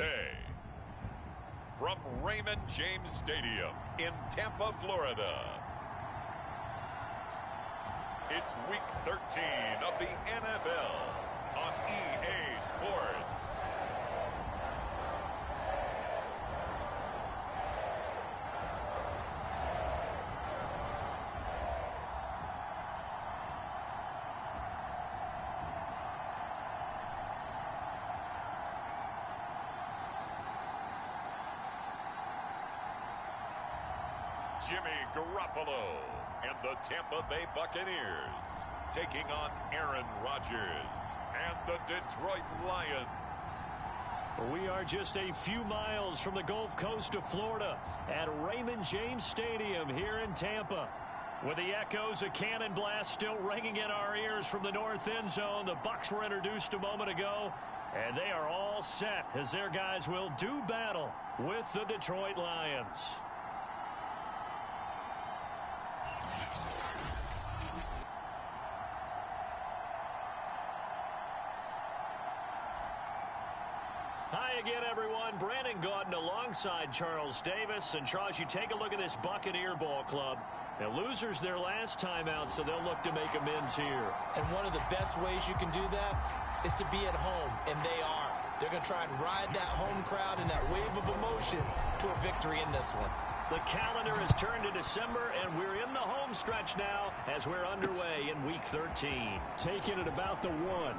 Day. From Raymond James Stadium in Tampa, Florida, it's Week 13 of the NFL on EA Sports. Jimmy Garoppolo and the Tampa Bay Buccaneers taking on Aaron Rodgers and the Detroit Lions. We are just a few miles from the Gulf Coast of Florida at Raymond James Stadium here in Tampa. With the echoes of cannon blast still ringing in our ears from the north end zone, the Bucs were introduced a moment ago, and they are all set as their guys will do battle with the Detroit Lions. Hi again, everyone. Brandon Gaudin alongside Charles Davis. And Charles, you take a look at this Buccaneer ball club. Now, losers their last time out, so they'll look to make amends here. And one of the best ways you can do that is to be at home, and they are. They're going to try and ride that home crowd and that wave of emotion to a victory in this one. The calendar has turned to December, and we're in the home stretch now as we're underway in Week 13. Taking it about the 1.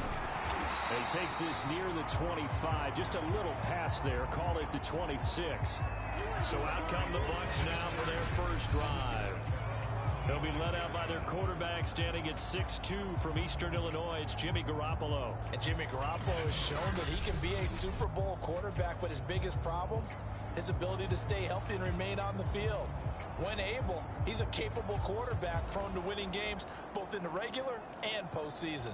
He takes this near the 25, just a little past there, call it the 26. So out come the Bucs now for their first drive. They'll be led out by their quarterback standing at 6'2" from Eastern Illinois. It's Jimmy Garoppolo. And Jimmy Garoppolo has shown that he can be a Super Bowl quarterback, but his biggest problem, his ability to stay healthy and remain on the field. When able, he's a capable quarterback prone to winning games both in the regular and postseason.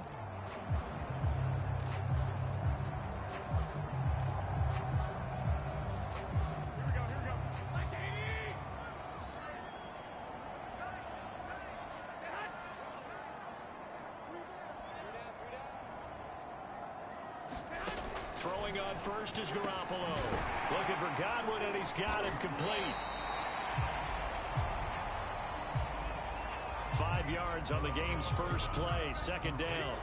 Throwing on first is Garoppolo. Looking for Godwin, and he's got him complete. 5 yards on the game's first play, second down.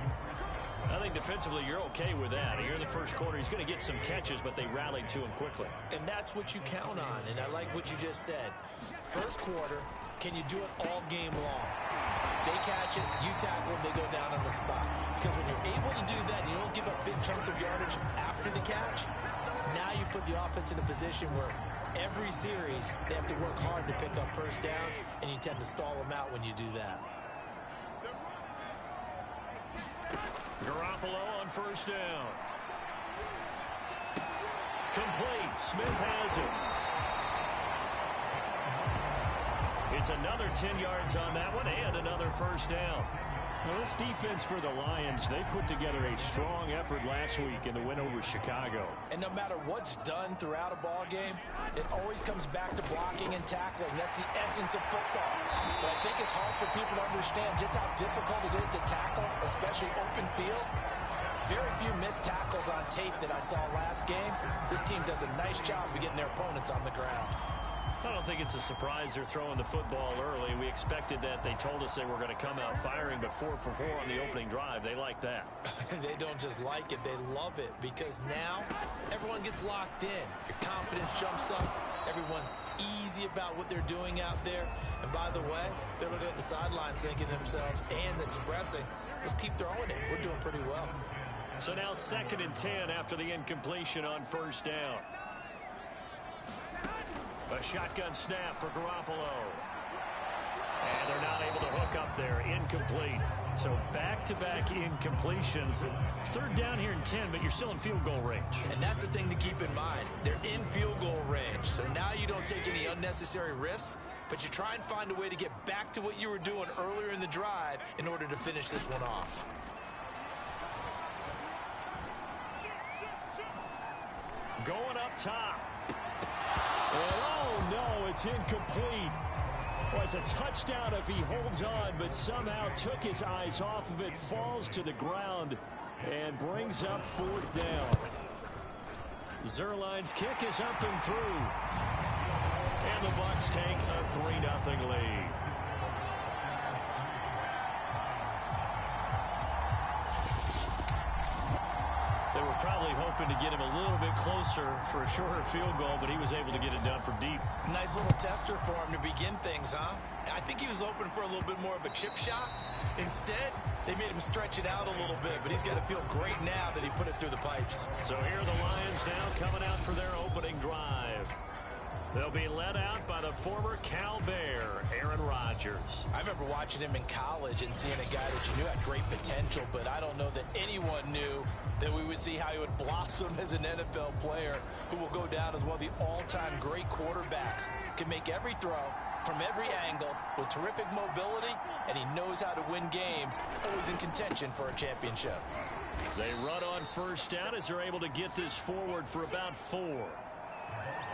I think defensively you're okay with that. Here in the first quarter, he's going to get some catches, but they rallied to him quickly. And that's what you count on, and I like what you just said. First quarter, can you do it all game long? They catch it, you tackle them, they go down on the spot. Because when you're able to do that, and you don't give up big chunks of yardage after the catch, now you put the offense in a position where every series they have to work hard to pick up first downs, and you tend to stall them out when you do that. Garoppolo on first down. Complete. Smith has it. It's another 10 yards on that one and another first down. Well, this defense for the Lions, they put together a strong effort last week in the win over Chicago. And no matter what's done throughout a ball game, it always comes back to blocking and tackling. That's the essence of football. But I think it's hard for people to understand just how difficult it is to tackle, especially open field. Very few missed tackles on tape that I saw last game. This team does a nice job of getting their opponents on the ground. I don't think it's a surprise they're throwing the football early. We expected that. They told us they were going to come out firing, but 4 for 4 on the opening drive. They like that. They don't just like it, they love it, because now everyone gets locked in. Your confidence jumps up. Everyone's easy about what they're doing out there. And by the way, they're looking at the sidelines thinking to themselves and expressing, let's keep throwing it. We're doing pretty well. So now 2nd and 10 after the incompletion on first down. A shotgun snap for Garoppolo. And they're not able to hook up there. Incomplete. So back-to-back incompletions. 3rd down here and 10, but you're still in field goal range. And that's the thing to keep in mind. They're in field goal range. So now you don't take any unnecessary risks, but you try and find a way to get back to what you were doing earlier in the drive in order to finish this one off. Going up top. And oh, no, it's incomplete. Well, it's a touchdown if he holds on, but somehow took his eyes off of it, falls to the ground, and brings up 4th down. Zerline's kick is up and through. And the Bucs take a 3-0 lead. They were probably hoping to get him a little bit closer for a shorter field goal, but he was able to get it done from deep. Nice little tester for him to begin things, huh? I think he was hoping for a little bit more of a chip shot. Instead, they made him stretch it out a little bit, but he's got to feel great now that he put it through the pipes. So here are the Lions now coming out for their opening drive. They'll be led out by the former Cal Bear, Aaron Rodgers. I remember watching him in college and seeing a guy that you knew had great potential, but I don't know that anyone knew that we would see how he would blossom as an NFL player who will go down as one of the all-time great quarterbacks. Can make every throw from every angle with terrific mobility, and he knows how to win games, always in contention for a championship. They run on first down as they're able to get this forward for about 4.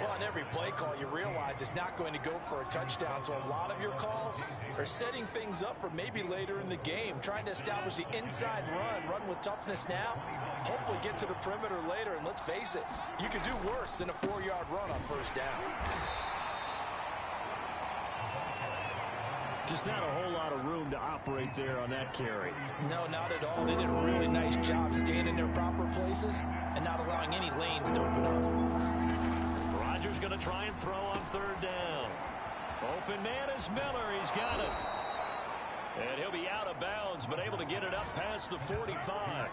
Well, on every play call, you realize it's not going to go for a touchdown, so a lot of your calls are setting things up for maybe later in the game, trying to establish the inside run with toughness now, hopefully get to the perimeter later, and let's face it, you could do worse than a 4-yard run on first down. Just not a whole lot of room to operate there on that carry. No, not at all. They did a really nice job staying in their proper places and not allowing any lanes to open up. Rodgers going to try and throw on third down. Open man is Miller. He's got it. And he'll be out of bounds, but able to get it up past the 45.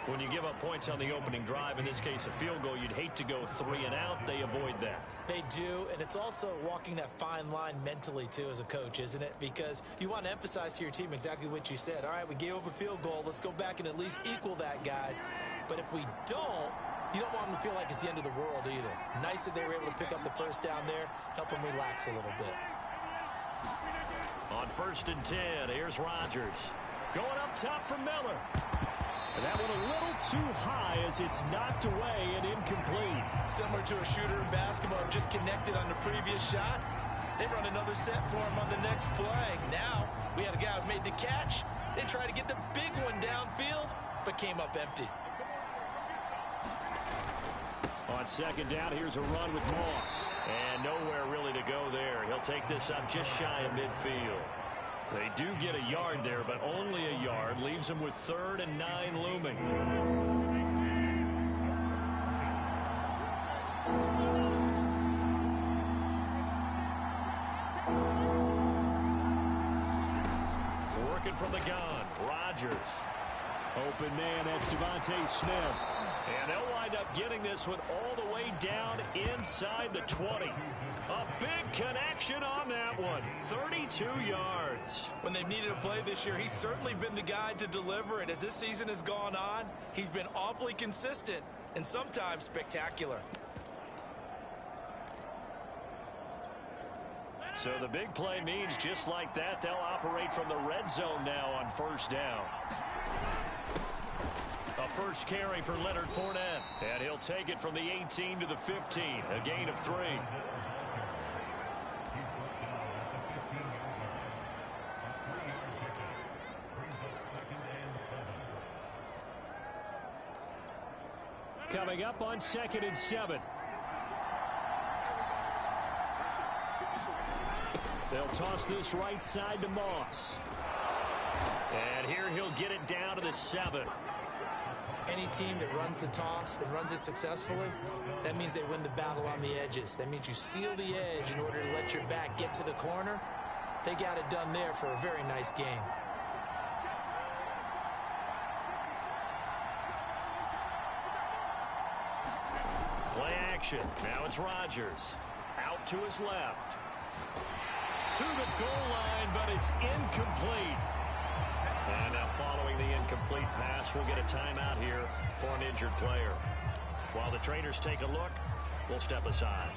When you give up points on the opening drive, in this case a field goal, you'd hate to go 3 and out. They avoid that. They do, and it's also walking that fine line mentally, too, as a coach, isn't it? Because you want to emphasize to your team exactly what you said. All right, we gave up a field goal. Let's go back and at least equal that, guys. But if we don't, you don't want them to feel like it's the end of the world either. Nice that they were able to pick up the first down there, help them relax a little bit. On 1st and 10, here's Rodgers. Going up top for Miller. And that one a little too high as it's knocked away and incomplete. Similar to a shooter in basketball, just connected on the previous shot. They run another set for him on the next play. Now, we had a guy who made the catch. They tried to get the big one downfield, but came up empty. On 2nd down, here's a run with Moss. And nowhere really to go there. He'll take this up just shy of midfield. They do get a yard there, but only a yard. Leaves them with 3rd and 9 looming. Working from the gun, Rodgers. Open man, that's Devontae Smith. And they'll wind up getting this one all the way down inside the 20. A big connection on that one. 32 yards. When they've needed a play this year, he's certainly been the guy to deliver it. As this season has gone on, he's been awfully consistent and sometimes spectacular. So the big play means just like that, they'll operate from the red zone now on 1st down. A first carry for Leonard Fournette. And he'll take it from the 18 to the 15. A gain of 3. Coming up on 2nd and 7. They'll toss this right side to Moss. And here he'll get it down to the 7. Any team that runs the toss and runs it successfully, that means they win the battle on the edges. That means you seal the edge in order to let your back get to the corner. They got it done there for a very nice game. Play action. Now it's Rodgers. Out to his left. To the goal line, but it's incomplete. And now following the incomplete pass, we'll get a timeout here for an injured player. While the trainers take a look, we'll step aside.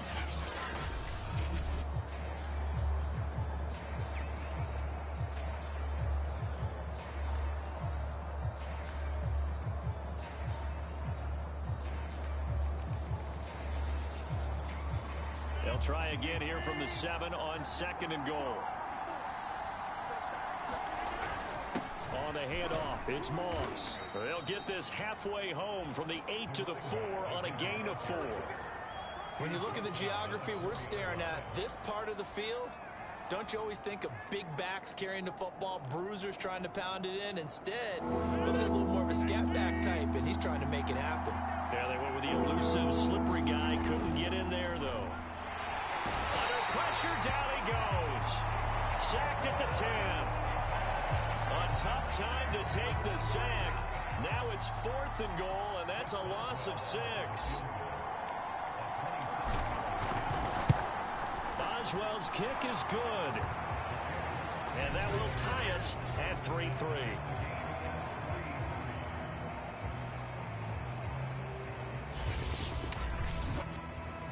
They'll try again here from the 7 on 2nd and goal. On the handoff. It's Moss. They'll get this halfway home from the 8 to the 4 on a gain of 4. When you look at the geography we're staring at, this part of the field, don't you always think of big backs carrying the football, bruisers trying to pound it in? Instead, look at a little more of a scat back type, and he's trying to make it happen. Yeah, they went with the elusive, slippery guy. Couldn't get in there, though. Under pressure, down he goes. Sacked at the 10. A tough time to take the sack. Now it's 4th and goal, and that's a loss of 6. Boswell's kick is good. And that will tie us at 3-3.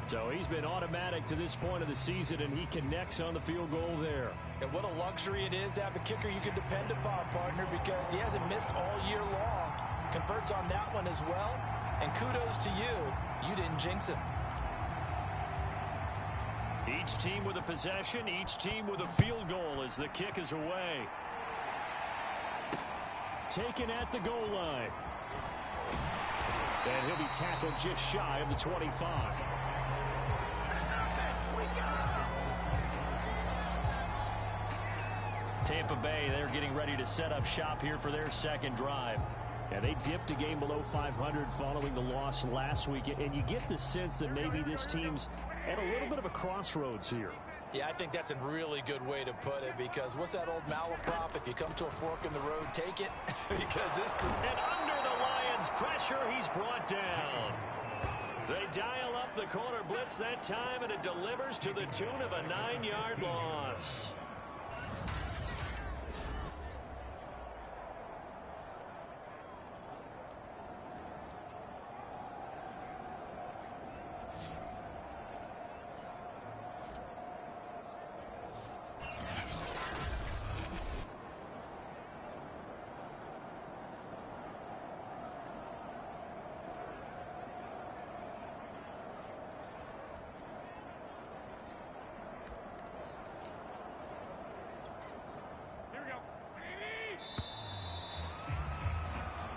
So he's been automatic to this point of the season, and he connects on the field goal there. And what a luxury it is to have a kicker you can depend upon, partner, because he hasn't missed all year long. Converts on that one as well. And kudos to you. You didn't jinx him. Each team with a possession, each team with a field goal as the kick is away. Taken at the goal line. And he'll be tackled just shy of the 25. Tampa Bay, they're getting ready to set up shop here for their second drive. And they dipped a game below 500 following the loss last week. And you get the sense that maybe this team's at a little bit of a crossroads here. Yeah, I think that's a really good way to put it, because what's that old malaprop? If you come to a fork in the road, take it. Because this... And under the Lions' pressure, he's brought down. They dial up the corner blitz that time, and it delivers to the tune of a 9-yard loss.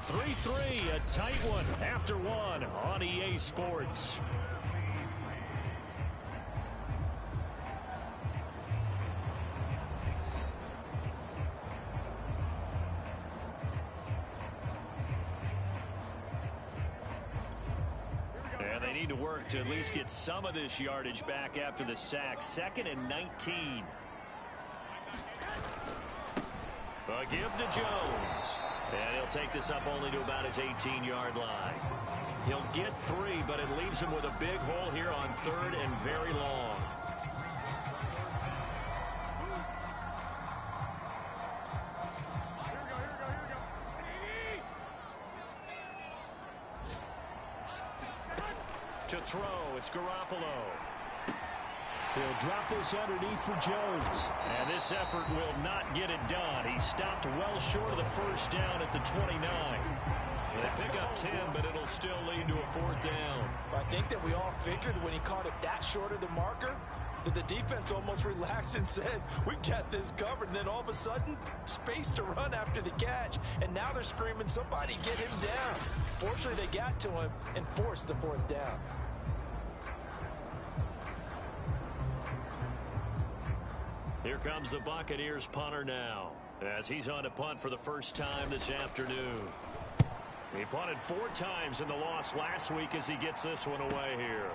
.3-3, a tight one after one on EA Sports. And they need to work to at least get some of this yardage back after the sack. 2nd and 19. A give to Jones. And he'll take this up only to about his 18-yard line. He'll get 3, but it leaves him with a big hole here on 3rd and very long. To throw, it's Garoppolo. He'll drop this underneath for Jones. And this effort will not get it done. He stopped well short of the first down at the 29. They pick up 10, but it'll still lead to a 4th down. I think that we all figured when he caught it that short of the marker that the defense almost relaxed and said, we got this covered. And then all of a sudden, space to run after the catch. And now they're screaming, somebody get him down. Fortunately, they got to him and forced the 4th down. Here comes the Buccaneers punter now, as he's on to punt for the first time this afternoon. He punted 4 times in the loss last week as he gets this one away here.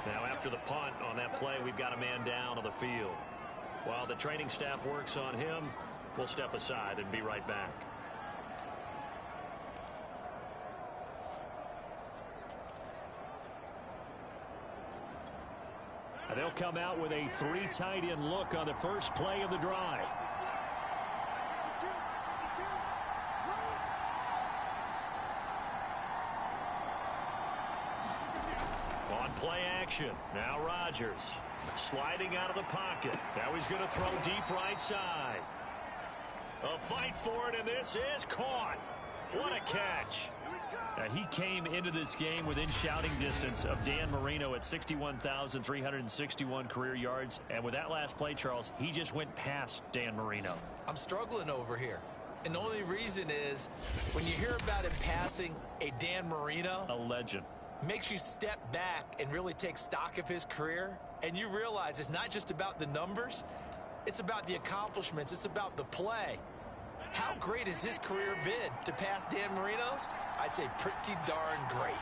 Now after the punt on that play, we've got a man down on the field. While the training staff works on him, we'll step aside and be right back. And they'll come out with a 3 tight end look on the first play of the drive. On play action, now Rodgers sliding out of the pocket. Now he's going to throw deep right side. A fight for it, and this is caught. What a catch. He came into this game within shouting distance of Dan Marino at 61,361 career yards. And with that last play, Charles, he just went past Dan Marino. I'm struggling over here. And the only reason is when you hear about him passing a Dan Marino, a legend, makes you step back and really take stock of his career. And you realize it's not just about the numbers. It's about the accomplishments. It's about the play. How great has his career been to pass Dan Marino's? I'd say pretty darn great.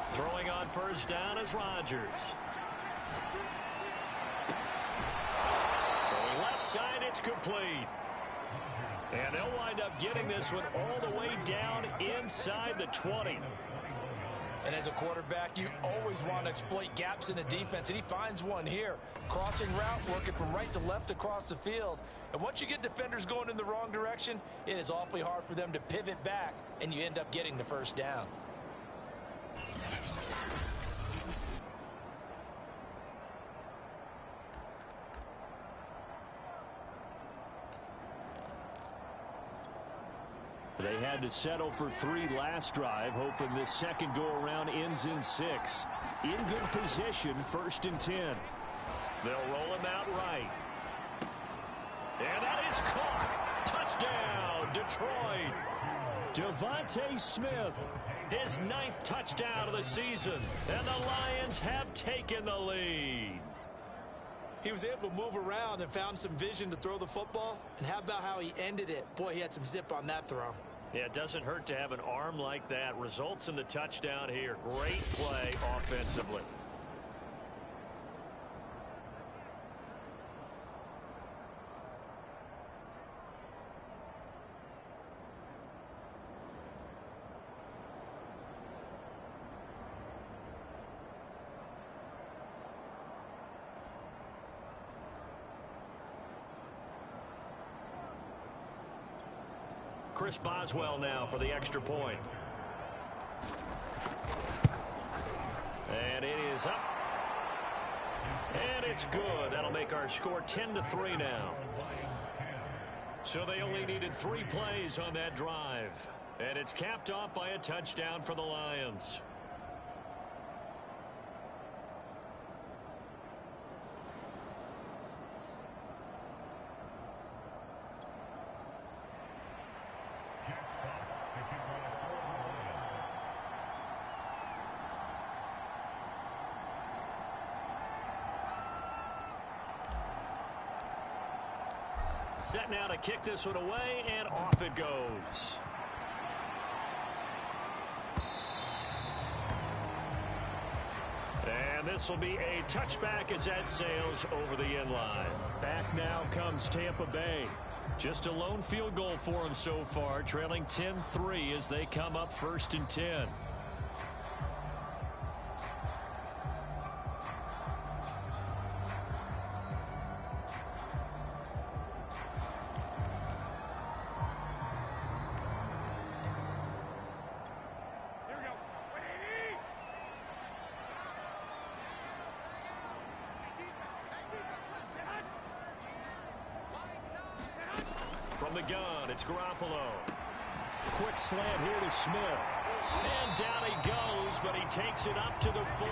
Throwing on first down is Rodgers. Throwing left side, it's complete. And they'll wind up getting this one all the way down inside the 20. And as a quarterback, you always want to exploit gaps in the defense, and he finds one here. Crossing route, working from right to left across the field. And once you get defenders going in the wrong direction, it is awfully hard for them to pivot back, and you end up getting the first down. They had to settle for 3 last drive, hoping this second go-around ends in 6. In good position, 1st and 10. They'll roll him out right. And that is caught. Touchdown, Detroit. Devontae Smith. His 9th touchdown of the season. And the Lions have taken the lead. He was able to move around and found some vision to throw the football. And how about how he ended it? Boy, he had some zip on that throw. Yeah, it doesn't hurt to have an arm like that. Results in the touchdown here. Great play offensively. Chris Boswell now for the extra point. And it is up. And it's good. That'll make our score 10-3 now. So they only needed 3 plays on that drive. And it's capped off by a touchdown for the Lions. Set now to kick this one away, and off it goes. And this will be a touchback as that sails over the end line. Back now comes Tampa Bay. Just a lone field goal for them so far, trailing 10-3 as they come up 1st and 10. From the gun, it's Garoppolo. Quick slant here to Smith. And down he goes, but he takes it up to the 40.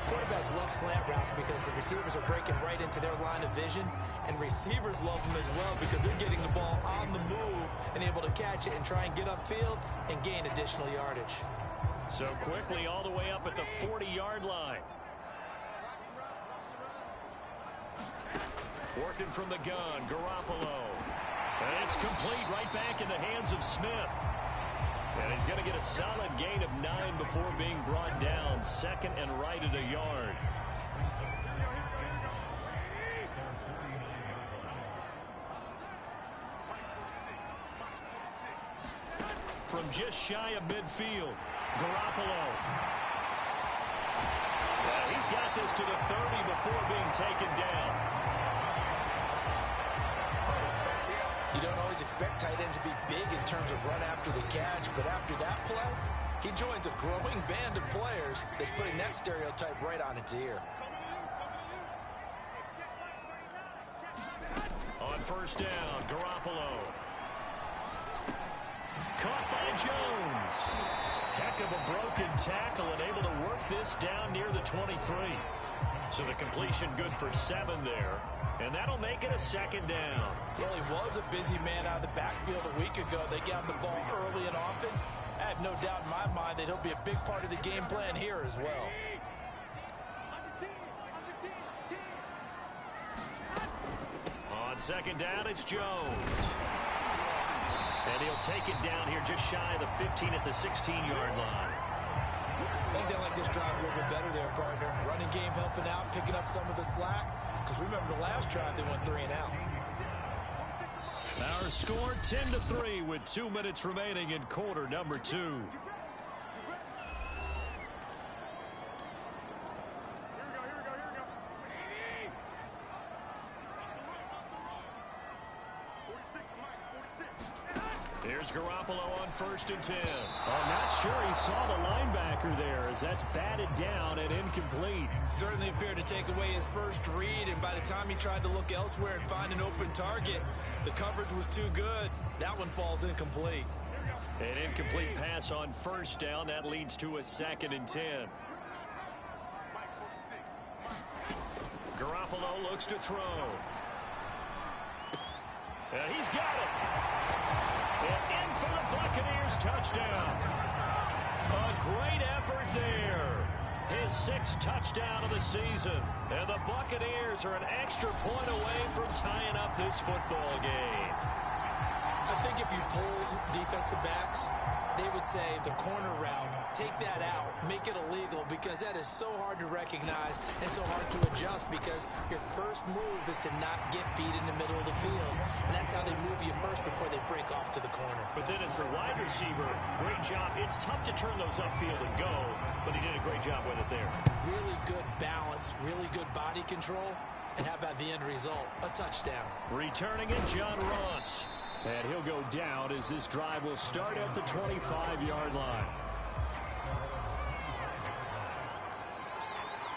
Quarterbacks love slant routes because the receivers are breaking right into their line of vision, and receivers love them as well because they're getting the ball on the move and able to catch it and try and get upfield and gain additional yardage. So quickly all the way up at the 40-yard line. Working from the gun, Garoppolo. And it's complete right back in the hands of Smith. And he's going to get a solid gain of 9 before being brought down. 2nd and right at a yard. From just shy of midfield, Garoppolo. Yeah, he's got this to the 30 before being taken down. You don't always expect tight ends to be big in terms of run after the catch, but after that play, he joins a growing band of players that's putting that stereotype right on its ear. On first down, Garoppolo. Caught by Jones. Heck of a broken tackle and able to work this down near the 23. So the completion good for 7 there. And that'll make it a 2nd down. Well, he was a busy man out of the backfield a week ago. They got him the ball early and often. I have no doubt in my mind that he'll be a big part of the game plan here as well. On 2nd down, it's Jones. And he'll take it down here just shy of the 15 at the 16-yard line. I think they like this drive a little bit better there, partner. Running game helping out, picking up some of the slack. Because remember the last drive, they went 3 and out. Our score 10-3 with 2 minutes remaining in quarter number 2. Here's Garoppolo on 1st and 10. I'm not sure he saw the linebacker there as that's batted down and incomplete. Certainly appeared to take away his first read, and by the time he tried to look elsewhere and find an open target, the coverage was too good. That one falls incomplete. An incomplete pass on 1st down. That leads to a 2nd and 10. Garoppolo looks to throw. And he's got it. And in for the Buccaneers touchdown. A great effort there. His 6th touchdown of the season. And the Buccaneers are an extra point away from tying up this football game. I think if you polled defensive backs, they would say the corner route, take that out, make it illegal, because that is so hard to recognize and so hard to adjust, because your first move is to not get beat in the middle of the field. And that's how they move you first before they break off to the corner. But then as a wide receiver, great job. It's tough to turn those upfield and go, but he did a great job with it there. Really good balance, really good body control, and how about the end result? A touchdown. Returning it, John Ross. And he'll go down as this drive will start at the 25-yard line.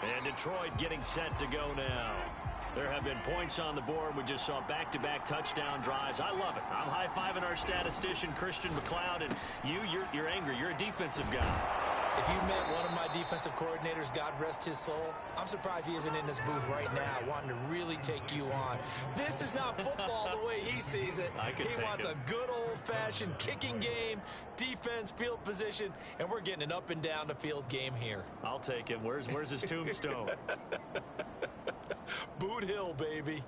And Detroit getting set to go now. There have been points on the board. We just saw back-to-back touchdown drives. I love it. I'm high-fiving our statistician, Christian McLeod, and you're angry. You're a defensive guy. If you met one of my defensive coordinators, God rest his soul, I'm surprised he isn't in this booth right now wanting to really take you on. This is not football the way he sees it. He wants a good old-fashioned kicking game, defense, field position, and we're getting an up-and-down-the-field game here. I'll take him. Where's his tombstone? Boot Hill, baby.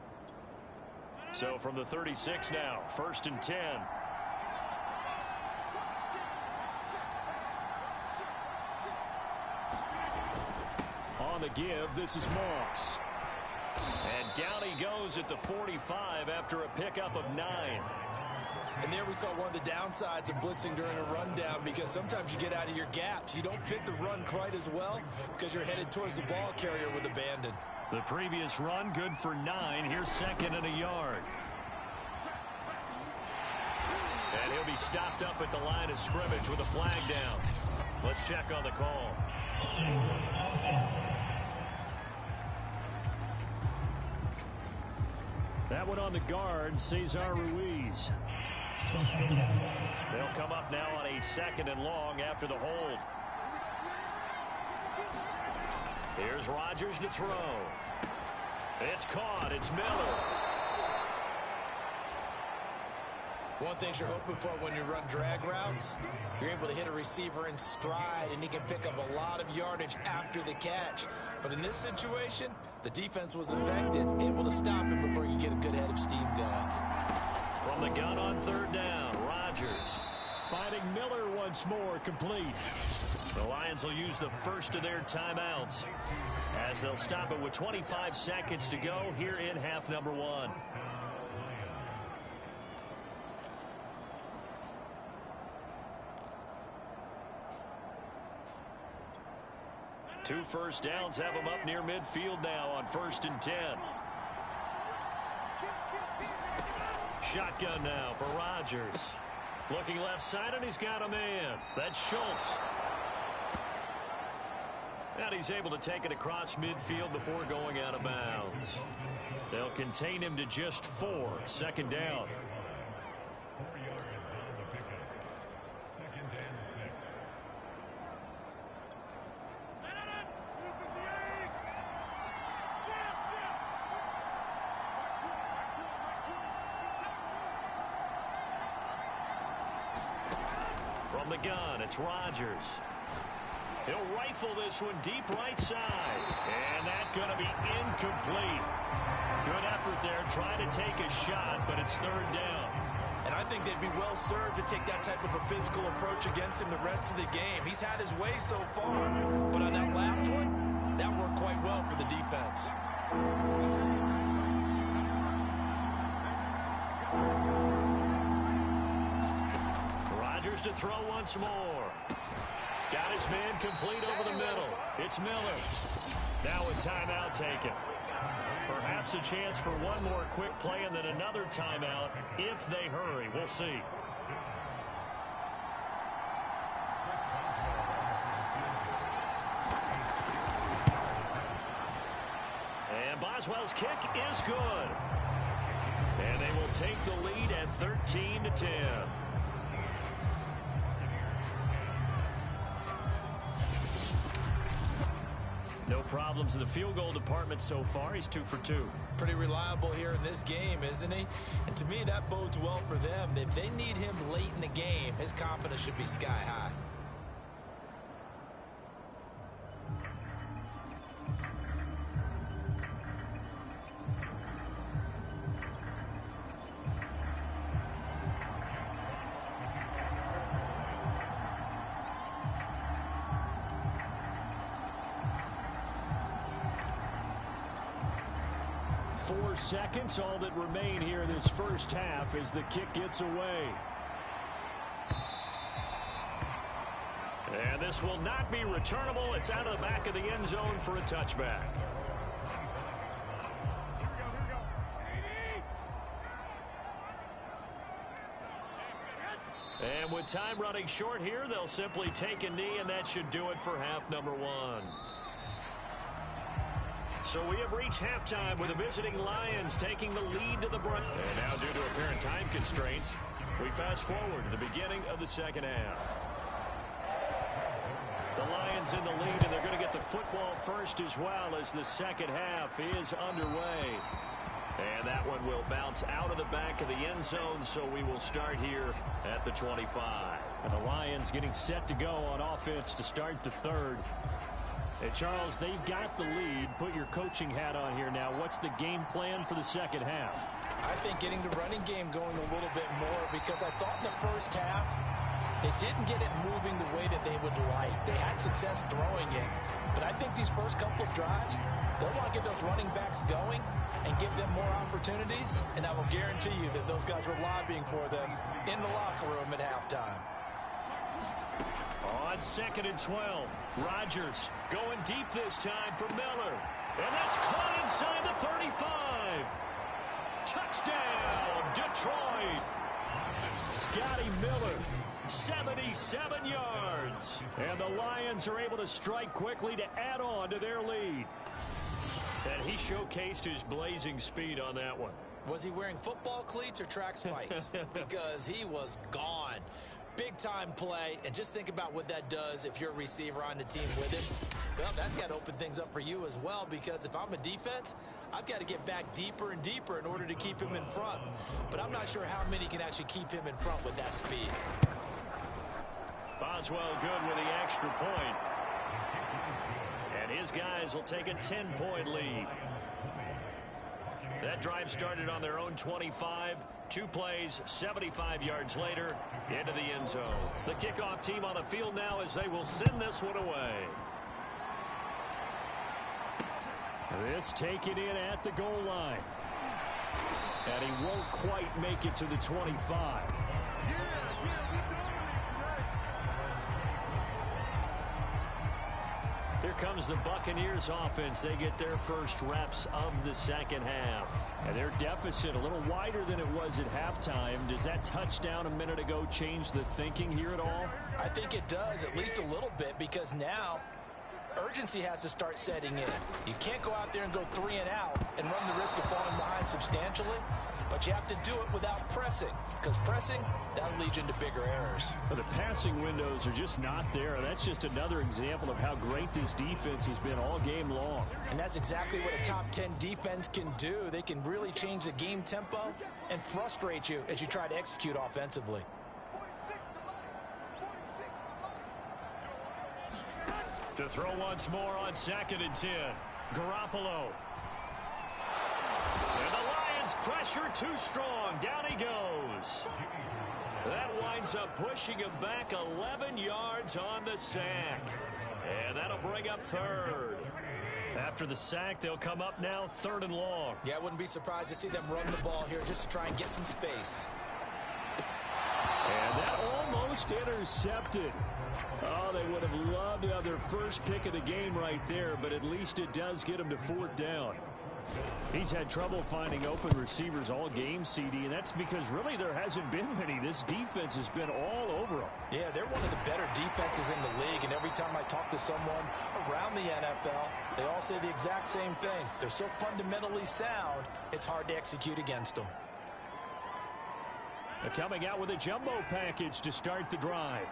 So from the 36 now, 1st and 10. On the give, this is Moss. And down he goes at the 45 after a pickup of 9. And there we saw one of the downsides of blitzing during a rundown, because sometimes you get out of your gaps. You don't fit the run quite as well because you're headed towards the ball carrier with abandon. The previous run good for 9. Here's 2nd and a yard. And he'll be stopped up at the line of scrimmage with a flag down. Let's check on the call. That one on the guard, Cesar Ruiz. They'll come up now on a 2nd and long after the hold. Here's Rodgers to throw. It's caught. It's Miller. One thing you're hoping for when you run drag routes, you're able to hit a receiver in stride, and he can pick up a lot of yardage after the catch. But in this situation, the defense was effective, able to stop him before you get a good head of steam going. From the gun on 3rd down, Rodgers. Finding Miller once more, complete. The Lions will use the first of their timeouts as they'll stop it with 25 seconds to go here in half number 1. Two first downs have them up near midfield now on 1st and 10. Shotgun now for Rodgers. Looking left side, and he's got a man. That's Schultz. And he's able to take it across midfield before going out of bounds. They'll contain him to just 4. 2nd down. From the gun, it's Rodgers. He'll rifle this one deep right side. And that's going to be incomplete. Good effort there trying to take a shot, but it's third down. And I think they'd be well served to take that type of a physical approach against him the rest of the game. He's had his way so far, but on that last one, that worked quite well for the defense. Rodgers to throw once more. Got his man complete over the middle. It's Miller. Now a timeout taken. Perhaps a chance for one more quick play and then another timeout if they hurry. We'll see. And Boswell's kick is good. And they will take the lead at 13-10. No problems in the field goal department so far. He's 2 for 2. Pretty reliable here in this game, isn't he? And to me, that bodes well for them. If they need him late in the game, his confidence should be sky high. Seconds, all that remain here this first half as the kick gets away. And this will not be returnable. It's out of the back of the end zone for a touchback. And with time running short here, they'll simply take a knee, and that should do it for half number 1. So we have reached halftime with the visiting Lions taking the lead to the break. And now, due to apparent time constraints, we fast forward to the beginning of the second half. The Lions in the lead, and they're going to get the football first as well as the second half is underway. And that one will bounce out of the back of the end zone, so we will start here at the 25. And the Lions getting set to go on offense to start the third. Hey, Charles, they've got the lead. Put your coaching hat on here now. What's the game plan for the second half? I think getting the running game going a little bit more, because I thought in the first half they didn't get it moving the way that they would like. They had success throwing it. But I think these first couple of drives, they'll want to get those running backs going and give them more opportunities. And I will guarantee you that those guys were lobbying for them in the locker room at halftime. On 2nd and 12, Rodgers going deep this time for Miller. And that's caught inside the 35. Touchdown, Detroit. Scotty Miller, 77 yards. And the Lions are able to strike quickly to add on to their lead. And he showcased his blazing speed on that one. Was he wearing football cleats or track spikes? Because he was gone. Big-time play, and just think about what that does if you're a receiver on the team with it. Well, that's got to open things up for you as well, because if I'm a defense, I've got to get back deeper and deeper in order to keep him in front. But I'm not sure how many can actually keep him in front with that speed. Boswell good with the extra point. And his guys will take a 10-point lead. That drive started on their own 25. 2 plays, 75 yards later, into the end zone. The kickoff team on the field now as they will send this one away. This taken in at the goal line. And he won't quite make it to the 25. Here comes the Buccaneers offense. They get their first reps of the second half. And their deficit a little wider than it was at halftime. Does that touchdown a minute ago change the thinking here at all? I think it does, at least a little bit, because now urgency has to start setting in. You can't go out there and go 3 and out and run the risk of falling behind substantially, but you have to do it without pressing, because pressing, that'll lead you into bigger errors. Well, the passing windows are just not there. That's just another example of how great this defense has been all game long. And that's exactly what a top 10 defense can do. They can really change the game tempo and frustrate you as you try to execute offensively. To throw once more on 2nd and 10. Garoppolo. And the Lions pressure too strong. Down he goes. That winds up pushing him back 11 yards on the sack. And that'll bring up 3rd. After the sack, they'll come up now 3rd and long. Yeah, I wouldn't be surprised to see them run the ball here just to try and get some space. And that almost intercepted. Oh, they would have loved to have their first pick of the game right there, but at least it does get them to 4th down. He's had trouble finding open receivers all game, CD, and that's because really there hasn't been many. This defense has been all over them. Yeah, they're one of the better defenses in the league, and every time I talk to someone around the NFL, they all say the exact same thing. They're so fundamentally sound, it's hard to execute against them. They're coming out with a jumbo package to start the drive.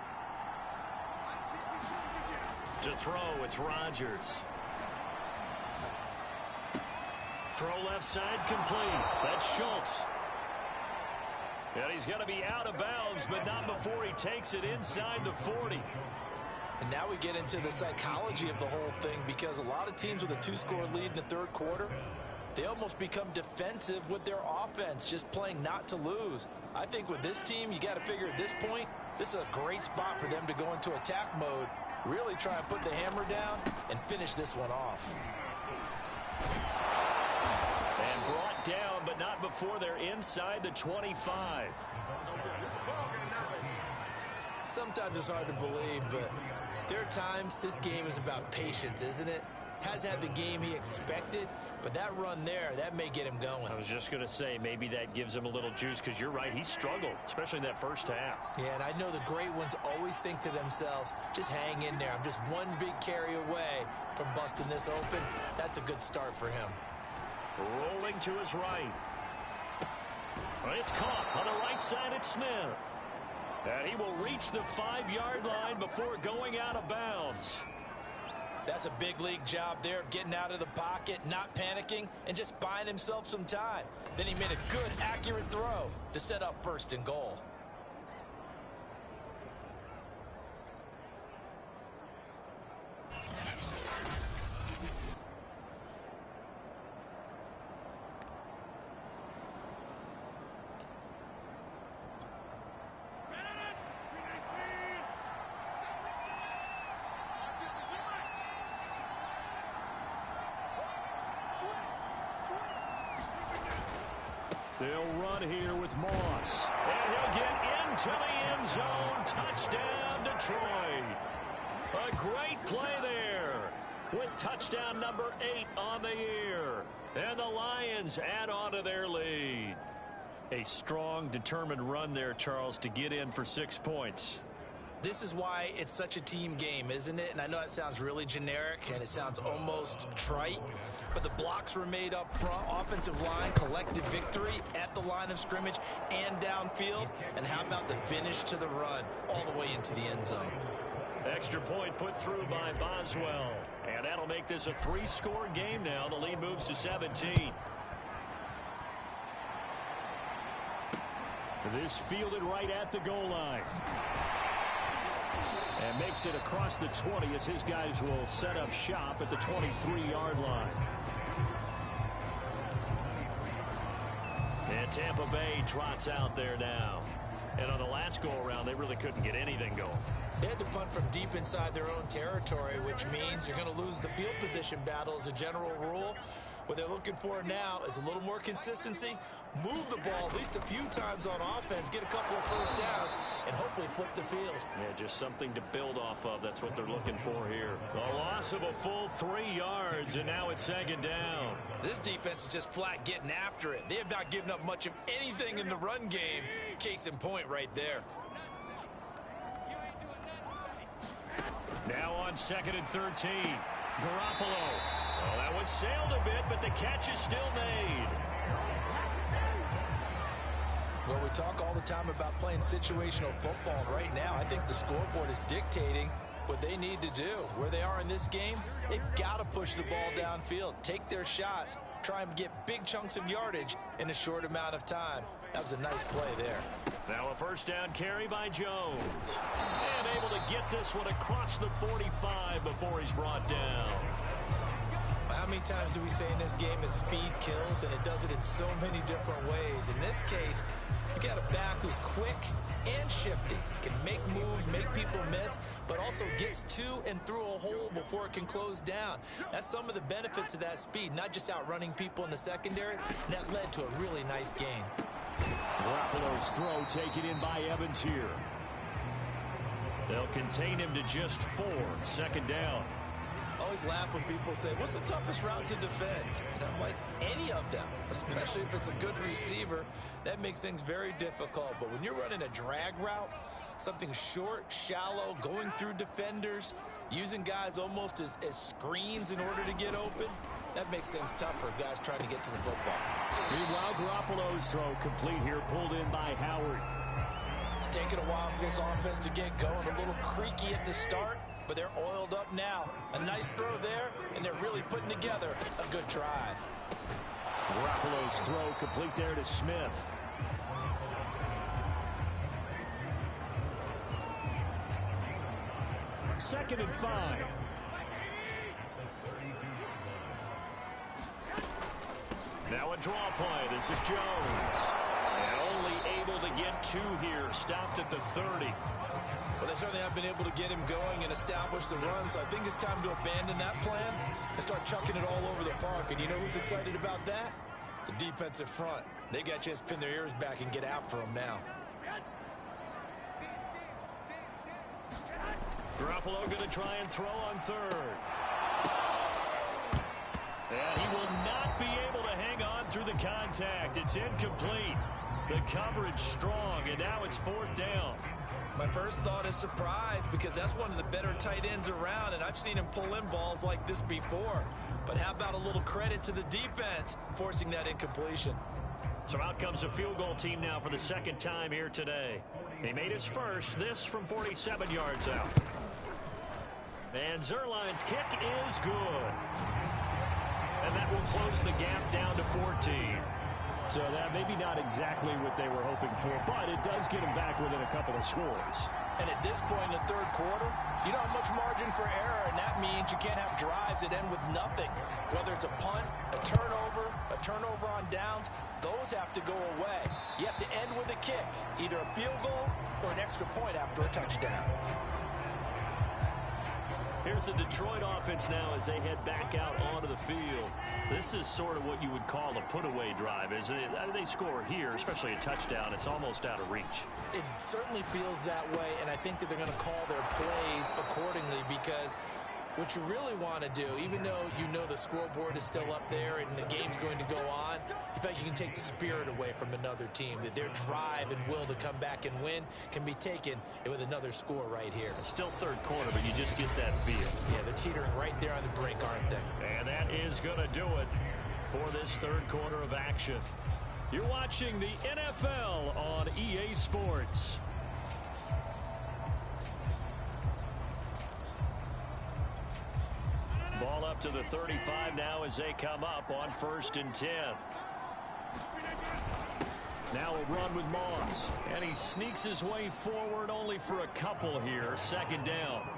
To throw, it's Rodgers. Throw left side complete. That's Schultz. And he's going to be out of bounds, but not before he takes it inside the 40. And now we get into the psychology of the whole thing, because a lot of teams with a 2-score lead in the 3rd quarter, they almost become defensive with their offense, just playing not to lose. I think with this team, you got to figure at this point, this is a great spot for them to go into attack mode, really try and put the hammer down and finish this one off. And brought down, but not before they're inside the 25. Sometimes it's hard to believe, but there are times this game is about patience, isn't it? Has had the game he expected, but that run there, that may get him going. I was just going to say, maybe that gives him a little juice, because you're right, he struggled, especially in that first half. Yeah, and I know the great ones always think to themselves, just hang in there. I'm just one big carry away from busting this open. That's a good start for him. Rolling to his right. It's caught on the right side at Smith. And he will reach the 5-yard line before going out of bounds. That's a big league job there of getting out of the pocket, not panicking, and just buying himself some time. Then he made a good, accurate throw to set up 1st and goal. They'll run here with Moss. And he'll get into the end zone. Touchdown, Detroit. A great play there with touchdown number 8 on the year. And the Lions add on to their lead. A strong, determined run there, Charles, to get in for 6 points. This is why it's such a team game, isn't it? And I know it sounds really generic and it sounds almost trite, but the blocks were made up front. Offensive line, collective victory at the line of scrimmage and downfield. And how about the finish to the run all the way into the end zone? Extra point put through by Boswell. And that'll make this a 3-score game now. The lead moves to 17. This fielded right at the goal line. And makes it across the 20 as his guys will set up shop at the 23-yard line. And Tampa Bay trots out there now. And on the last go-around, they really couldn't get anything going. They had to punt from deep inside their own territory, which means you're going to lose the field position battle as a general rule. What they're looking for now is a little more consistency, move the ball at least a few times on offense, get a couple of first downs, and hopefully flip the field. Yeah, just something to build off of. That's what they're looking for here. A loss of a full 3 yards, and now it's 2nd down. This defense is just flat getting after it. They have not given up much of anything in the run game. Case in point right there. Now on 2nd and 13. Garoppolo. Well, that one sailed a bit, but the catch is still made. Well, we talk all the time about playing situational football. Right now, I think the scoreboard is dictating what they need to do. Where they are in this game, they've got to push the ball downfield, take their shots, try and get big chunks of yardage in a short amount of time. That was a nice play there. Now a first down carry by Jones. And able to get this one across the 45 before he's brought down. How many times do we say in this game that speed kills, and it does it in so many different ways? In this case, you got a back who's quick and shifty, can make moves, make people miss, but also gets to and through a hole before it can close down. That's some of the benefits of that speed, not just outrunning people in the secondary. And that led to a really nice game. Garoppolo's throw taken in by Evans here. They'll contain him to just 4. Second down. I always laugh when people say, what's the toughest route to defend? And I'm like, any of them, especially if it's a good receiver. That makes things very difficult. But when you're running a drag route, something short, shallow, going through defenders, using guys almost as screens in order to get open, that makes things tough for guys trying to get to the football. Meanwhile, Garoppolo's throw complete here, pulled in by Howard. It's taken a while for this offense to get going. A little creaky at the start, but they're oiled up now. A nice throw there, and they're really putting together a good drive. Garoppolo's throw complete there to Smith. Second and 5. Now a draw play. This is Jones. And only able to get 2 here. Stopped at the 30. Well, they certainly have been able to get him going and establish the run, so I think it's time to abandon that plan and start chucking it all over the park. And you know who's excited about that? The defensive front. They got to just pin their ears back and get after him now. Garoppolo going to try and throw on 3rd. And he will not be able to hang on through the contact. It's incomplete. The coverage strong, and now it's 4th down. My first thought is surprise, because that's one of the better tight ends around, and I've seen him pull in balls like this before. But how about a little credit to the defense forcing that incompletion? So out comes a field goal team now for the 2nd time here today. He made his first, this from 47 yards out. And Zerline's kick is good. And that will close the gap down to 14. So that maybe not exactly what they were hoping for, but it does get them back within a couple of scores. And at this point in the 3rd quarter, you don't have much margin for error, and that means you can't have drives that end with nothing. Whether it's a punt, a turnover on downs, those have to go away. You have to end with a kick, either a field goal or an extra point after a touchdown. Here's the Detroit offense now as they head back out onto the field. This is sort of what you would call a put-away drive, isn't it? I mean, they score here, especially a touchdown. It's almost out of reach. It certainly feels that way, and I think that they're going to call their plays accordingly, because what you really want to do, even though you know the scoreboard is still up there and the game's going to go on, you feel like you can take the spirit away from another team, that their drive and will to come back and win can be taken with another score right here. It's still 3rd quarter, but you just get that feel. Yeah, they're teetering right there on the brink, aren't they? And that is going to do it for this 3rd quarter of action. You're watching the NFL on EA Sports. Ball up to the 35 now as they come up on 1st and 10. Now a run with Moss. And he sneaks his way forward only for a couple here. 2nd down.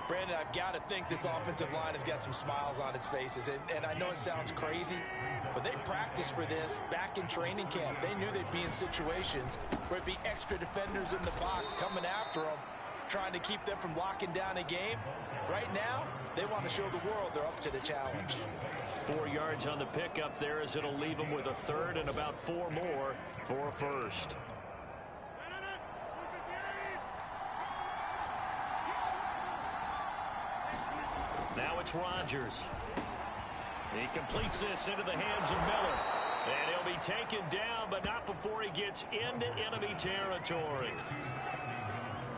Brandon, I've got to think this offensive line has got some smiles on its faces. And I know it sounds crazy, but they practiced for this back in training camp. They knew they'd be in situations where it'd be extra defenders in the box coming after them, trying to keep them from locking down a game. Right now, they want to show the world they're up to the challenge. 4 yards on the pickup there as it'll leave them with a 3rd and about 4 more for a 1st. Now it's Rodgers. He completes this into the hands of Miller. And he'll be taken down, but not before he gets into enemy territory.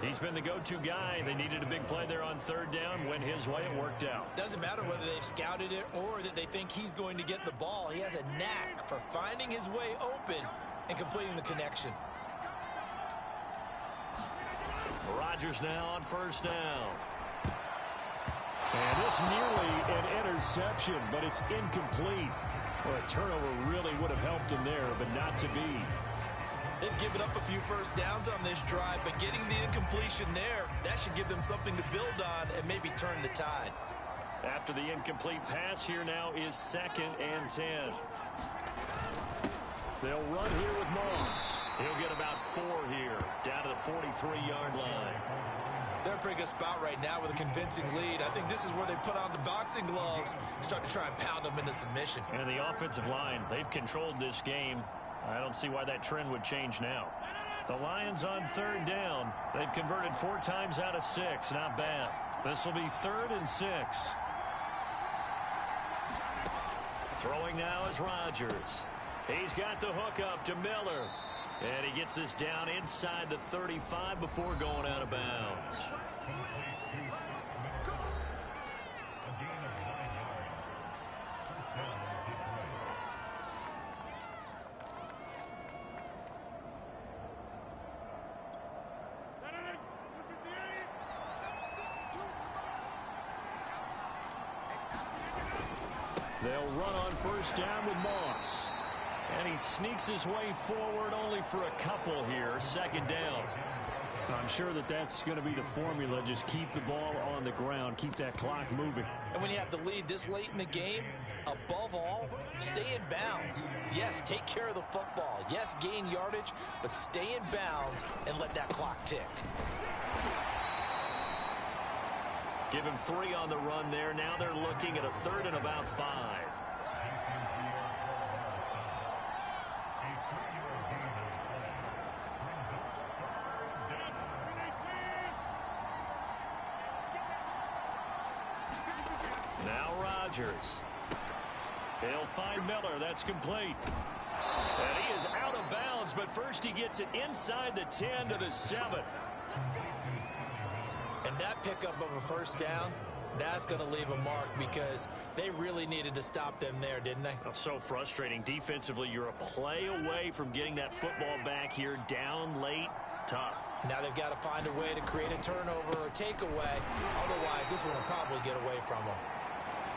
He's been the go-to guy. They needed a big play there on 3rd down. Went his way. It worked out. Doesn't matter whether they've scouted it or that they think he's going to get the ball. He has a knack for finding his way open and completing the connection. Rodgers now on 1st down. And this nearly an interception, but it's incomplete. Well, a turnover really would have helped him there, but not to be. They've given up a few first downs on this drive, but getting the incompletion there, that should give them something to build on and maybe turn the tide. After the incomplete pass, here now is 2nd and 10. They'll run here with Moss. He'll get about 4 here, down to the 43-yard line. They're in a pretty good spot right now with a convincing lead. I think this is where they put on the boxing gloves and start to try and pound them into submission. And the offensive line, they've controlled this game. I don't see why that trend would change now. The Lions on 3rd down. They've converted 4 times out of 6. Not bad. This will be 3rd and 6. Throwing now is Rodgers. He's got the hook up to Miller. And he gets this down inside the 35 before going out of bounds. They'll run on 1st down with Moss. And he sneaks his way forward only for a couple here. 2nd down. I'm sure that that's going to be the formula. Just keep the ball on the ground. Keep that clock moving. And when you have the lead this late in the game, above all, stay in bounds. Yes, take care of the football. Yes, gain yardage, but stay in bounds and let that clock tick. Give him 3 on the run there. Now they're looking at a 3rd and about 5. Now Rodgers. He'll find Miller. That's complete. And he is out of bounds, but first he gets it inside the 10 to the 7. And that pickup of a 1st down, that's going to leave a mark because they really needed to stop them there, didn't they? Oh, so frustrating. Defensively, you're a play away from getting that football back here. Down late, tough. Now they've got to find a way to create a turnover or takeaway. Otherwise, this one will probably get away from them.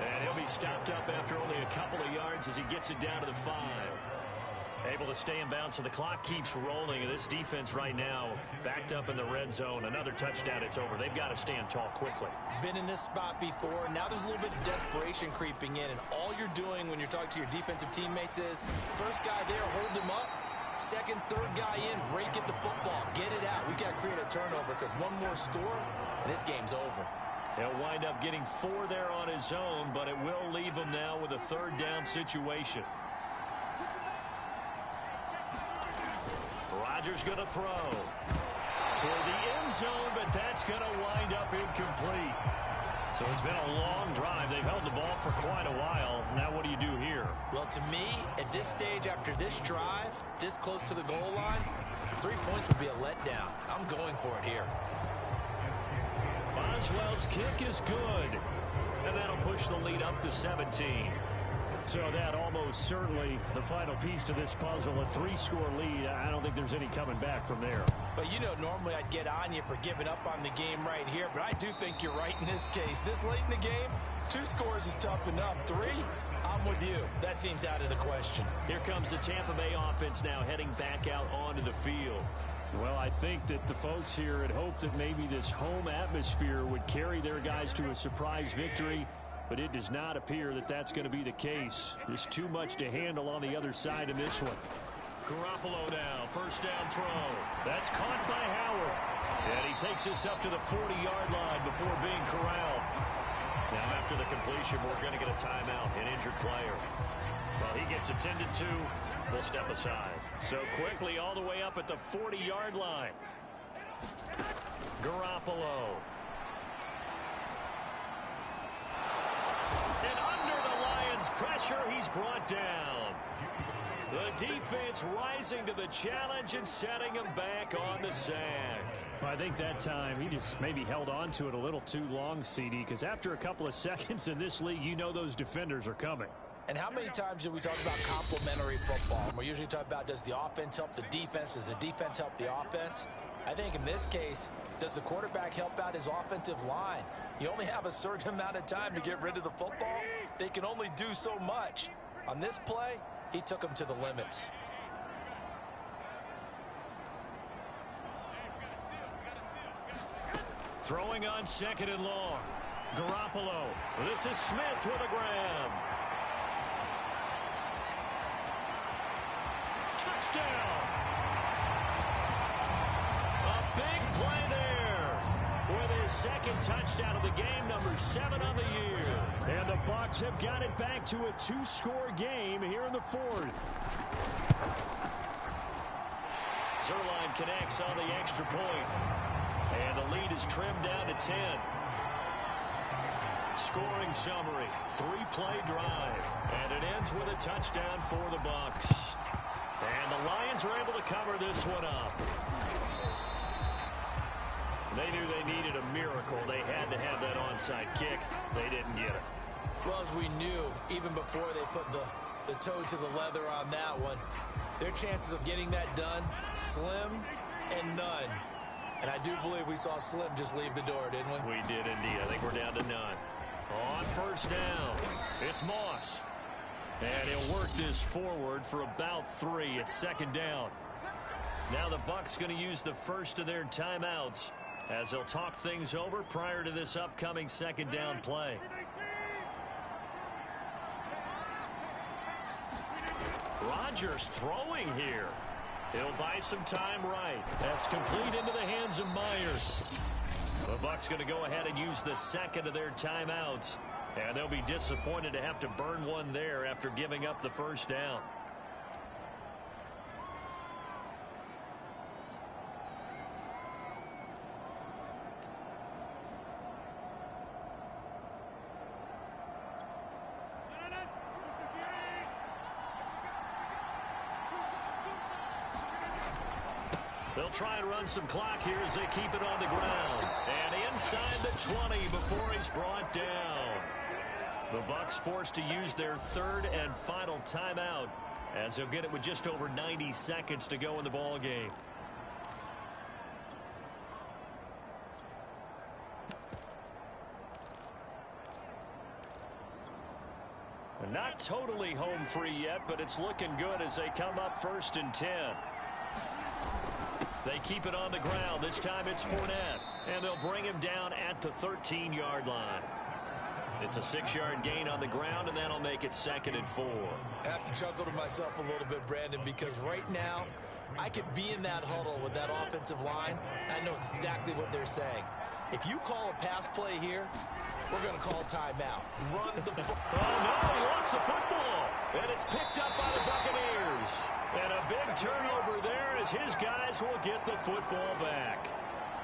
And he'll be stopped up after only a couple of yards as he gets it down to the 5. Able to stay in bounds, so the clock keeps rolling. And this defense right now backed up in the red zone. Another touchdown, it's over. They've got to stand tall quickly. Been in this spot before. Now there's a little bit of desperation creeping in. And all you're doing when you're talking to your defensive teammates is, first guy there, hold him up. Second, third guy in, rake at the football. Get it out. We've got to create a turnover because one more score, and this game's over. He'll wind up getting 4 there on his own, but it will leave him now with a 3rd down situation. Rodgers going to throw toward the end zone, but that's going to wind up incomplete. So it's been a long drive. They've held the ball for quite a while. Now what do you do here? Well, to me, at this stage, after this drive, this close to the goal line, 3 points would be a letdown. I'm going for it here. Boswell's kick is good. And that'll push the lead up to 17. So that almost certainly the final piece to this puzzle, a 3-score lead. I don't think there's any coming back from there. But you know, normally I'd get on you for giving up on the game right here, but I do think you're right in this case. This late in the game, 2 scores is tough enough. 3, I'm with you. That seems out of the question. Here comes the Tampa Bay offense now heading back out onto the field. Well, I think that the folks here had hoped that maybe this home atmosphere would carry their guys to a surprise victory. But it does not appear that that's going to be the case. There's too much to handle on the other side in this one. Garoppolo now, 1st down throw. That's caught by Howard. And he takes this up to the 40-yard line before being corralled. Now after the completion, we're going to get a timeout, an injured player. Well, he gets attended to. We'll step aside. So quickly all the way up at the 40-yard line. Garoppolo. And under the Lions' pressure, he's brought down. The defense rising to the challenge and setting him back on the sack. I think that time he just maybe held on to it a little too long, CD, because after a couple of seconds in this league, you know those defenders are coming. And how many times do we talk about complementary football? We're usually talking about, does the offense help the defense? Does the defense help the offense? I think in this case, does the quarterback help out his offensive line? You only have a certain amount of time to get rid of the football. They can only do so much. On this play, he took them to the limits. Throwing on 2nd and long. Garoppolo. This is Smith with a grab. Touchdown. A big play there. With his 2nd touchdown of the game, number 7 on the year. And the Bucs have got it back to a 2-score game here in the 4th. Zerline connects on the extra point. And the lead is trimmed down to 10. Scoring summary, 3-play drive. And it ends with a touchdown for the Bucs. And the Lions are able to cover this one up. They knew they needed a miracle. They had to have that onside kick. They didn't get it. Well, as we knew, even before they put the toe to the leather on that one, their chances of getting that done, slim and none. And I do believe we saw Slim just leave the door, didn't we? We did indeed. I think we're down to none. On 1st down, it's Moss. And he'll work this forward for about 3 at 2nd down. Now the Bucs going to use the first of their timeouts as they'll talk things over prior to this upcoming 2nd down play. Rodgers throwing here. He'll buy some time right. That's complete into the hands of Myers. The Bucs going to go ahead and use the 2nd of their timeouts. And they'll be disappointed to have to burn one there after giving up the 1st down. They'll try and run some clock here as they keep it on the ground. And inside the 20 before he's brought down. The Bucs forced to use their 3rd and final timeout as they'll get it with just over 90 seconds to go in the ball game. Not totally home free yet, but it's looking good as they come up 1st and 10. They keep it on the ground. This time it's Fournette. And they'll bring him down at the 13-yard line. It's a 6-yard gain on the ground, and that'll make it 2nd and 4. I have to chuckle to myself a little bit, Brandon, because right now I could be in that huddle with that offensive line. I know exactly what they're saying. If you call a pass play here, we're going to call timeout. Run the football. Oh, no, he lost the football. And it's picked up by the Buccaneers. And a big turnover there as his guys will get the football back.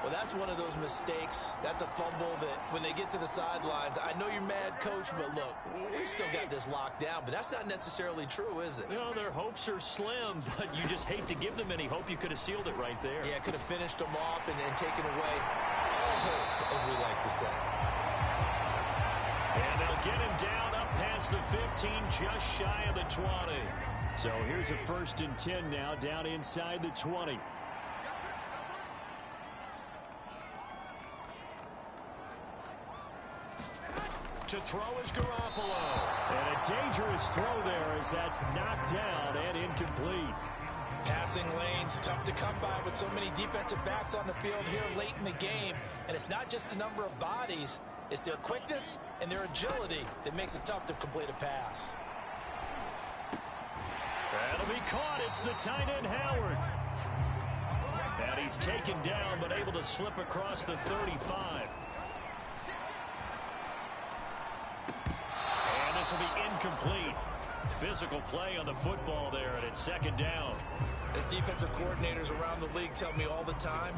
Well, that's one of those mistakes. That's a fumble that when they get to the sidelines, I know you're mad, Coach, but look, we've still got this locked down. But that's not necessarily true, is it? You know, their hopes are slim, but you just hate to give them any hope. You could have sealed it right there. Yeah, could have finished them off and taken away all hope, as we like to say. And they'll get him down up past the 15, just shy of the 20. So here's a 1st and 10 now, down inside the 20. To throw is Garoppolo. And a dangerous throw there as that's knocked down and incomplete. Passing lanes, tough to come by with so many defensive backs on the field here late in the game. And it's not just the number of bodies, it's their quickness and their agility that makes it tough to complete a pass. That'll be caught. It's the tight end, Howard. And he's taken down, but able to slip across the 35. And this will be incomplete. Physical play on the football there, and it's 2nd down. As defensive coordinators around the league tell me all the time,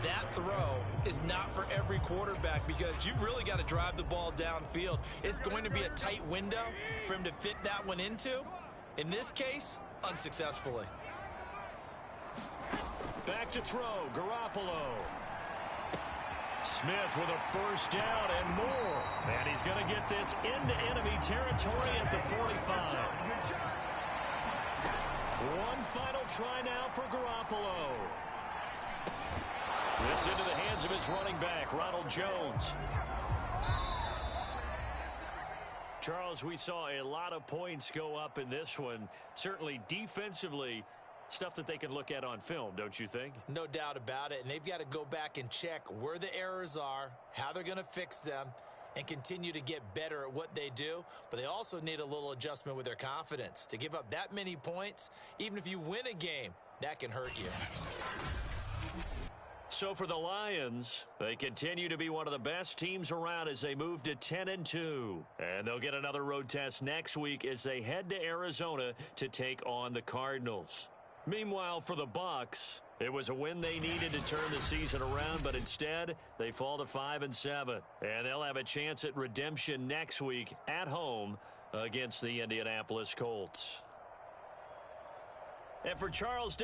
that throw is not for every quarterback because you've really got to drive the ball downfield. It's going to be a tight window for him to fit that one into. In this case, unsuccessfully. Back to throw, Garoppolo. Smith with a 1st down and more. And he's going to get this into enemy territory at the 45. One final try now for Garoppolo. This into the hands of his running back, Ronald Jones. Charles, we saw a lot of points go up in this one. Certainly defensively, stuff that they can look at on film, don't you think? No doubt about it. And they've got to go back and check where the errors are, how they're going to fix them, and continue to get better at what they do. But they also need a little adjustment with their confidence. To give up that many points, even if you win a game, that can hurt you. So for the Lions, they continue to be one of the best teams around as they move to 10-2. And they'll get another road test next week as they head to Arizona to take on the Cardinals. Meanwhile, for the Bucs, it was a win they needed to turn the season around, but instead they fall to 5-7. And they'll have a chance at redemption next week at home against the Indianapolis Colts. And for Charles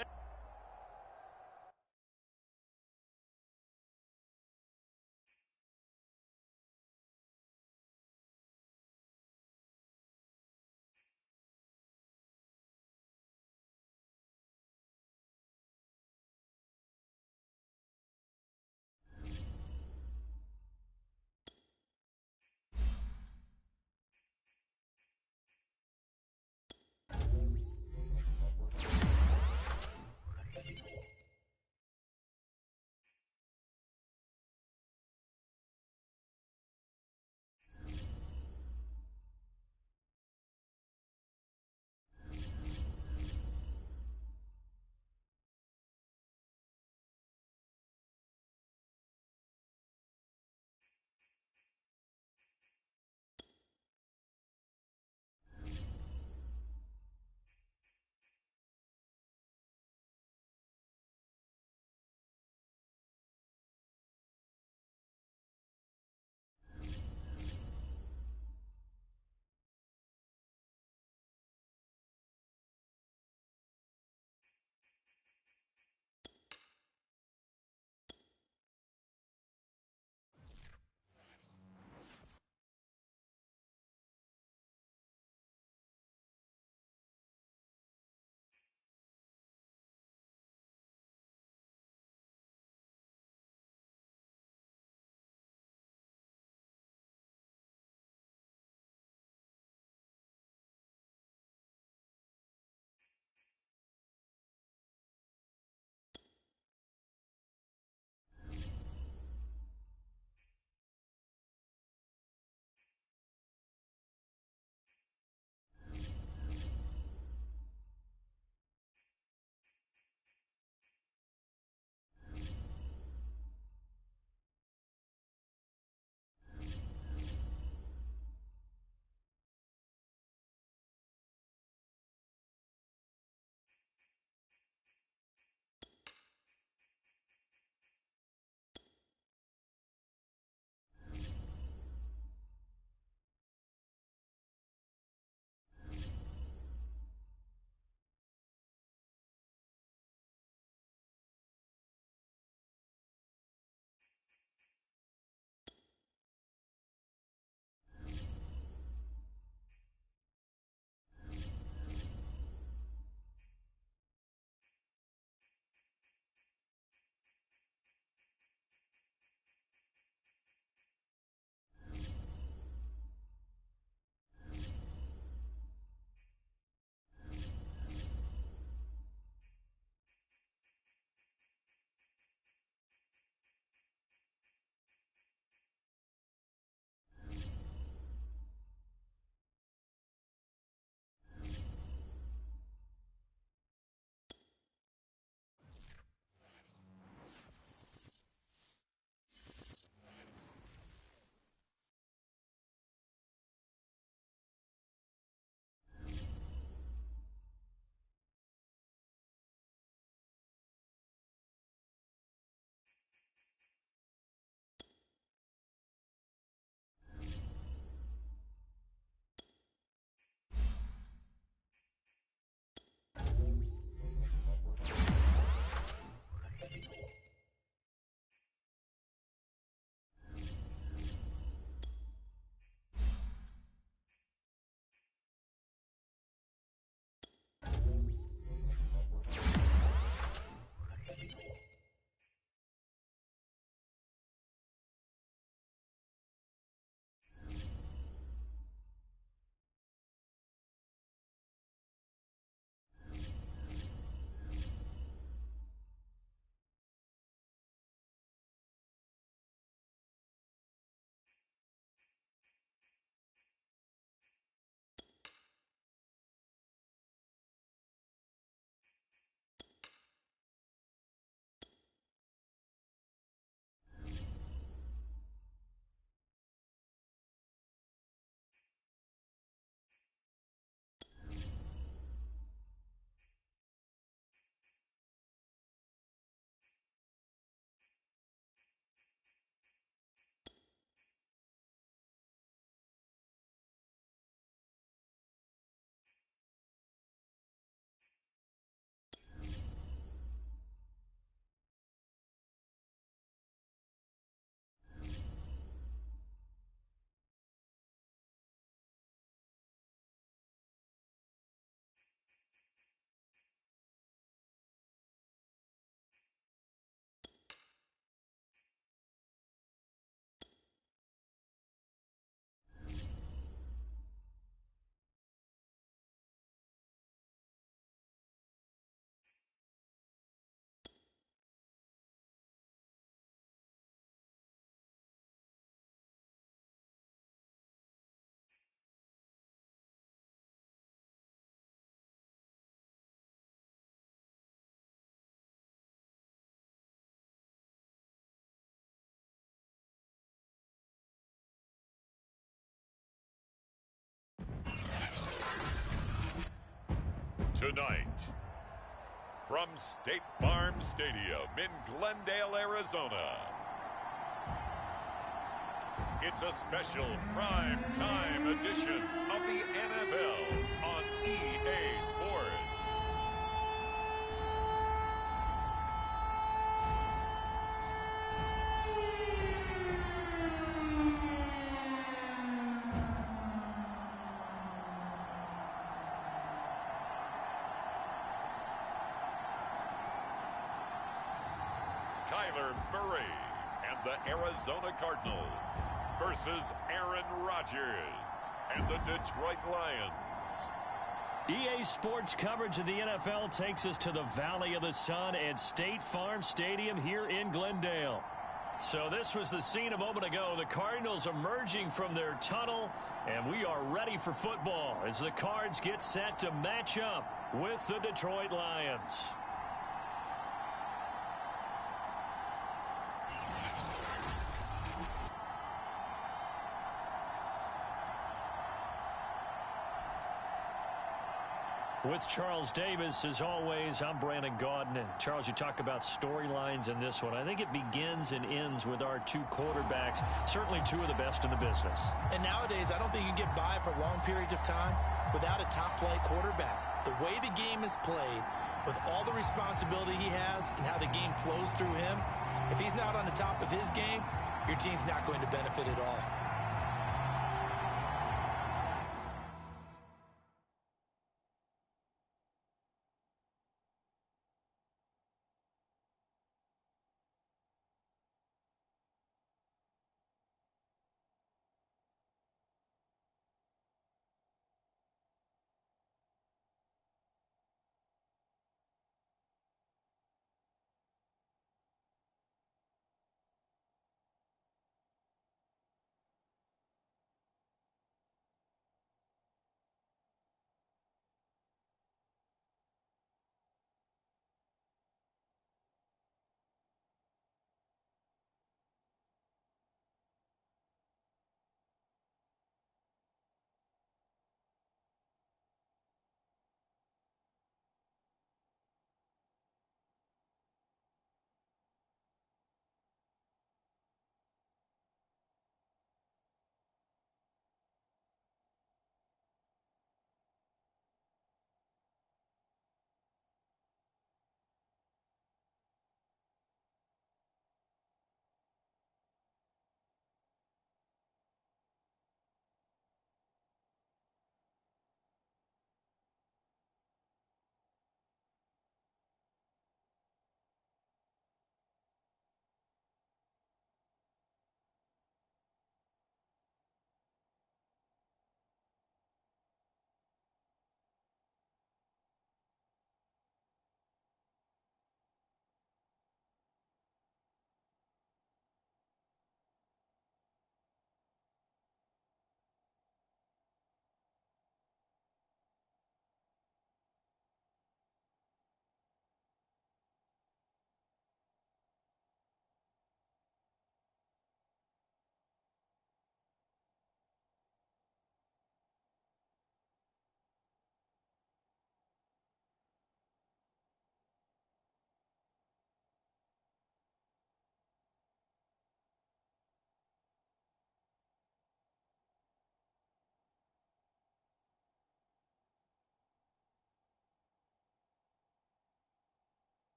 Tonight, from State Farm Stadium in Glendale, Arizona, it's a special prime time edition of the NFL on EA Sports. Kyler Murray and the Arizona Cardinals versus Aaron Rodgers and the Detroit Lions. EA Sports coverage of the NFL takes us to the Valley of the Sun at State Farm Stadium here in Glendale. So this was the scene a moment ago. The Cardinals emerging from their tunnel, and we are ready for football as the Cards get set to match up with the Detroit Lions. With Charles Davis, as always, I'm Brandon Gaudin. Charles, you talk about storylines in this one. I think it begins and ends with our two quarterbacks, certainly two of the best in the business. And nowadays, I don't think you can get by for long periods of time without a top-flight quarterback. The way the game is played, with all the responsibility he has and how the game flows through him, if he's not on the top of his game, your team's not going to benefit at all.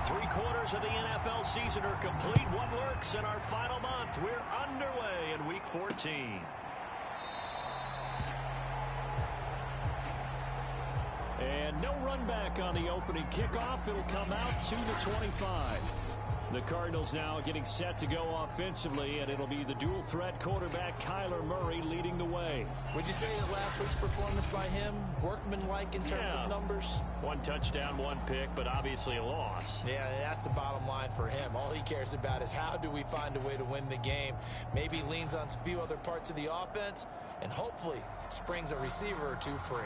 Three-quarters of the NFL season are complete. What lurks in our final month? We're underway in Week 14. And no run back on the opening kickoff. It'll come out to the 25. The Cardinals now getting set to go offensively, and it'll be the dual-threat quarterback Kyler Murray leading the way. Would you say that last week's performance by him, workmanlike in terms of numbers? 1 touchdown, 1 pick, but obviously a loss. Yeah, that's the bottom line for him. All he cares about is how do we find a way to win the game. Maybe he leans on a few other parts of the offense, and hopefully springs a receiver or two free.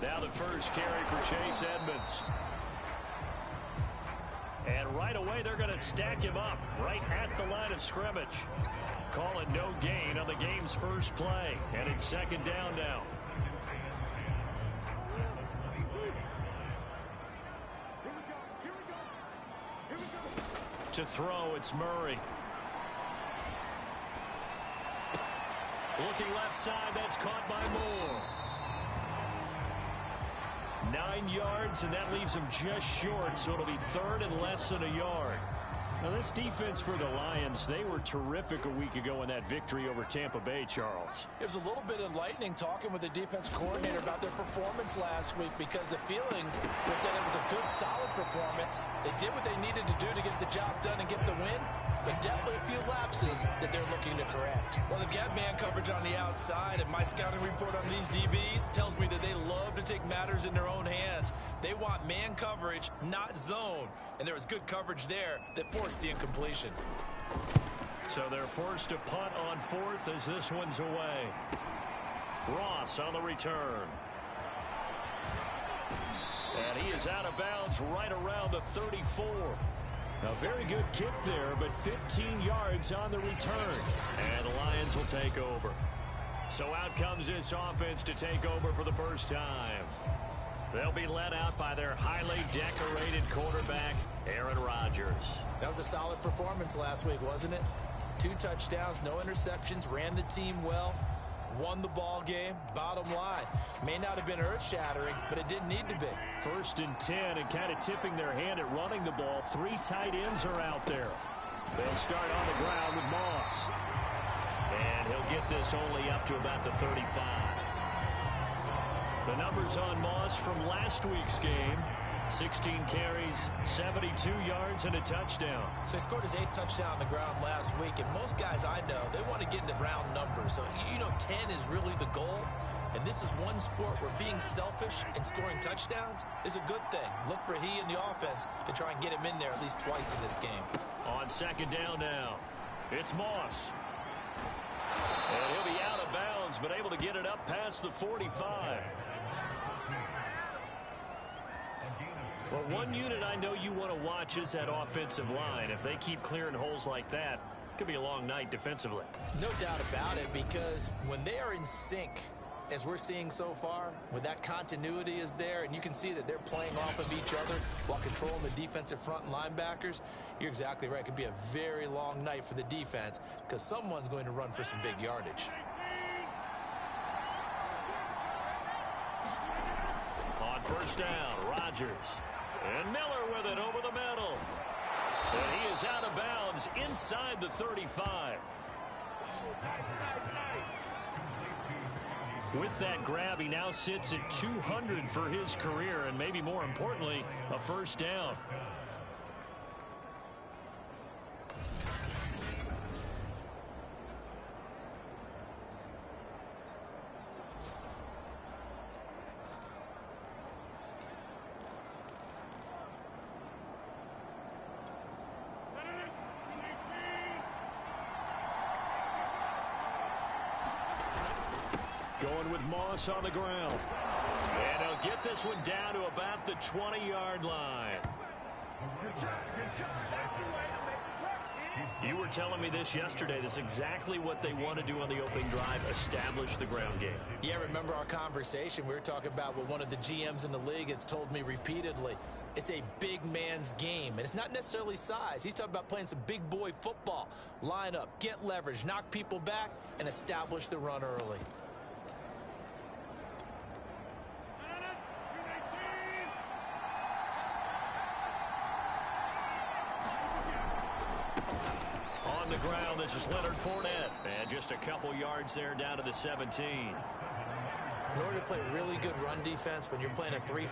Now the first carry for Chase Edmonds. And right away, they're going to stack him up right at the line of scrimmage. Call it no gain on the game's first play. And it's second down now. To throw, it's Murray. Looking left side, that's caught by Moore. 9 yards, and that leaves him just short, so it'll be third and less than a yard. Now, this defense for the Lions, they were terrific a week ago in that victory over Tampa Bay, Charles. It was a little bit enlightening talking with the defense coordinator about their performance last week, because the feeling was that it was a good, solid performance. They did what they needed to do to get the job done and get the win, but definitely a few lapses that they're looking to correct. Well, they've got man coverage on the outside, and my scouting report on these DBs tells me that they love to take matters in their own hands. They want man coverage, not zone. And there was good coverage there that forced the incompletion. So they're forced to punt on fourth as this one's away. Ross on the return. And he is out of bounds right around the 34. A very good kick there, but 15 yards on the return. And the Lions will take over. So out comes this offense to take over for the first time. They'll be led out by their highly decorated quarterback, Aaron Rodgers. That was a solid performance last week, wasn't it? 2 touchdowns, no interceptions, ran the team well, won the ball game. Bottom line, may not have been earth-shattering, but it didn't need to be. 1st and 10, and kind of tipping their hand at running the ball. 3 tight ends are out there. They'll start on the ground with Moss. And he'll get this only up to about the 35. The numbers on Moss from last week's game: 16 carries, 72 yards, and a touchdown. So he scored his 8th touchdown on the ground last week, and most guys I know, they want to get into round numbers. So, 10 is really the goal, and this is one sport where being selfish and scoring touchdowns is a good thing. Look for he and the offense to try and get him in there at least twice in this game. On second down now, it's Moss. And he'll be out of bounds, but able to get it up past the 45. Well, one unit I know you want to watch is that offensive line. If they keep clearing holes like that, it could be a long night defensively. No doubt about it, because when they are in sync, as we're seeing so far, when that continuity is there, and you can see that they're playing off of each other while controlling the defensive front and linebackers, you're exactly right. It could be a very long night for the defense, because someone's going to run for some big yardage. On first down, Rodgers. And Miller with it over the middle. And he is out of bounds inside the 35. With that grab, he now sits at 200 for his career, and maybe more importantly, a first down. Going with Moss on the ground. And he'll get this one down to about the 20-yard line. You were telling me this yesterday. This is exactly what they want to do on the opening drive, establish the ground game. Yeah, remember our conversation? We were talking about what one of the GMs in the league has told me repeatedly. It's a big man's game, and it's not necessarily size. He's talking about playing some big boy football. Line up, get leverage, knock people back, and establish the run early. the ground. This is Leonard Fournette. And just a couple yards there down to the 17. In order to play really good run defense when you're playing a 3-4,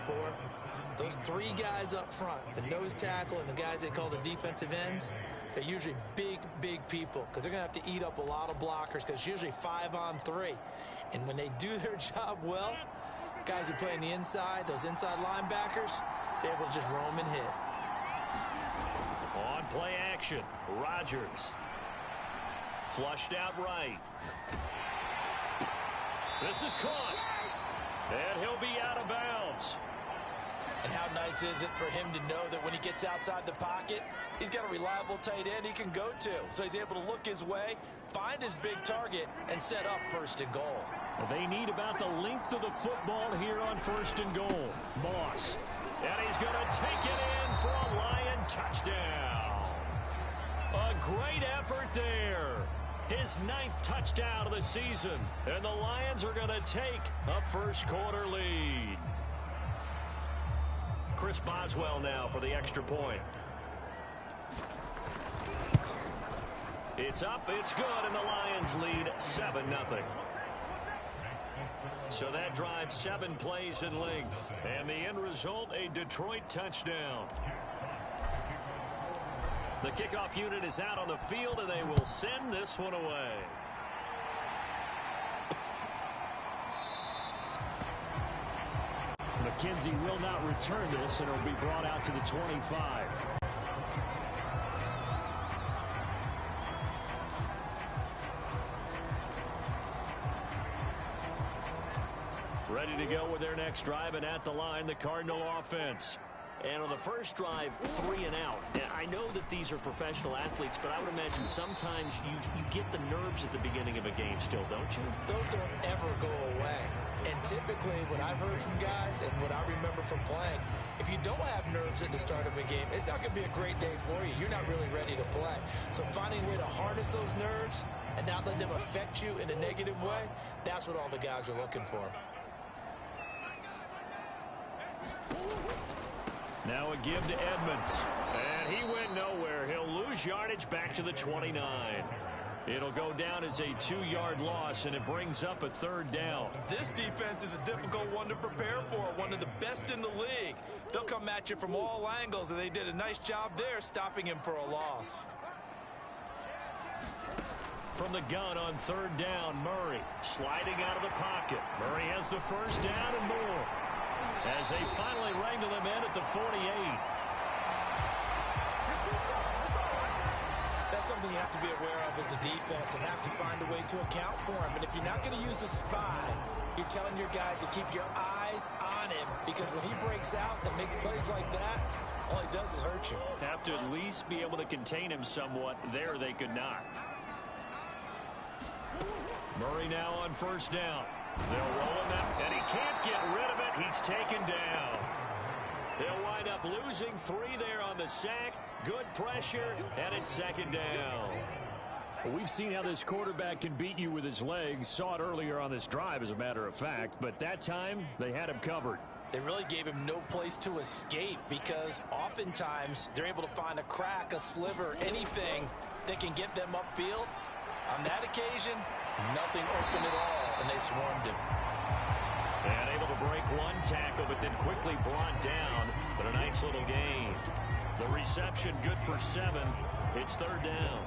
those three guys up front, the nose tackle and the guys they call the defensive ends, they're usually big, big people because they're going to have to eat up a lot of blockers because it's usually 5-on-3. And when they do their job well, guys who play on the inside, those inside linebackers, they're able to just roam and hit. On play action, Rodgers. Flushed out right. This is caught. And he'll be out of bounds. And how nice is it for him to know that when he gets outside the pocket, he's got a reliable tight end he can go to. So he's able to look his way, find his big target, and set up 1st and goal. They need about the length of the football here on 1st and goal. Moss. And he's going to take it in for a Lion touchdown. A great effort there. His 9th touchdown of the season. And the Lions are going to take a first-quarter lead. Chris Boswell now for the extra point. It's up, it's good, and the Lions lead 7-0. So that drives 7 plays in length. And the end result, a Detroit touchdown. The kickoff unit is out on the field, and they will send this one away. McKenzie will not return this, and it'll be brought out to the 25. Ready to go with their next drive, and at the line, the Cardinal offense. And on the first drive, 3 and out. And I know that these are professional athletes, but I would imagine sometimes you get the nerves at the beginning of a game still, don't you? Those don't ever go away. And typically, what I've heard from guys and what I remember from playing, if you don't have nerves at the start of a game, it's not going to be a great day for you. You're not really ready to play. So finding a way to harness those nerves and not let them affect you in a negative way, that's what all the guys are looking for. Now a give to Edmonds. And he went nowhere. He'll lose yardage back to the 29. It'll go down as a 2-yard loss, and it brings up a 3rd down. This defense is a difficult one to prepare for, one of the best in the league. They'll come at you from all angles, and they did a nice job there stopping him for a loss. From the gun on 3rd down, Murray sliding out of the pocket. Murray has the 1st down and more as they finally wrangle him in at the 48. That's something you have to be aware of as a defense and have to find a way to account for him. And if you're not going to use a spy, you're telling your guys to keep your eyes on him, because when he breaks out and makes plays like that, all he does is hurt you. Have to at least be able to contain him somewhat. There they could not. Murray now on 1st down. They'll roll him out, and he can't get rid of it. He's taken down. They'll wind up losing 3 there on the sack. Good pressure, and it's 2nd down. Well, we've seen how this quarterback can beat you with his legs. Saw it earlier on this drive, as a matter of fact. But that time, they had him covered. They really gave him no place to escape, because oftentimes they're able to find a crack, a sliver, anything that can get them upfield. On that occasion, nothing open at all, and they swarmed him. And able to break 1 tackle, but then quickly brought down. But a nice little gain. The reception good for 7. It's 3rd down.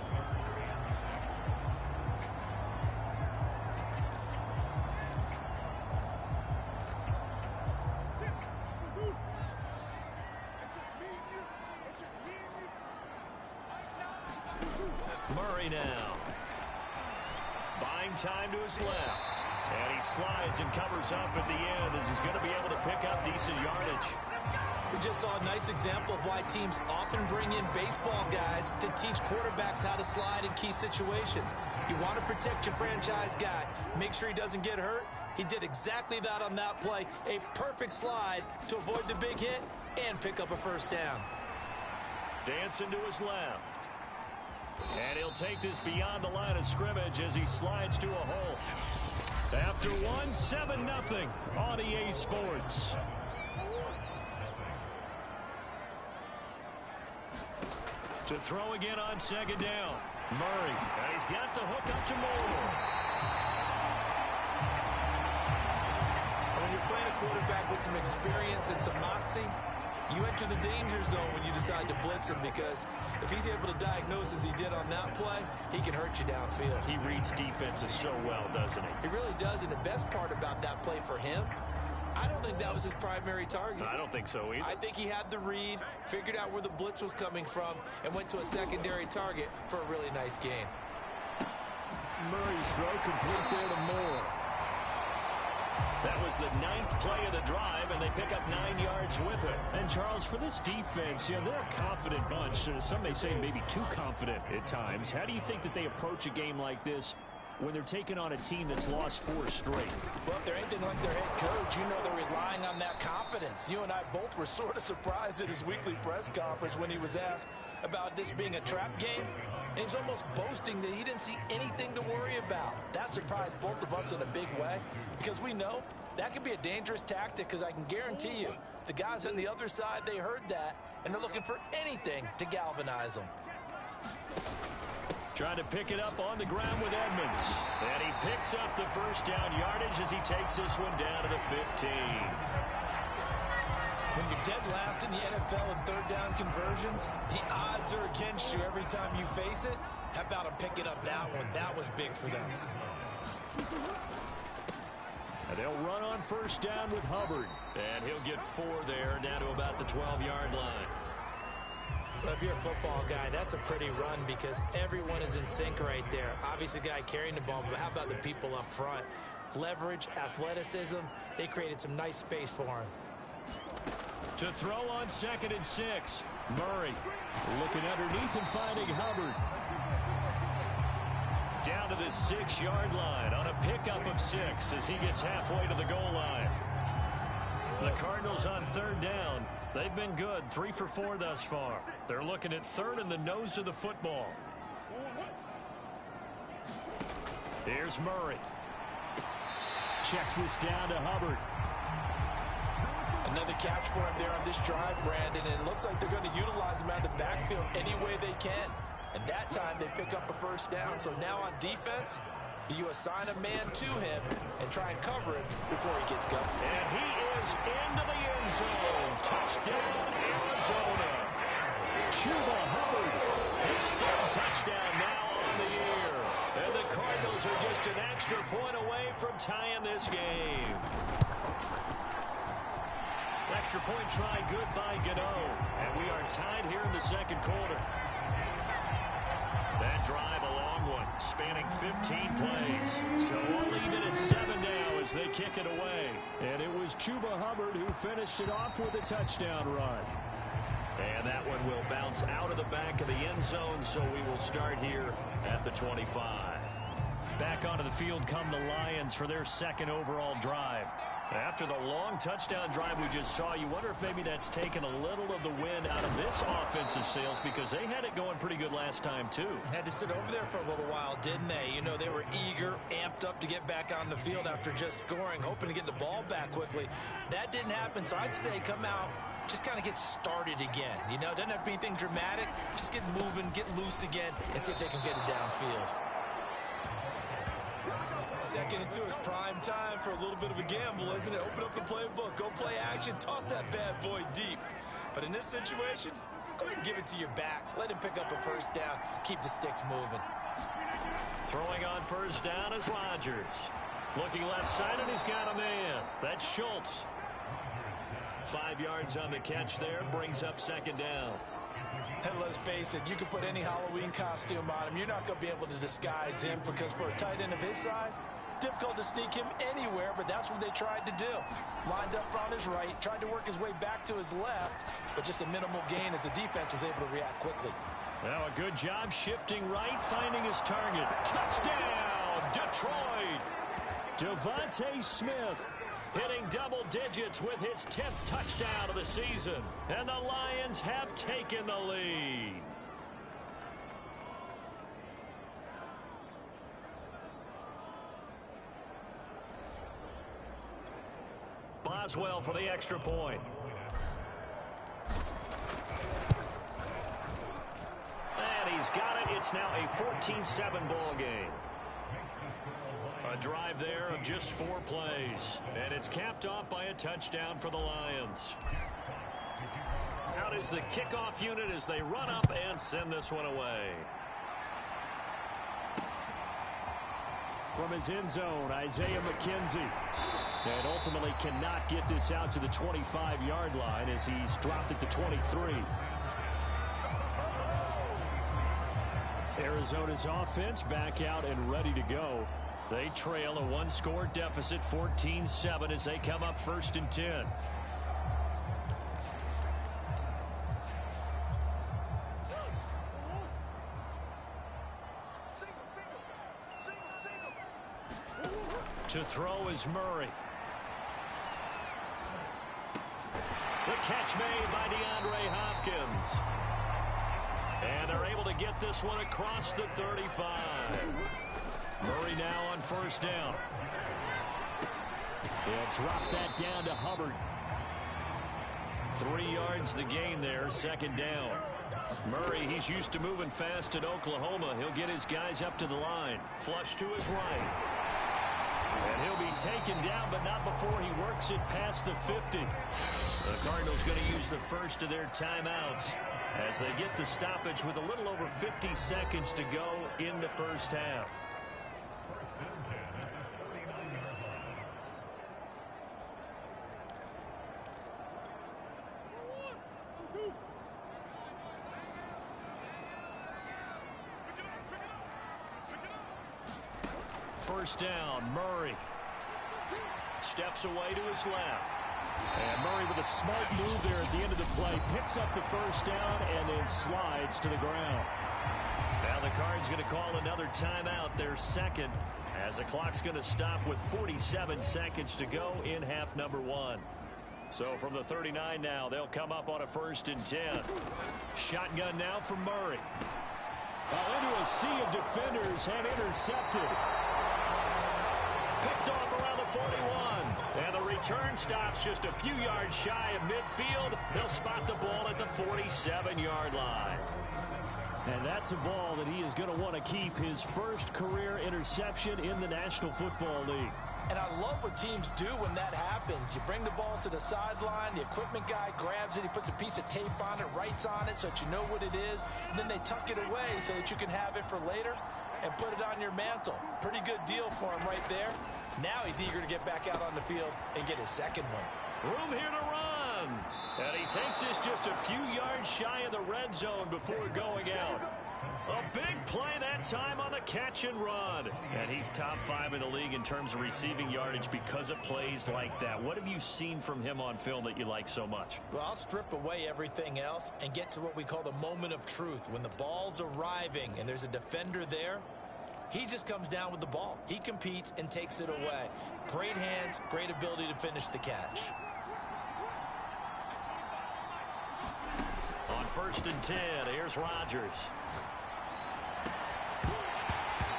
Murray now. Buying time to his left. And he slides and covers up at the end as he's going to be able to pick up decent yardage. We just saw a nice example of why teams often bring in baseball guys to teach quarterbacks how to slide in key situations. You want to protect your franchise guy. Make sure he doesn't get hurt. He did exactly that on that play. A perfect slide to avoid the big hit and pick up a 1st down. Dancing to his left. And he'll take this beyond the line of scrimmage as he slides to a hole. After 1, 7-0 on EA Sports. To throw again on second down. Murray, and he's got the hook up to Moore. When you're playing a quarterback with some experience and some moxie, you enter the danger zone when you decide to blitz him, because if he's able to diagnose as he did on that play, he can hurt you downfield. He reads defenses so well, doesn't he? He really does, and the best part about that play for him, I don't think that was his primary target. I don't think so either. I think he had the read, figured out where the blitz was coming from, and went to a secondary target for a really nice gain. Murray's throw complete there to Moore. That was the 9th play of the drive, and they pick up 9 yards with it. And, Charles, for this defense, they're a confident bunch. Some may say maybe too confident at times. How do you think that they approach a game like this when they're taking on a team that's lost 4 straight? Well, if they're anything like their head coach, you know they're relying on that confidence. You and I both were sort of surprised at his weekly press conference when he was asked about this being a trap game. And he's almost boasting that he didn't see anything to worry about. That surprised both of us in a big way, because we know that could be a dangerous tactic, because I can guarantee you the guys on the other side, they heard that, and they're looking for anything to galvanize them. Trying to pick it up on the ground with Edmonds. And he picks up the first down yardage as he takes this one down to the 15. When you're dead last in the NFL in third down conversions, the odds are against you every time you face it. How about him picking up that one? That was big for them. And they'll run on first down with Hubbard. And he'll get 4 there, down to about the 12-yard line. Well, if you're a football guy, that's a pretty run, because everyone is in sync right there. Obviously, the guy carrying the ball, but how about the people up front? Leverage, athleticism, they created some nice space for him. To throw on 2nd and 6. Murray looking underneath and finding Hubbard. Down to the 6-yard line on a pickup of 6 as he gets halfway to the goal line. The Cardinals on 3rd down. They've been good, 3 for 4 thus far. They're looking at 3rd in the nose of the football. Here's Murray. Checks this down to Hubbard. Another catch for him there on this drive, Brandon, and it looks like they're going to utilize him out of the backfield any way they can. And that time they pick up a first down. So now on defense, do you assign a man to him and try and cover him before he gets going? And he is into the end zone. Touchdown, Arizona. Chuba Hubbard, his 3rd touchdown now on the year. And the Cardinals are just an extra point away from tying this game. Extra point try good by Gano. And we are tied here in the 2nd quarter. That drive, a long one, spanning 15 plays. So we'll leave it at 7 now as they kick it away. And it was Chuba Hubbard who finished it off with a touchdown run. And that one will bounce out of the back of the end zone, so we will start here at the 25. Back onto the field come the Lions for their 2nd overall drive. After the long touchdown drive we just saw, you wonder if maybe that's taken a little of the wind out of this offensive sails, because they had it going pretty good last time, too. Had to sit over there for a little while, didn't they? You know, they were eager, amped up to get back on the field after just scoring, hoping to get the ball back quickly. That didn't happen, so I'd say come out, just kind of get started again. You know, doesn't have to be anything dramatic. Just get moving, get loose again, and see if they can get it downfield. 2nd and 2 is prime time for a little bit of a gamble, isn't it? Open up the playbook, go play action, toss that bad boy deep. But in this situation, go ahead and give it to your back. Let him pick up a first down. Keep the sticks moving. Throwing on first down is Rodgers. Looking left side, and he's got a man. That's Schultz. 5 yards on the catch there, brings up 2nd down. And let's face it, you can put any Halloween costume on him. You're not going to be able to disguise him, because for a tight end of his size, difficult to sneak him anywhere, but that's what they tried to do. Lined up on his right, tried to work his way back to his left, but just a minimal gain as the defense was able to react quickly. Now a good job shifting right, finding his target. Touchdown, Detroit! Devontae Smith hitting double digits with his 10th touchdown of the season. And the Lions have taken the lead. Boswell for the extra point. He's got it. It's now a 14-7 ball game. A drive there of just 4 plays. And it's capped off by a touchdown for the Lions. Out is the kickoff unit as they run up and send this one away. From his end zone, Isaiah McKenzie. And ultimately cannot get this out to the 25-yard line as he's dropped it to 23. Arizona's offense back out and ready to go. They trail a 1-score deficit, 14-7, as they come up 1st and 10. To throw is Murray. The catch made by DeAndre Hopkins. And they're able to get this one across the 35. Murray now on 1st down. They'll drop that down to Hubbard. 3 yards the gain there, 2nd down. Murray, he's used to moving fast at Oklahoma. He'll get his guys up to the line. Flush to his right. And he'll be taken down, but not before he works it past the 50. The Cardinals going to use the first of their timeouts as they get the stoppage with a little over 50 seconds to go in the first half. First down, Murray steps away to his left. And Murray with a smart move there at the end of the play. Picks up the 1st down and then slides to the ground. Now the Cards going to call another timeout, their 2nd, as the clock's going to stop with 47 seconds to go in half number 1. So from the 39 now, they'll come up on a 1st and 10. Shotgun now from Murray. Into a sea of defenders and intercepted. Picked off around the 41. And the return stops just a few yards shy of midfield. They'll spot the ball at the 47-yard line. And that's a ball that he is going to want to keep, his first career interception in the National Football League. And I love what teams do when that happens. You bring the ball to the sideline, the equipment guy grabs it, he puts a piece of tape on it, writes on it so that you know what it is, and then they tuck it away so that you can have it for later and put it on your mantle. Pretty good deal for him right there. Now he's eager to get back out on the field and get his 2nd one. Room here to run. And he takes this just a few yards shy of the red zone before going out. A big play that time on the catch and run. And he's top 5 in the league in terms of receiving yardage because of plays like that. What have you seen from him on film that you like so much? Well, I'll strip away everything else and get to what we call the moment of truth. When the ball's arriving and there's a defender there, he just comes down with the ball. He competes and takes it away. Great hands, great ability to finish the catch. On 1st and 10, here's Rodgers.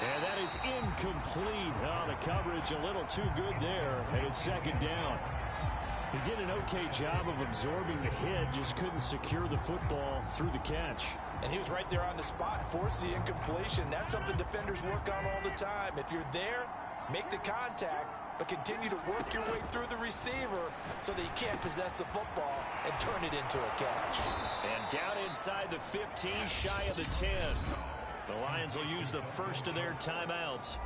And that is incomplete. Oh, the coverage a little too good there, and it's 2nd down. He did an okay job of absorbing the hit, just couldn't secure the football through the catch. And he was right there on the spot, force the incompletion. That's something defenders work on all the time. If you're there, make the contact, but continue to work your way through the receiver so that you can't possess the football and turn it into a catch. And down inside the 15, shy of the 10. The Lions will use the first of their timeouts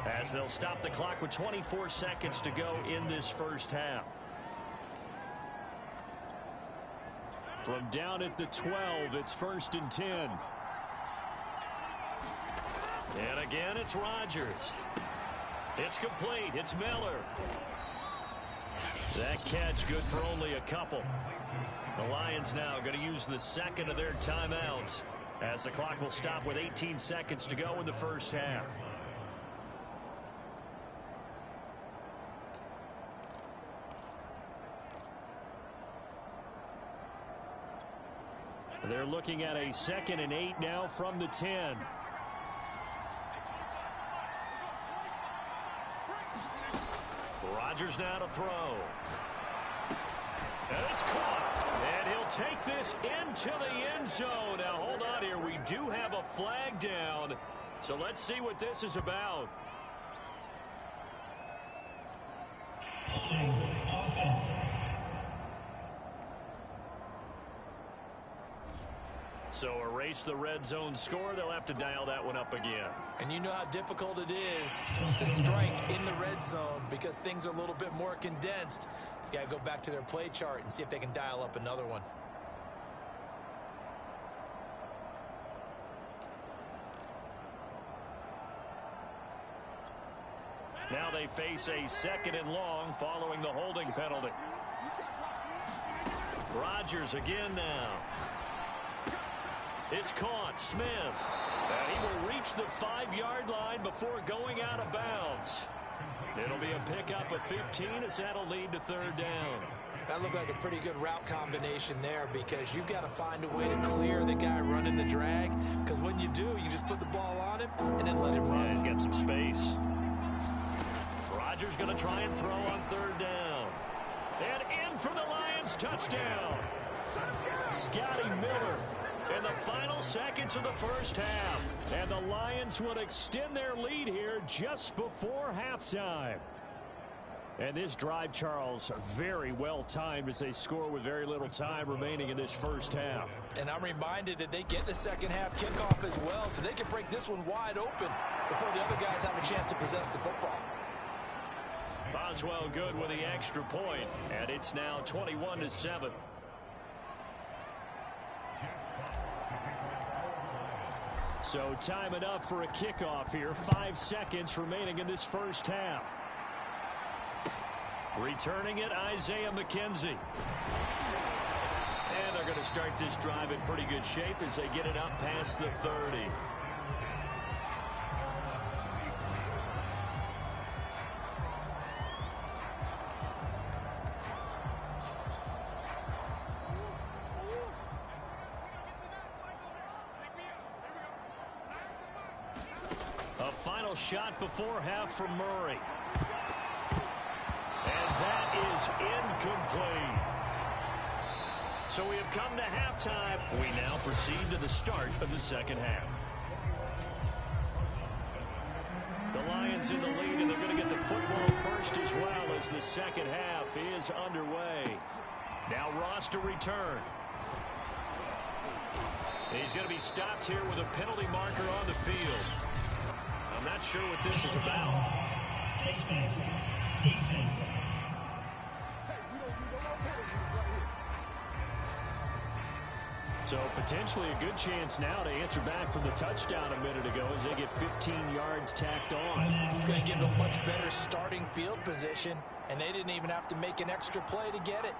as they'll stop the clock with 24 seconds to go in this first half. From down at the 12, it's 1st and 10. And again, it's Rodgers. It's complete. It's Miller. That catch good for only a couple. The Lions now going to use the 2nd of their timeouts as the clock will stop with 18 seconds to go in the first half. They're looking at a 2nd and 8 now from the 10. Rodgers now to throw. And it's caught. And he'll take this into the end zone. Now, hold on here. We do have a flag down. So let's see what this is about. Holding offense. So erase the red zone score. They'll have to dial that one up again. And you know how difficult it is to strike in the red zone because things are a little bit more condensed. You've got to go back to their play chart and see if they can dial up another one. Now they face a 2nd and long following the holding penalty. Rodgers again now. It's caught. Smith. And he will reach the 5-yard line before going out of bounds. It'll be a pickup of 15 as that'll lead to 3rd down. That looked like a pretty good route combination there because you've got to find a way to clear the guy running the drag. Because when you do, you just put the ball on him and then let him run. Yeah, he's got some space. Rodgers going to try and throw on 3rd down. And in for the Lions touchdown. Scotty Miller in the final seconds of the first half. And the Lions would extend their lead here just before halftime. And this drive, Charles, very well timed as they score with very little time remaining in this first half. And I'm reminded that they get the second half kickoff as well, so they can break this one wide open before the other guys have a chance to possess the football. Boswell good with the extra point, and it's now 21-7. So time enough for a kickoff here. 5 seconds remaining in this first half. Returning it, Isaiah McKenzie. And they're going to start this drive in pretty good shape as they get it up past the 30. A final shot before half from Murray. And that is incomplete. So we have come to halftime. We now proceed to the start of the second half. The Lions in the lead, and they're going to get the football first as well as the second half is underway. Now Ross to return. He's going to be stopped here with a penalty marker on the field. I'm not sure what this is about. Defense. So potentially a good chance now to answer back from the touchdown a minute ago as they get 15 yards tacked on. He's going to give a much better starting field position, and they didn't even have to make an extra play to get it.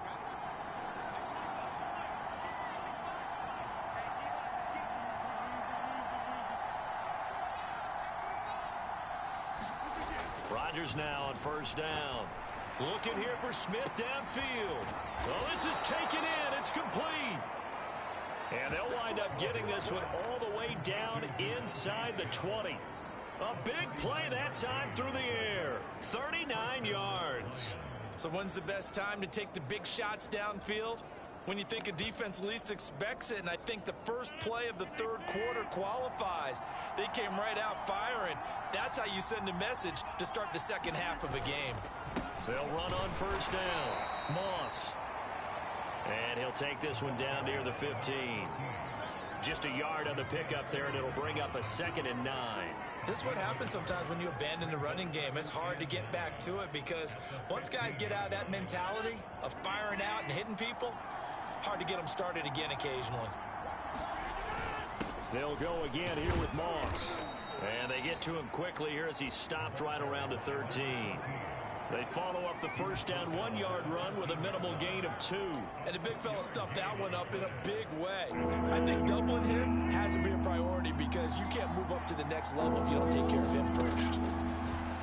Rodgers now on first down. Looking here for Smith downfield. Oh, this is taken in. It's complete. And they'll wind up getting this one all the way down inside the 20. A big play that time through the air. 39 yards. So when's the best time to take the big shots downfield? When you think a defense least expects it, and I think the first play of the third quarter qualifies. They came right out firing. That's how you send a message to start the second half of a game. They'll run on first down. Moss. And he'll take this one down near the 15. Just a yard on the pickup there, and it'll bring up a 2nd and 9. This is what happens sometimes when you abandon the running game. It's hard to get back to it because once guys get out of that mentality of firing out and hitting people, hard to get them started again occasionally. They'll go again here with Moss. And they get to him quickly here as he stopped right around the 13. They follow up the first down 1-yard run with a minimal gain of 2. And the big fella stuffed that one up in a big way. I think doubling him has to be a priority because you can't move up to the next level if you don't take care of him first.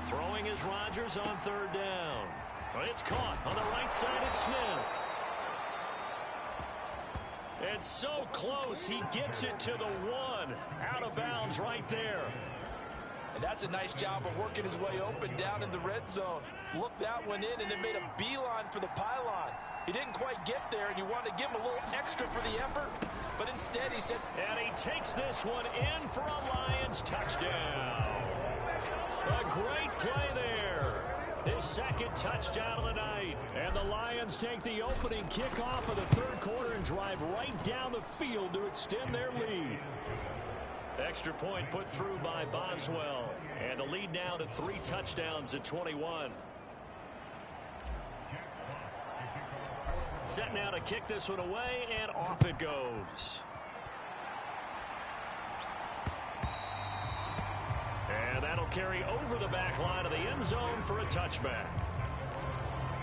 Throwing is Rodgers on third down. But it's caught on the right side of Smith. It's so close, he gets it to the 1. Out of bounds right there. And that's a nice job of working his way open down in the red zone. Looked that one in and then made a beeline for the pylon. He didn't quite get there, and you wanted to give him a little extra for the effort, but instead he said. And he takes this one in for a Lions touchdown. A great play there. His second touchdown of the night. And the Lions take the opening kickoff of the third quarter and drive right down the field to extend their lead. Extra point put through by Boswell. And the lead now to 3 touchdowns at 21. Set now to kick this one away, and off it goes. And that'll carry over the back line of the end zone for a touchback.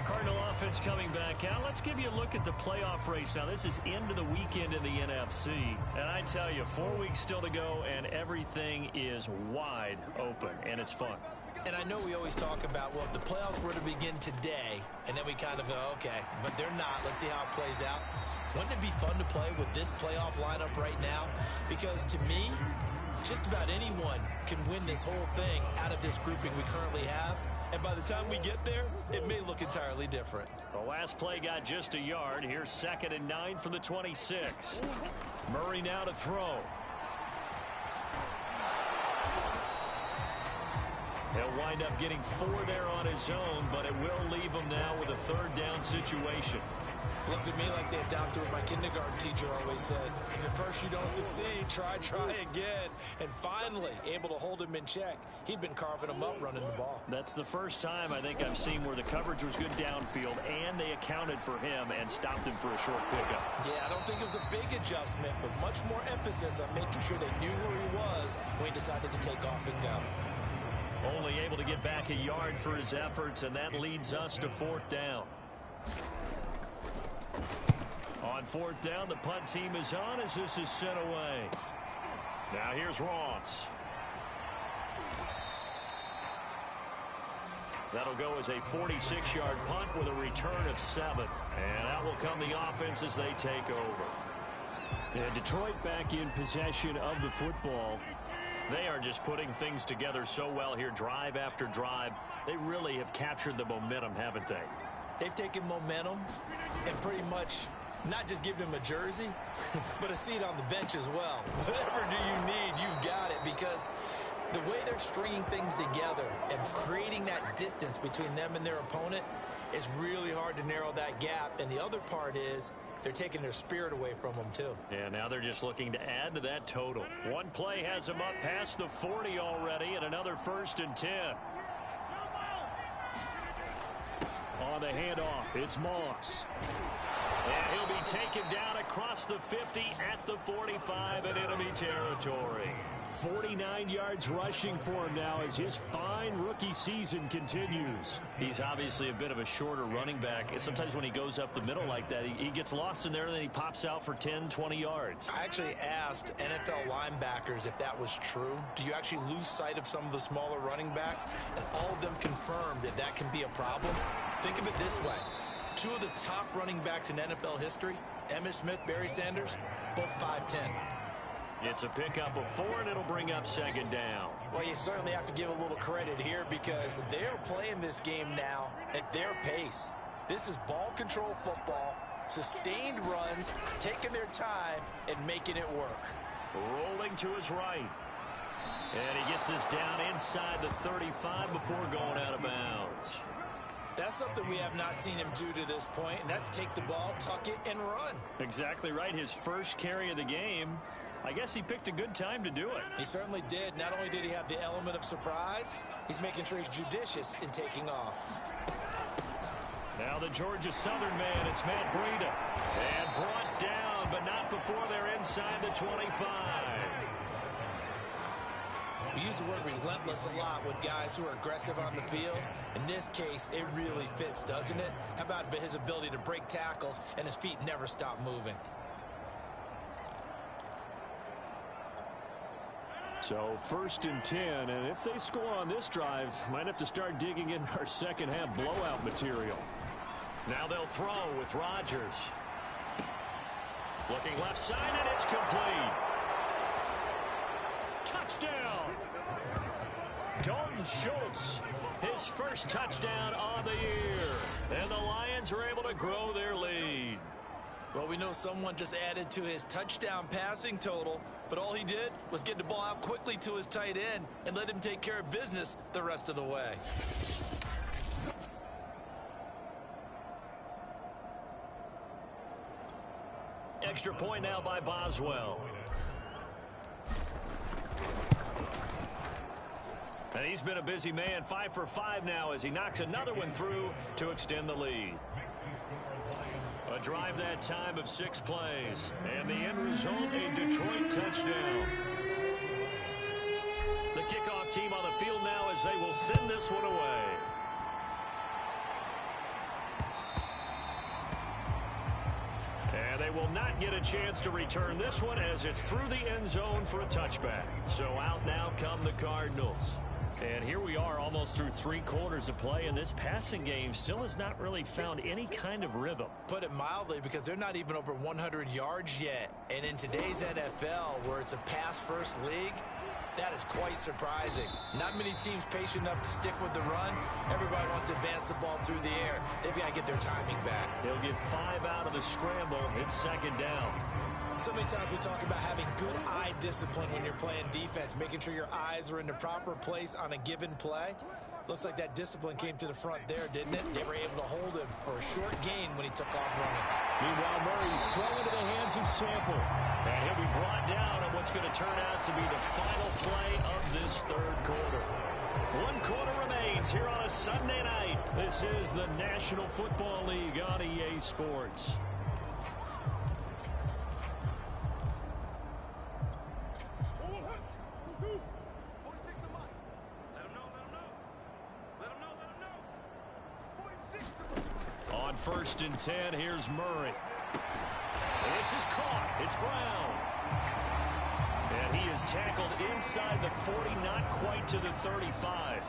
Cardinal offense coming back out. Let's give you a look at the playoff race. Now, this is into the weekend in the NFC. And I tell you, 4 weeks still to go, and everything is wide open, and it's fun. And I know we always talk about, well, if the playoffs were to begin today, and then we kind of go, okay, but they're not. Let's see how it plays out. Wouldn't it be fun to play with this playoff lineup right now? Because to me, just about anyone can win this whole thing out of this grouping we currently have. And by the time we get there, it may look entirely different. The last play got just a yard. Here's 2nd and 9 from the 26. Murray now to throw. He'll wind up getting 4 there on his own, but it will leave him now with a 3rd down situation. Looked at me like they adopted what my kindergarten teacher always said. If at first you don't succeed, try again. And finally, able to hold him in check. He'd been carving him up running the ball. That's the first time I think I've seen where the coverage was good downfield, and they accounted for him and stopped him for a short pickup. Yeah, I don't think it was a big adjustment, but much more emphasis on making sure they knew where he was when he decided to take off and go. Only able to get back a yard for his efforts, and that leads us to 4th down. On 4th down, the punt team is on as this is sent away. Now here's Ross. That'll go as a 46-yard punt with a return of 7. And out will come the offense as they take over. And Detroit back in possession of the football. They are just putting things together so well here, drive after drive. They really have captured the momentum, haven't they? They've taken momentum and pretty much not just given him a jersey, but a seat on the bench as well. Whatever do you need, you've got it, because the way they're stringing things together and creating that distance between them and their opponent is really hard to narrow that gap. And the other part is they're taking their spirit away from them, too. Yeah, now they're just looking to add to that total. One play has them up past the 40 already, and another 1st and 10. On the handoff, it's Moss. And he'll be taken down across the 50 at the 45 in enemy territory. 49 yards rushing for him now as his fine rookie season continues. He's obviously a bit of a shorter running back. Sometimes when he goes up the middle like that, he gets lost in there and then he pops out for 10, 20 yards. I actually asked NFL linebackers if that was true. Do you actually lose sight of some of the smaller running backs? And all of them confirmed that that can be a problem. Think of it this way. 2 of the top running backs in NFL history, Emmitt Smith, Barry Sanders, both 5'10". It's a pickup of 4, and it'll bring up 2nd down. Well, you certainly have to give a little credit here because they're playing this game now at their pace. This is ball control football, sustained runs, taking their time, and making it work. Rolling to his right. And he gets this down inside the 35 before going out of bounds. That's something we have not seen him do to this point, and that's take the ball, tuck it, and run. Exactly right. His first carry of the game. I guess he picked a good time to do it. He certainly did. Not only did he have the element of surprise, he's making sure he's judicious in taking off. Now the Georgia Southern man, it's Matt Breida. And brought down, but not before they're inside the 25. We use the word relentless a lot with guys who are aggressive on the field. In this case, it really fits, doesn't it? How about his ability to break tackles and his feet never stop moving? So 1st and 10, and if they score on this drive, might have to start digging in our second half blowout material. Now they'll throw with Rodgers. Looking left side, and it's complete. Touchdown! Dalton Schultz, his first touchdown of the year. And the Lions are able to grow their lead. Well, we know someone just added to his touchdown passing total, but all he did was get the ball out quickly to his tight end and let him take care of business the rest of the way. Extra point now by Boswell. And he's been a busy man, 5 for 5 now as he knocks another one through to extend the lead. A drive that time of 6 plays. And the end result, a Detroit touchdown. The kickoff team on the field now as they will send this one away. And they will not get a chance to return this one as it's through the end zone for a touchback. So out now come the Cardinals. And here we are almost through 3 quarters of play, and this passing game still has not really found any kind of rhythm. Put it mildly, because they're not even over 100 yards yet. And in today's NFL, where it's a pass-first league, that is quite surprising. Not many teams patient enough to stick with the run. Everybody wants to advance the ball through the air. They've got to get their timing back. They'll get 5 out of the scramble. It's second down. So many times we talk about having good eye discipline when you're playing defense, making sure your eyes are in the proper place on a given play. Looks like that discipline came to the front there, didn't it? They were able to hold him for a short gain when he took off running. Meanwhile, Murray's thrown into the hands of Sample. And he'll be brought down on what's going to turn out to be the final play of this third quarter. 1 quarter remains here on a Sunday night. This is the National Football League on EA Sports. On 1st and 10, here's Murray. This is caught. It's Brown. And he is tackled inside the 40, not quite to the 35.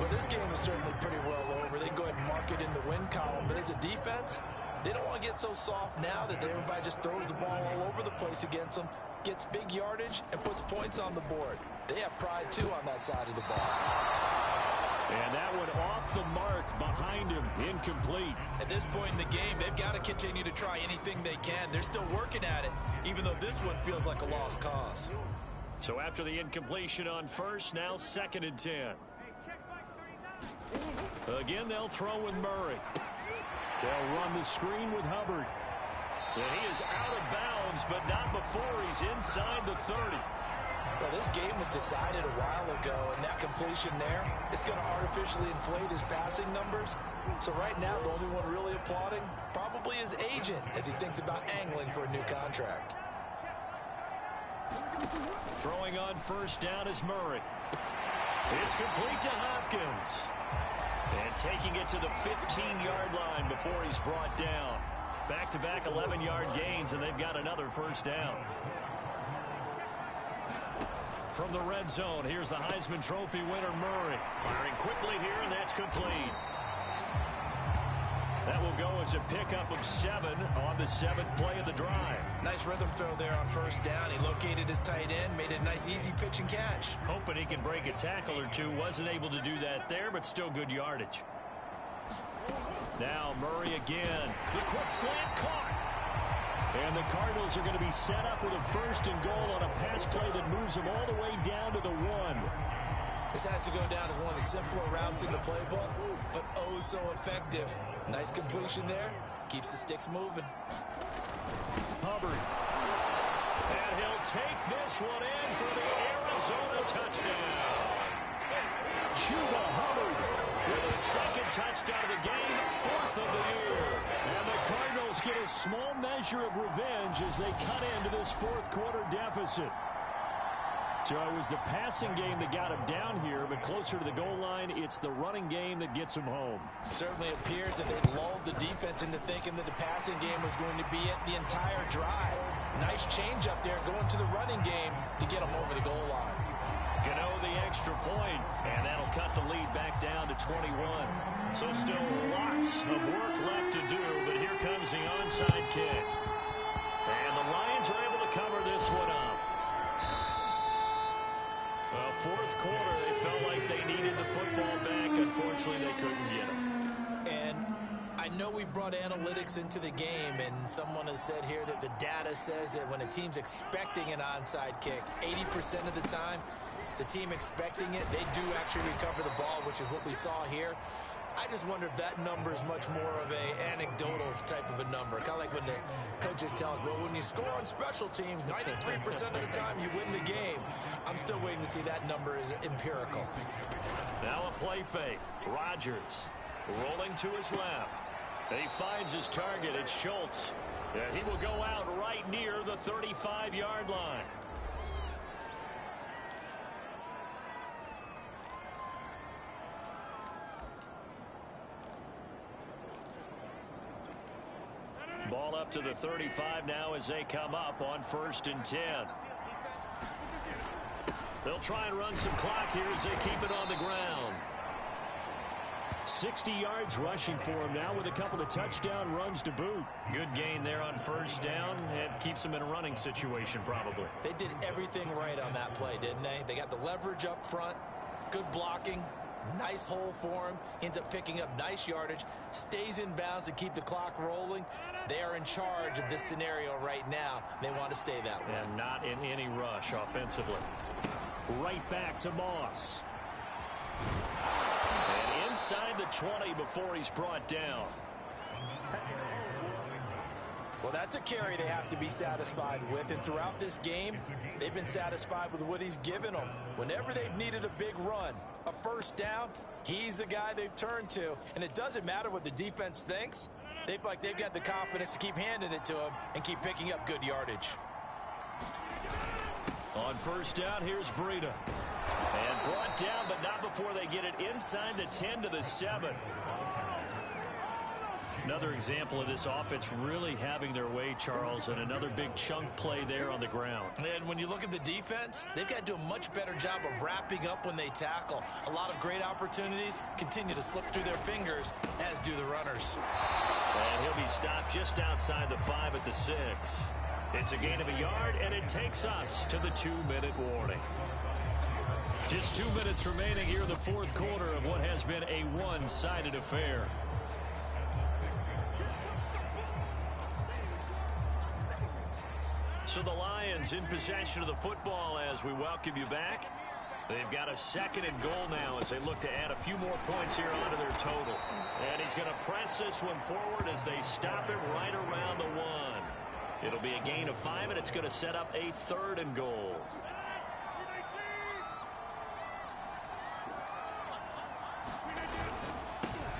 Well, this game is certainly pretty well over. They can go ahead and mark it in the win column. But as a defense, they don't want to get so soft now that everybody just throws the ball all over the place against them, gets big yardage, and puts points on the board. They have pride, too, on that side of the ball. And that one off the mark behind him, incomplete. At this point in the game, they've got to continue to try anything they can. They're still working at it, even though this one feels like a lost cause. So after the incompletion on 1st, now 2nd and 10. Again, they'll throw with Murray. They'll run the screen with Hubbard. And he is out of bounds, but not before he's inside the 30. Well, this game was decided a while ago, and that completion there is going to artificially inflate his passing numbers. So right now, the only one really applauding probably his agent as he thinks about angling for a new contract. Throwing on 1st down is Murray. It's complete to Hopkins. And taking it to the 15-yard line before he's brought down. Back-to-back 11-yard gains, and they've got another 1st down. From the red zone, here's the Heisman Trophy winner, Murray. Firing quickly here, and that's complete. That will go as a pickup of 7 on the 7th play of the drive. Nice rhythm throw there on 1st down. He located his tight end, made a nice easy pitch and catch. Hoping he can break a tackle or two. Wasn't able to do that there, but still good yardage. Now Murray again. The quick slant caught. And the Cardinals are going to be set up with a 1st and goal on a pass play that moves them all the way down to the 1. This has to go down as one of the simpler routes in the playbook, but oh so effective. Nice completion there. Keeps the sticks moving. Hubbard. And he'll take this one in for the Arizona touchdown. Chuba Hubbard with his 2nd touchdown of the game, 4th of the year. And the Cardinals get a small measure of revenge as they cut into this 4th quarter deficit. So it was the passing game that got him down here, but closer to the goal line, it's the running game that gets him home. Certainly appears that they lulled the defense into thinking that the passing game was going to be it the entire drive. Nice change up there going to the running game to get them over the goal line. Gano the extra point, and that'll cut the lead back down to 21. So still lots of work left to do, but here comes the onside kick. And the Lions are able to cover this one up. Well, 4th quarter, they felt like they needed the football back. Unfortunately, they couldn't get it. And I know we we've brought analytics into the game, and someone has said here that the data says that when a team's expecting an onside kick, 80% of the time, the team expecting it, they do actually recover the ball, which is what we saw here. I just wonder if that number is much more of a anecdotal type of a number. Kind of like when the coaches tell us, well, when you score on special teams, 93% of the time you win the game. I'm still waiting to see that number is empirical. Now a play fake. Rodgers rolling to his left. He finds his target. It's Schultz. And he will go out right near the 35-yard line. Ball up to the 35 now as they come up on 1st and 10. They'll try and run some clock here as they keep it on the ground. 60 yards rushing for him now with a couple of touchdown runs to boot. Good gain there on 1st down. It keeps them in a running situation probably. They did everything right on that play, didn't they? They got the leverage up front, good blocking, nice hole for him, ends up picking up nice yardage, stays in bounds to keep the clock rolling. They are in charge of this scenario right now. They want to stay that way. And not in any rush offensively. Right back to Moss. And inside the 20 before he's brought down. Well, that's a carry they have to be satisfied with. And throughout this game, they've been satisfied with what he's given them. Whenever they've needed a big run, a 1st down, he's the guy they've turned to. And it doesn't matter what the defense thinks. They feel like they've got the confidence to keep handing it to him and keep picking up good yardage. On 1st down, here's Breida. And brought down, but not before they get it inside the 10 to the 7. Another example of this offense really having their way, Charles, and another big chunk play there on the ground. And when you look at the defense, they've got to do a much better job of wrapping up when they tackle. A lot of great opportunities continue to slip through their fingers, as do the runners. And he'll be stopped just outside the 5 at the 6. It's a gain of a yard, and it takes us to the 2-minute warning. Just 2 minutes remaining here in the 4th quarter of what has been a one-sided affair. So the Lions in possession of the football as we welcome you back. They've got a 2nd and goal now as they look to add a few more points here onto their total. And he's going to press this one forward as they stop it right around the 1. It'll be a gain of 5, and it's going to set up a 3rd and goal.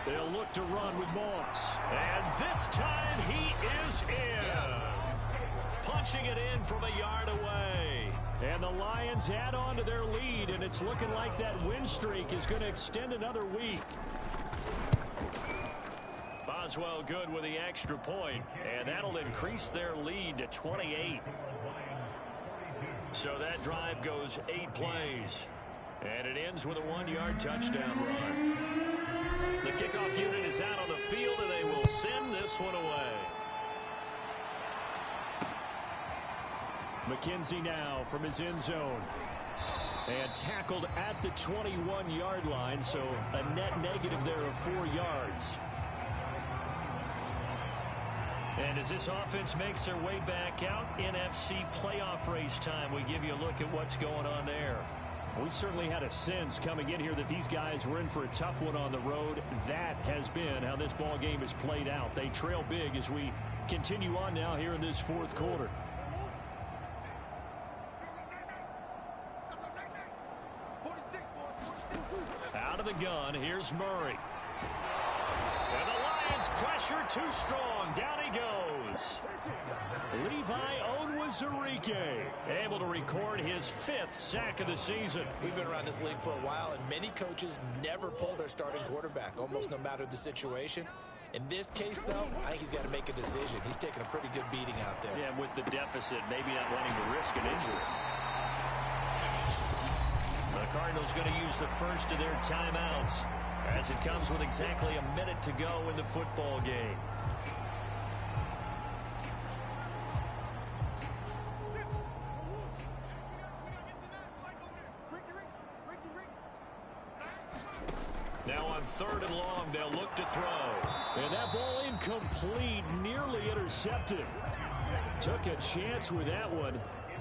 They'll look to run with Moss. And this time he is in. Yes. Punching it in from a yard away. And the Lions add on to their lead, and it's looking like that win streak is going to extend another week. Boswell good with the extra point, and that'll increase their lead to 28. So that drive goes 8 plays, and it ends with a 1-yard touchdown run. The kickoff unit is out on the field, and they will send this one away. McKenzie now from his end zone. And tackled at the 21-yard line, so a net negative there of 4 yards. And as this offense makes their way back out, NFC playoff race time, we give you a look at what's going on there. We certainly had a sense coming in here that these guys were in for a tough one on the road. That has been how this ball game has played out. They trail big as we continue on now here in this 4th quarter. Out of the gun, here's Murray. And the Lions pressure too strong. Down he goes. Levi Onwuzurike able to record his 5th sack of the season. We've been around this league for a while, and many coaches never pull their starting quarterback, almost no matter the situation. In this case, though, I think he's got to make a decision. He's taking a pretty good beating out there. Yeah, with the deficit, maybe not wanting to risk an injury. The Cardinals going to use the first of their timeouts as it comes with exactly a minute to go in the football game. Now on 3rd and long, they'll look to throw. And that ball incomplete, nearly intercepted. Took a chance with that one.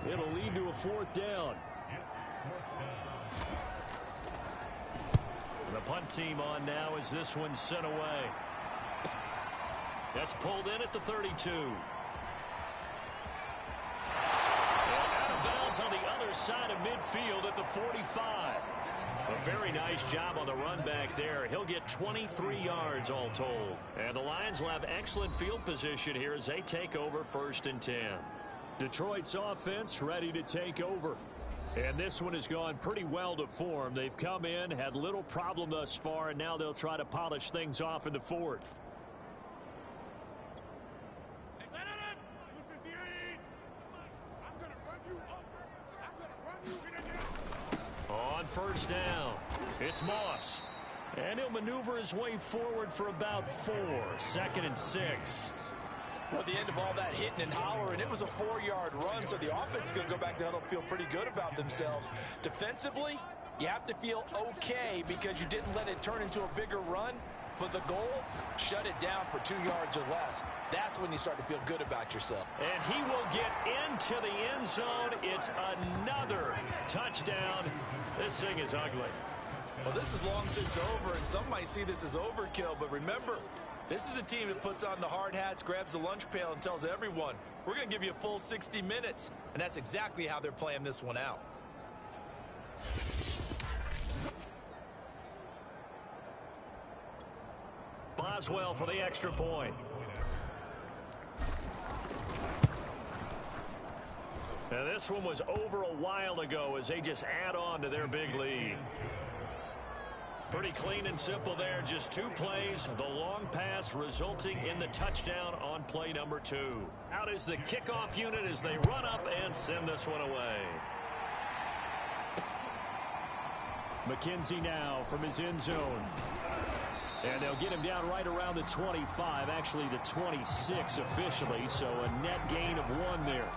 It'll lead to a 4th down. The punt team on now as this one's sent away. That's pulled in at the 32. And out of bounds on the other side of midfield at the 45. A very nice job on the run back there. He'll get 23 yards all told. And the Lions will have excellent field position here as they take over 1st and 10. Detroit's offense ready to take over. And this one has gone pretty well to form. They've come in, had little problem thus far, and now they'll try to polish things off in the 4th. On 1st down, it's Moss. And he'll maneuver his way forward for about 4. 2nd and 6. Well, at the end of all that hitting and hollering, it was a 4-yard run, so the offense is going to go back there and feel pretty good about themselves. Defensively, you have to feel okay because you didn't let it turn into a bigger run, but the goal, shut it down for 2 yards or less. That's when you start to feel good about yourself. And he will get into the end zone. It's another touchdown. This thing is ugly. Well, this is long since over, and some might see this as overkill, but remember, this is a team that puts on the hard hats, grabs the lunch pail, and tells everyone, we're going to give you a full 60 minutes. And that's exactly how they're playing this one out. Boswell for the extra point. Now this one was over a while ago as they just add on to their big lead. Pretty clean and simple there. Just 2 plays. The long pass resulting in the touchdown on play number 2. Out is the kickoff unit as they run up and send this one away. McKenzie now from his end zone. And they'll get him down right around the 25, actually the 26 officially, so a net gain of 1 there.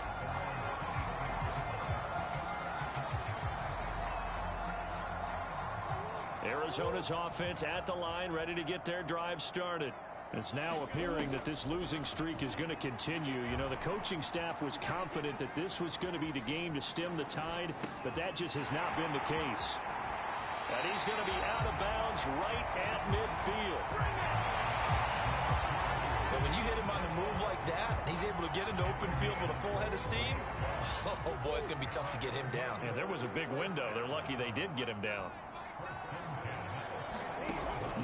Arizona's offense at the line, ready to get their drive started. It's now appearing that this losing streak is going to continue. You know, the coaching staff was confident that this was going to be the game to stem the tide, but that just has not been the case. And he's going to be out of bounds right at midfield. But when you hit him on the move like that, he's able to get into open field with a full head of steam. Oh, boy, it's going to be tough to get him down. Yeah, there was a big window. They're lucky they did get him down.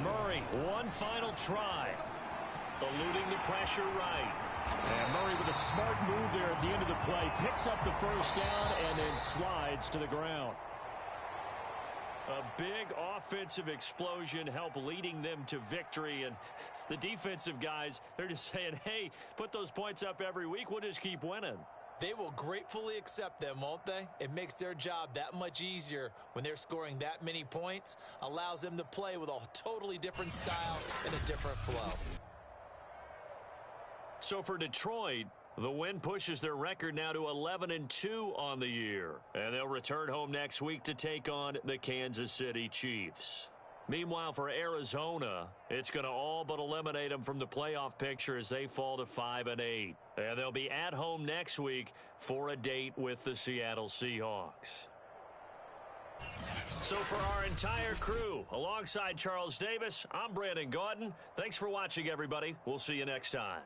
Murray, one final try. Eluding the pressure right. And Murray with a smart move there at the end of the play. Picks up the 1st down and then slides to the ground. A big offensive explosion helped leading them to victory. And the defensive guys, they're just saying, hey, put those points up every week. We'll just keep winning. They will gratefully accept them, won't they? It makes their job that much easier when they're scoring that many points. Allows them to play with a totally different style and a different flow. So for Detroit, the win pushes their record now to 11-2 on the year. And they'll return home next week to take on the Kansas City Chiefs. Meanwhile, for Arizona, it's going to all but eliminate them from the playoff picture as they fall to 5-8. And they'll be at home next week for a date with the Seattle Seahawks. So for our entire crew, alongside Charles Davis, I'm Brandon Gaudin. Thanks for watching, everybody. We'll see you next time.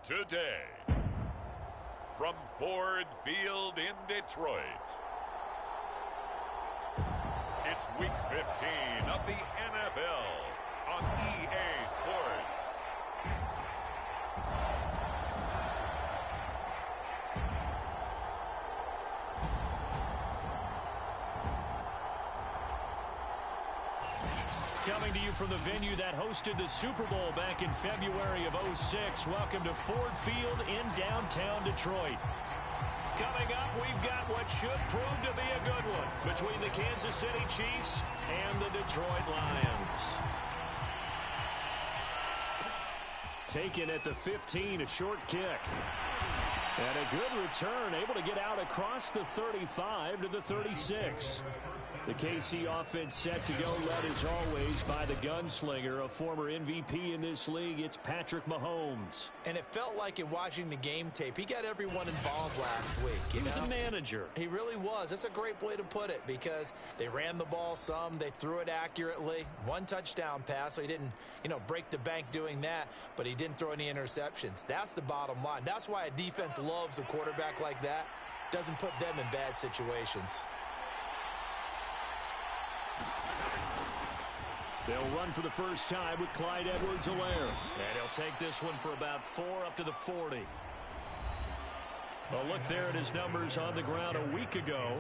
today. From Ford Field in Detroit, it's Week 15 of the NFL on EA Sports. Coming to you from the venue that hosted the Super Bowl back in February of '06. Welcome to Ford Field in downtown Detroit. Coming up, we've got what should prove to be a good one between the Kansas City Chiefs and the Detroit Lions. Taken at the 15, a short kick. And a good return, able to get out across the 35 to the 36. The KC offense set to go, led as always by the gunslinger, a former MVP in this league. It's Patrick Mahomes. And it felt like in watching the game tape, he got everyone involved last week. He was a manager. He really was. That's a great way to put it because they ran the ball some, they threw it accurately. One touchdown pass, so he didn't, break the bank doing that, but he didn't throw any interceptions. That's the bottom line. That's why a defense loves a quarterback like that. Doesn't put them in bad situations. They'll run for the first time with Clyde Edwards-Helaire. And he'll take this one for about 4 up to the 40. Well, look there at his numbers on the ground a week ago.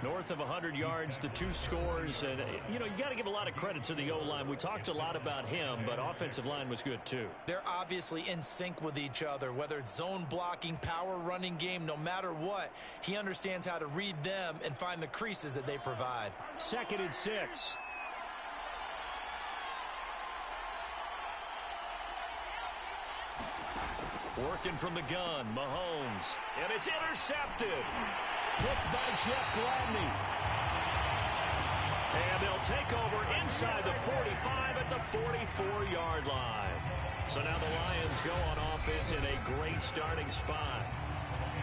North of 100 yards, the 2 scores. And, you got to give a lot of credit to the O-line. We talked a lot about him, but offensive line was good, too. They're obviously in sync with each other, whether it's zone blocking, power running game, no matter what. He understands how to read them and find the creases that they provide. 2nd and 6. Working from the gun, Mahomes. And it's intercepted. Picked by Jeff Gladney. And they'll take over inside the 45 at the 44-yard line. So now the Lions go on offense in a great starting spot.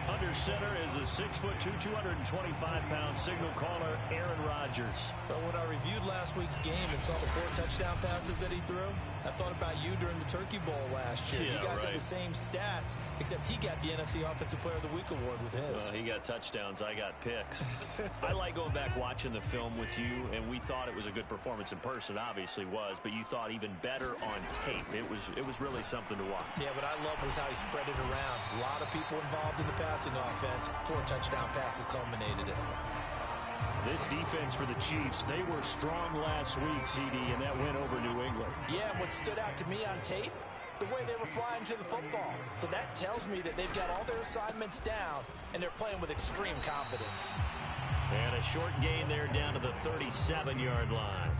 Under center is a 6'2", 225-pound signal caller, Aaron Rodgers. But when I reviewed last week's game and saw the 4 touchdown passes that he threw, I thought about you during the Turkey Bowl last year. Yeah, you guys right. had the same stats, except he got the NFC Offensive Player of the Week award with his. Well, he got touchdowns. I got picks. I like going back watching the film with you, and we thought it was a good performance in person. Obviously was, but you thought even better on tape. It was really something to watch. Yeah, what I love was how he spread it around. A lot of people involved in the passing offense. 4 touchdown passes culminated it. This defense for the Chiefs, they were strong last week, CD, and that went over New England. Yeah, and what stood out to me on tape, the way they were flying to the football. So that tells me that they've got all their assignments down, and they're playing with extreme confidence. And a short gain there down to the 37-yard line.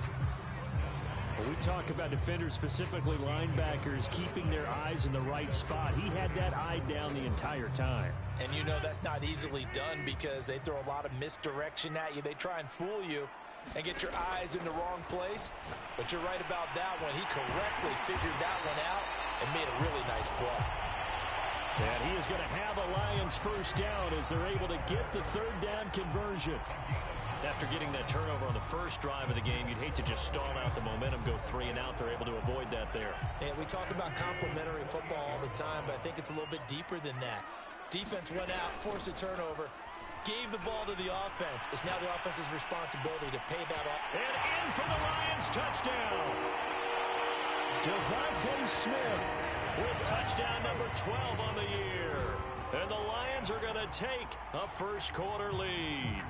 When we talk about defenders, specifically linebackers, keeping their eyes in the right spot, he had that eye down the entire time. And that's not easily done because they throw a lot of misdirection at you. They try and fool you and get your eyes in the wrong place. But you're right about that one. He correctly figured that one out and made a really nice play. And he is going to have a Lions first down as they're able to get the 3rd down conversion. After getting that turnover on the first drive of the game, you'd hate to just stall out the momentum, go 3 and out. They're able to avoid that there. And we talk about complementary football all the time, but I think it's a little bit deeper than that. Defense went out, forced a turnover, gave the ball to the offense. It's now the offense's responsibility to pay that off. And in for the Lions touchdown. Devontae Smith with touchdown number 12 on the year. And the Lions are going to take a first quarter lead.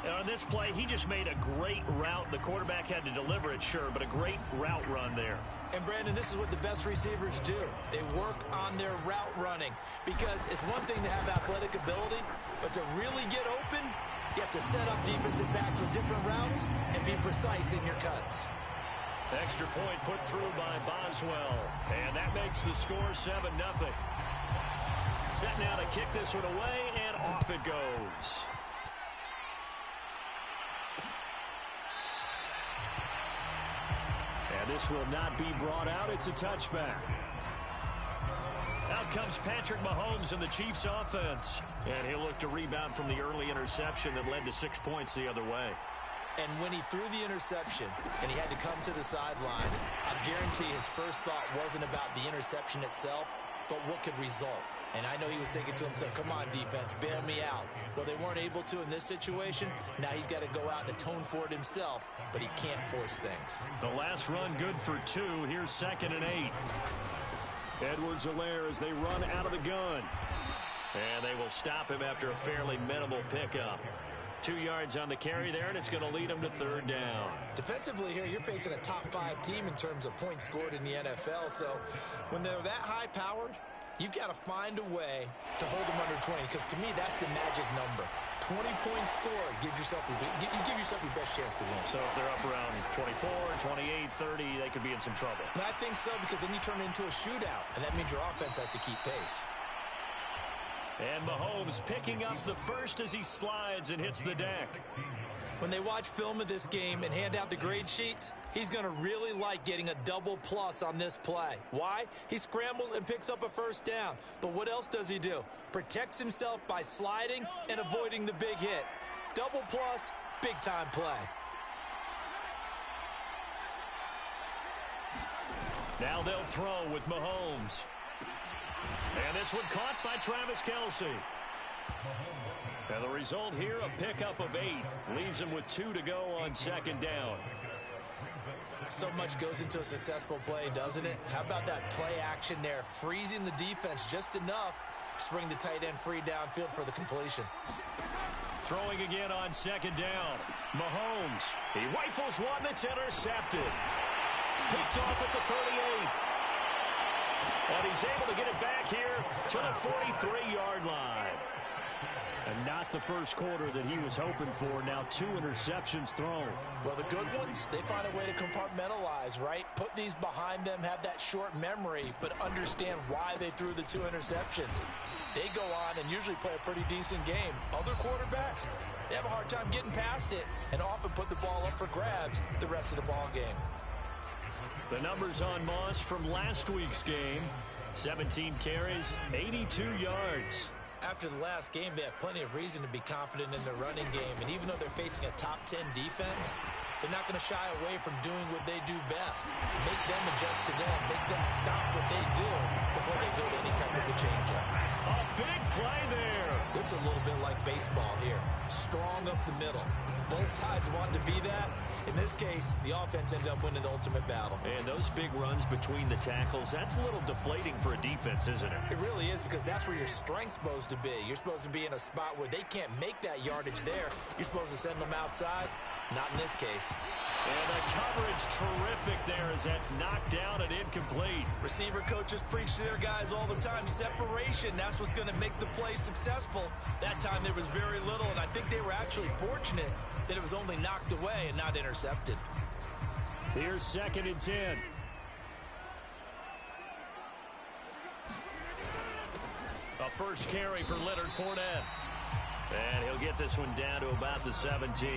And on this play, he just made a great route. The quarterback had to deliver it, sure, but a great route run there. And, Brandon, this is what the best receivers do. They work on their route running because it's one thing to have athletic ability, but to really get open, you have to set up defensive backs with different routes and be precise in your cuts. Extra point put through by Boswell. And that makes the score 7-0. Set now to kick this one away, and off it goes. And this will not be brought out. It's a touchback. Out comes Patrick Mahomes in the Chiefs offense. And he'll look to rebound from the early interception that led to 6 points the other way. And when he threw the interception and he had to come to the sideline, I guarantee his first thought wasn't about the interception itself. but what could result. And I know he was thinking to himself, come on, defense, bail me out. Well, they weren't able to in this situation. Now he's got to go out and atone for it himself, but he can't force things. The last run good for 2. Here's 2nd and 8. Edwards-Helaire as they run out of the gun. And they will stop him after a fairly minimal pickup. 2 yards on the carry there, and it's going to lead him to 3rd down. Defensively here, you're facing a top-5 team in terms of points scored in the NFL. So when they're that high-powered, you've got to find a way to hold them under 20, because to me, that's the magic number. 20 points scored gives yourself you give yourself your best chance to win. So if they're up around 24, 28, 30, they could be in some trouble. And I think so, because then you turn it into a shootout, and that means your offense has to keep pace. And Mahomes picking up the first as he slides and hits the deck. When they watch film of this game and hand out the grade sheets, he's going to really like getting a double plus on this play. Why? He scrambles and picks up a 1st down. But what else does he do? Protects himself by sliding and avoiding the big hit. Double plus, big time play. Now they'll throw with Mahomes. And this one caught by Travis Kelce. And the result here, a pickup of 8. Leaves him with 2 to go on 2nd down. So much goes into a successful play, doesn't it? How about that play action there, freezing the defense just enough to bring the tight end free downfield for the completion. Throwing again on 2nd down. Mahomes. He rifles one that's intercepted. Picked off at the 38. And he's able to get it back here to the 43-yard line. And not the first quarter that he was hoping for. Now 2 interceptions thrown. Well, the good ones, they find a way to compartmentalize, right? Put these behind them, have that short memory, but understand why they threw the 2 interceptions. They go on and usually play a pretty decent game. Other quarterbacks, they have a hard time getting past it and often put the ball up for grabs the rest of the ball game. The numbers on Moss from last week's game. 17 carries, 82 yards. After the last game, they have plenty of reason to be confident in their running game. And even though they're facing a top 10 defense, they're not going to shy away from doing what they do best. Make them adjust to them. Make them stop what they do before they go to any type of a change-up. A big play there. This is a little bit like baseball here. Strong up the middle. Both sides want to be that. In this case, the offense ended up winning the ultimate battle. And those big runs between the tackles, that's a little deflating for a defense, isn't it? It really is, because that's where your strength's supposed to be. You're supposed to be in a spot where they can't make that yardage there. You're supposed to send them outside. Not in this case. And the coverage terrific there as that's knocked down and incomplete. Receiver coaches preach to their guys all the time. Separation, that's what's going to make the play successful. That time there was very little, and I think they were actually fortunate that it was only knocked away and not intercepted. Here's 2nd and 10. A first carry for Leonard Fournette. And he'll get this one down to about the 17.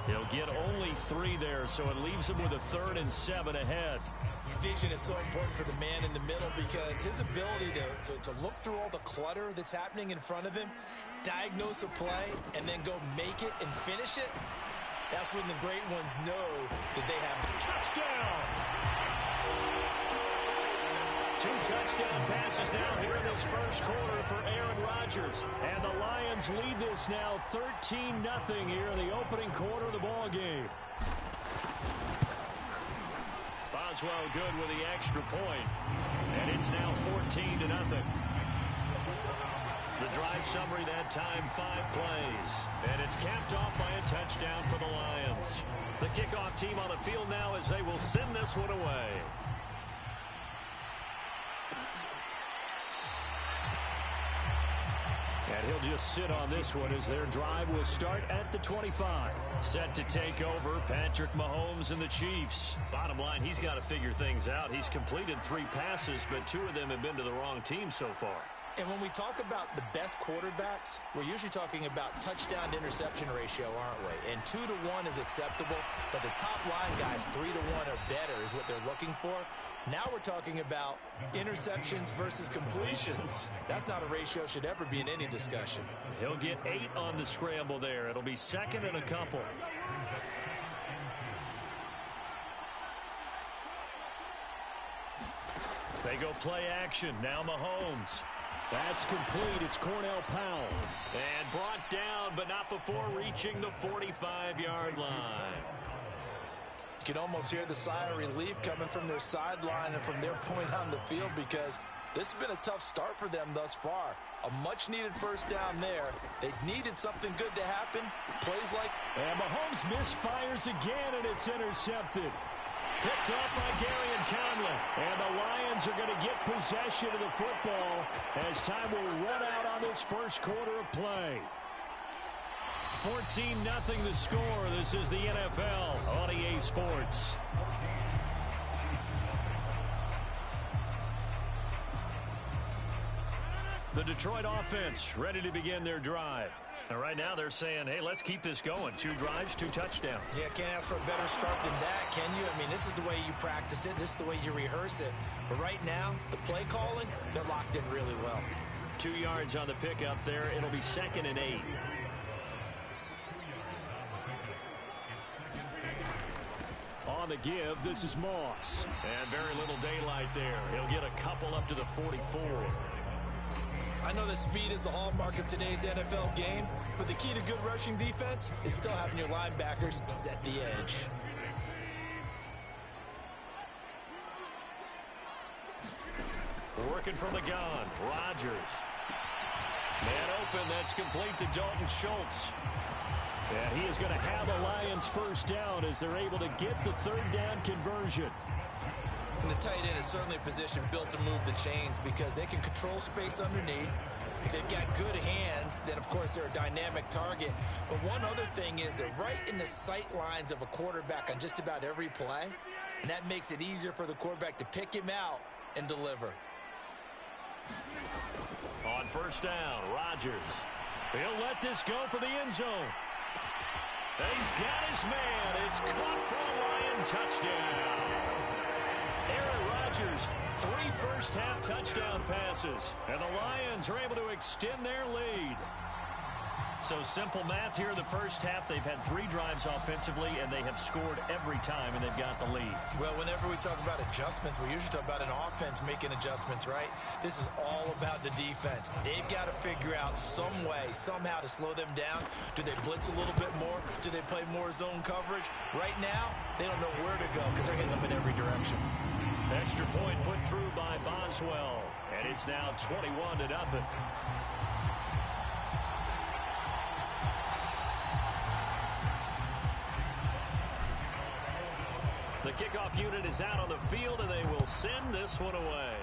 He'll get only 3 there, so it leaves him with a 3rd and 7 ahead. Vision is so important for the man in the middle, because his ability to look through all the clutter that's happening in front of him, diagnose a play, and then go make it and finish it, that's when the great ones know that they have the touchdown. 2 touchdown passes now here in this first quarter for Aaron Rodgers. And the Lions lead this now 13-0 here in the opening quarter of the ball game. Boswell good with the extra point. And it's now 14-0. The drive summary that time, 5 plays. And it's capped off by a touchdown for the Lions. The kickoff team on the field now as they will send this one away. And he'll just sit on this one as their drive will start at the 25. Set to take over, Patrick Mahomes and the Chiefs. Bottom line, he's got to figure things out. He's completed 3 passes, but 2 of them have been to the wrong team so far. And when we talk about the best quarterbacks, we're usually talking about touchdown to interception ratio, aren't we? And 2 to 1 is acceptable, but the top line guys, 3 to 1 or better is what they're looking for. Now we're talking about interceptions versus completions. That's not a ratio should ever be in any discussion. He'll get 8 on the scramble there. It'll be 2nd and a couple. They go play action. Now Mahomes. That's complete. It's Cornell Powell. And brought down, but not before reaching the 45-yard line. You can almost hear the sigh of relief coming from their sideline and from their point on the field, because this has been a tough start for them thus far. A much-needed first down there. They needed something good to happen. Plays like... And Mahomes misfires again, and it's intercepted. Picked up by Gary and Conley. And the Lions are going to get possession of the football as time will run out on this first quarter of play. 14-0 the score. This is the NFL on EA Sports. The Detroit offense ready to begin their drive. And right now they're saying, hey, let's keep this going. 2 drives, 2 touchdowns. Yeah, can't ask for a better start than that, can you? I mean, this is the way you practice it. This is the way you rehearse it. But right now, the play calling, they're locked in really well. 2 yards on the pickup there. It'll be 2nd and 8. On the give, this is Moss. And very little daylight there. He'll get a couple up to the 44. I know that speed is the hallmark of today's NFL game, but the key to good rushing defense is still having your linebackers set the edge. Working from the gun, Rodgers. Man open, that's complete to Dalton Schultz. And he is going to have the Lions first down as they're able to get the 3rd down conversion. And the tight end is certainly a position built to move the chains because they can control space underneath. If they've got good hands, then, of course, they're a dynamic target. But one other thing is they're right in the sight lines of a quarterback on just about every play, and that makes it easier for the quarterback to pick him out and deliver. On first down, Rodgers. He'll let this go for the end zone. And he's got his man. It's caught for a Lion touchdown. Aaron Rodgers, 3 first-half touchdown passes. And the Lions are able to extend their lead. So simple math here in the first half. They've had 3 drives offensively, and they have scored every time, and they've got the lead. Well, whenever we talk about adjustments, we usually talk about an offense making adjustments, right? This is all about the defense. They've got to figure out some way, somehow to slow them down. Do they blitz a little bit more? Do they play more zone coverage? Right now, they don't know where to go because they're hitting them in every direction. Extra point put through by Boswell, and it's now 21-0. The kickoff unit is out on the field, and they will send this one away.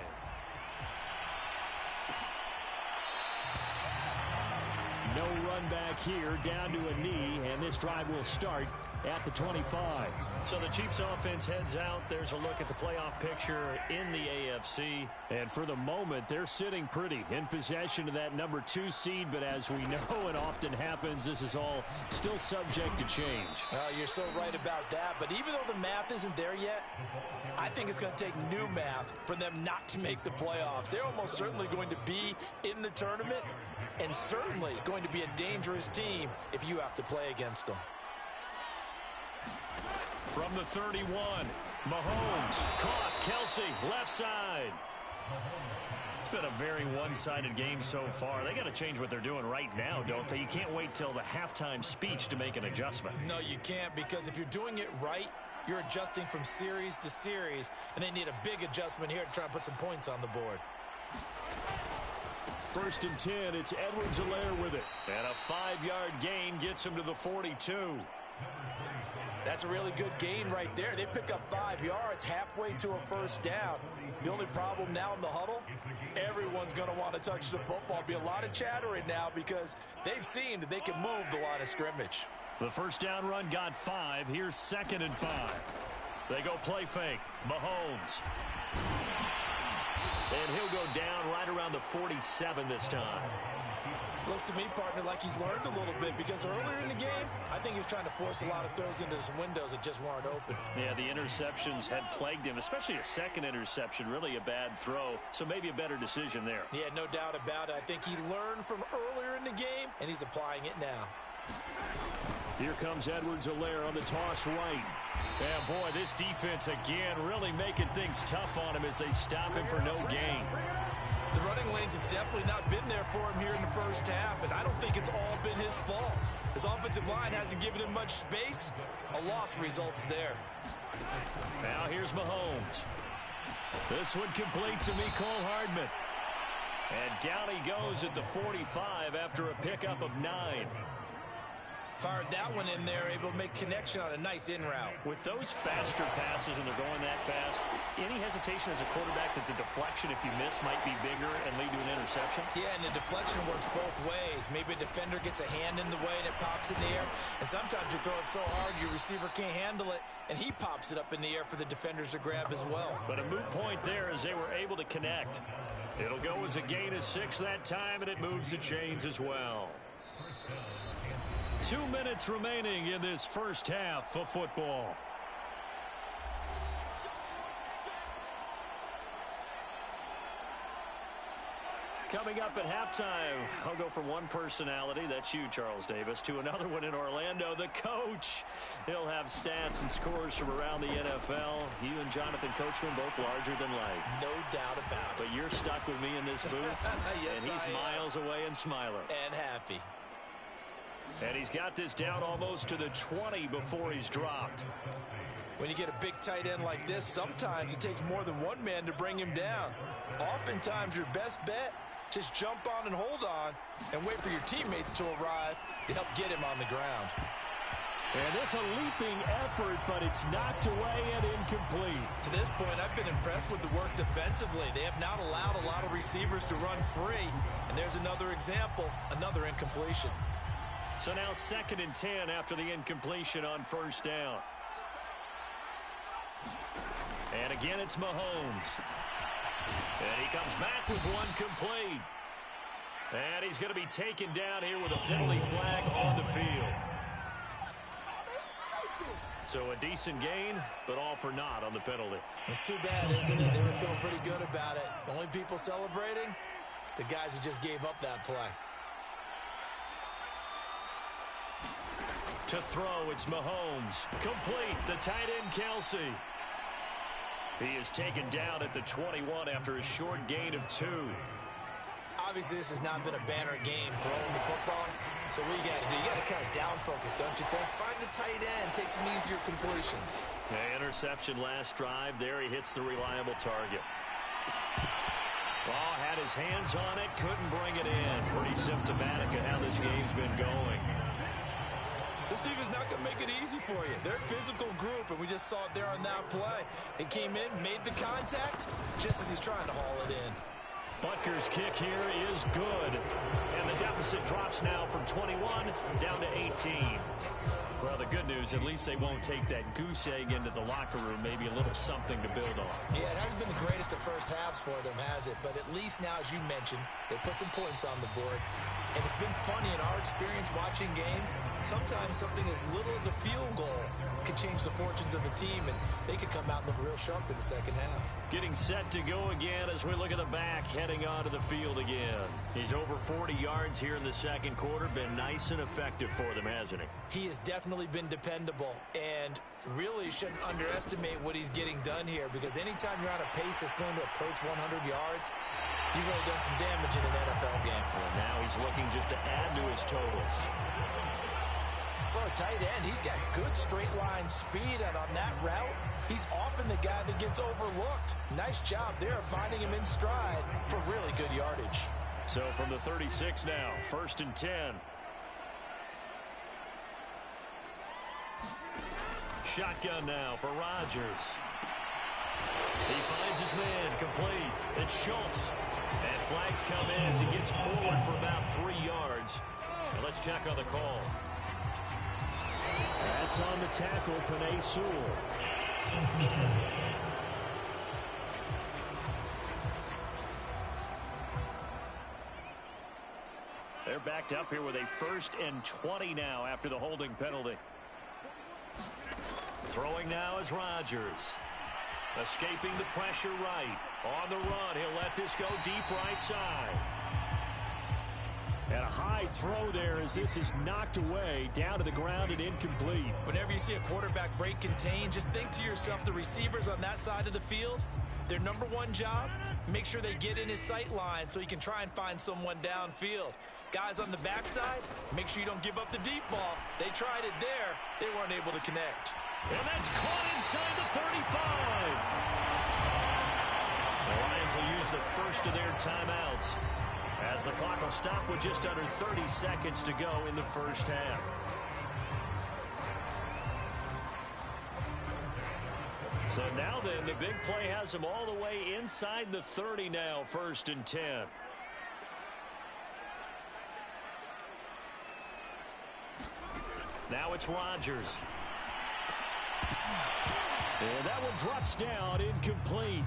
No run back here, down to a knee, and this drive will start at the 25. So the Chiefs offense heads out. There's a look at the playoff picture in the AFC. And for the moment, they're sitting pretty in possession of that number 2 seed. But as we know it often happens, this is all still subject to change. You're so right about that. But even though the math isn't there yet, I think it's going to take new math for them not to make the playoffs. They're almost certainly going to be in the tournament and certainly going to be a dangerous team if you have to play against them. From the 31, Mahomes, caught, Kelsey, left side. It's been a very one-sided game so far. They got to change what they're doing right now, don't they? You can't wait till the halftime speech to make an adjustment. No, you can't, because if you're doing it right, you're adjusting from series to series, and they need a big adjustment here to try and put some points on the board. 1st and 10, it's Edwards-Helaire with it. And a 5-yard gain gets him to the 42. That's a really good gain right there. They pick up 5 yards halfway to a first down. The only problem now in the huddle, everyone's going to want to touch the football. Be a lot of chattering now because they've seen that they can move the line of scrimmage. The first down run got 5. Here's 2nd and 5. They go play fake. Mahomes. And he'll go down right around the 47 this time. Looks to me, partner, like he's learned a little bit because earlier in the game, I think he was trying to force a lot of throws into some windows that just weren't open. Yeah, the interceptions had plagued him, especially a second interception, really a bad throw. So maybe a better decision there. Yeah, no doubt about it. I think he learned from earlier in the game, and he's applying it now. Here comes Edwards-Helaire on the toss right. And boy, this defense again really making things tough on him as they stop him for no gain. The running lanes have definitely not been there for him here in the first half, and I don't think it's all been his fault. His offensive line hasn't given him much space. A loss results there. Now here's Mahomes. This one complete to Mecole Hardman. And down he goes at the 45 after a pickup of 9. Fired that one in there, able to make connection on a nice in route. With those faster passes and they're going that fast, any hesitation as a quarterback that the deflection, if you miss, might be bigger and lead to an interception? Yeah, and the deflection works both ways. Maybe a defender gets a hand in the way and it pops in the air. And sometimes you throw it so hard your receiver can't handle it, and he pops it up in the air for the defenders to grab as well. But a moot point there as they were able to connect. It'll go as a gain of 6 that time, and it moves the chains as well. 2 minutes remaining in this first half of football. Coming up at halftime, I'll go from one personality, that's you, Charles Davis, to another one in Orlando, the coach. He'll have stats and scores from around the NFL. You and Jonathan Coachman both larger than life. No doubt about it. But you're stuck with me in this booth, yes, and he's miles away and smiling. And happy. And he's got this down almost to the 20 before he's dropped. When you get a big tight end like this, sometimes it takes more than one man to bring him down. Oftentimes, your best bet, just jump on and hold on and wait for your teammates to arrive to help get him on the ground. And this a leaping effort, but it's knocked away and incomplete. To this point, I've been impressed with the work defensively. They have not allowed a lot of receivers to run free. And there's another example, another incompletion. So now 2nd and 10 after the incompletion on first down. And again, it's Mahomes. And he comes back with one complete. And he's going to be taken down here with a penalty flag on the field. So a decent gain, but all for naught on the penalty. It's too bad, isn't it? They were feeling pretty good about it. The only people celebrating, the guys who just gave up that play. To throw, it's Mahomes. Complete, the tight end, Kelsey. He is taken down at the 21 after a short gain of 2. Obviously, this has not been a banner game throwing the football. So what you got to do, you got to kind of down focus, don't you think? Find the tight end, take some easier completions. Yeah, interception last drive. There he hits the reliable target. Oh, had his hands on it, couldn't bring it in. Pretty symptomatic of how this game's been going. This defense is not going to make it easy for you. They're a physical group, and we just saw it there on that play. They came in, made the contact, just as he's trying to haul it in. Butker's kick here is good. And the deficit drops now from 21 down to 18. Well, the good news, at least they won't take that goose egg into the locker room. Maybe a little something to build on. Yeah, it hasn't been the greatest of first halves for them, has it? But at least now, as you mentioned, they put some points on the board. And it's been funny in our experience watching games. Sometimes something as little as a field goal can change the fortunes of a team, and they could come out and look real sharp in the second half. Getting set to go again as we look at the back, heading onto the field again. He's over 40 yards here in the second quarter. Been nice and effective for them, hasn't he? He has definitely been dependable, and really shouldn't underestimate what he's getting done here, because anytime you're on a pace that's going to approach 100 yards, you've really done some damage in an NFL game. Well, now he's looking just to add to his totals. For a tight end, he's got good straight line speed, and on that route, he's often the guy that gets overlooked. Nice job there finding him in stride for really good yardage. So from the 36 now, 1st and 10. Shotgun now for Rodgers. He finds his man, complete. It's Schultz. And flags come in as he gets forward for about 3 yards. And let's check on the call. That's on the tackle, Penei Sewell. They're backed up here with a 1st and 20 now after the holding penalty. Throwing now is Rodgers. Escaping the pressure right. On the run, he'll let this go deep right side. And a high throw there as this is knocked away, down to the ground and incomplete. Whenever you see a quarterback break contain, just think to yourself, the receivers on that side of the field, their number one job, make sure they get in his sight line so he can try and find someone downfield. Guys on the backside, make sure you don't give up the deep ball. They tried it there. They weren't able to connect. And that's caught inside the 35. The Lions will use the first of their timeouts as the clock will stop with just under 30 seconds to go in the first half. So now then, the big play has them all the way inside the 30 now, 1st and 10. Now it's Rodgers. And that one drops down, incomplete.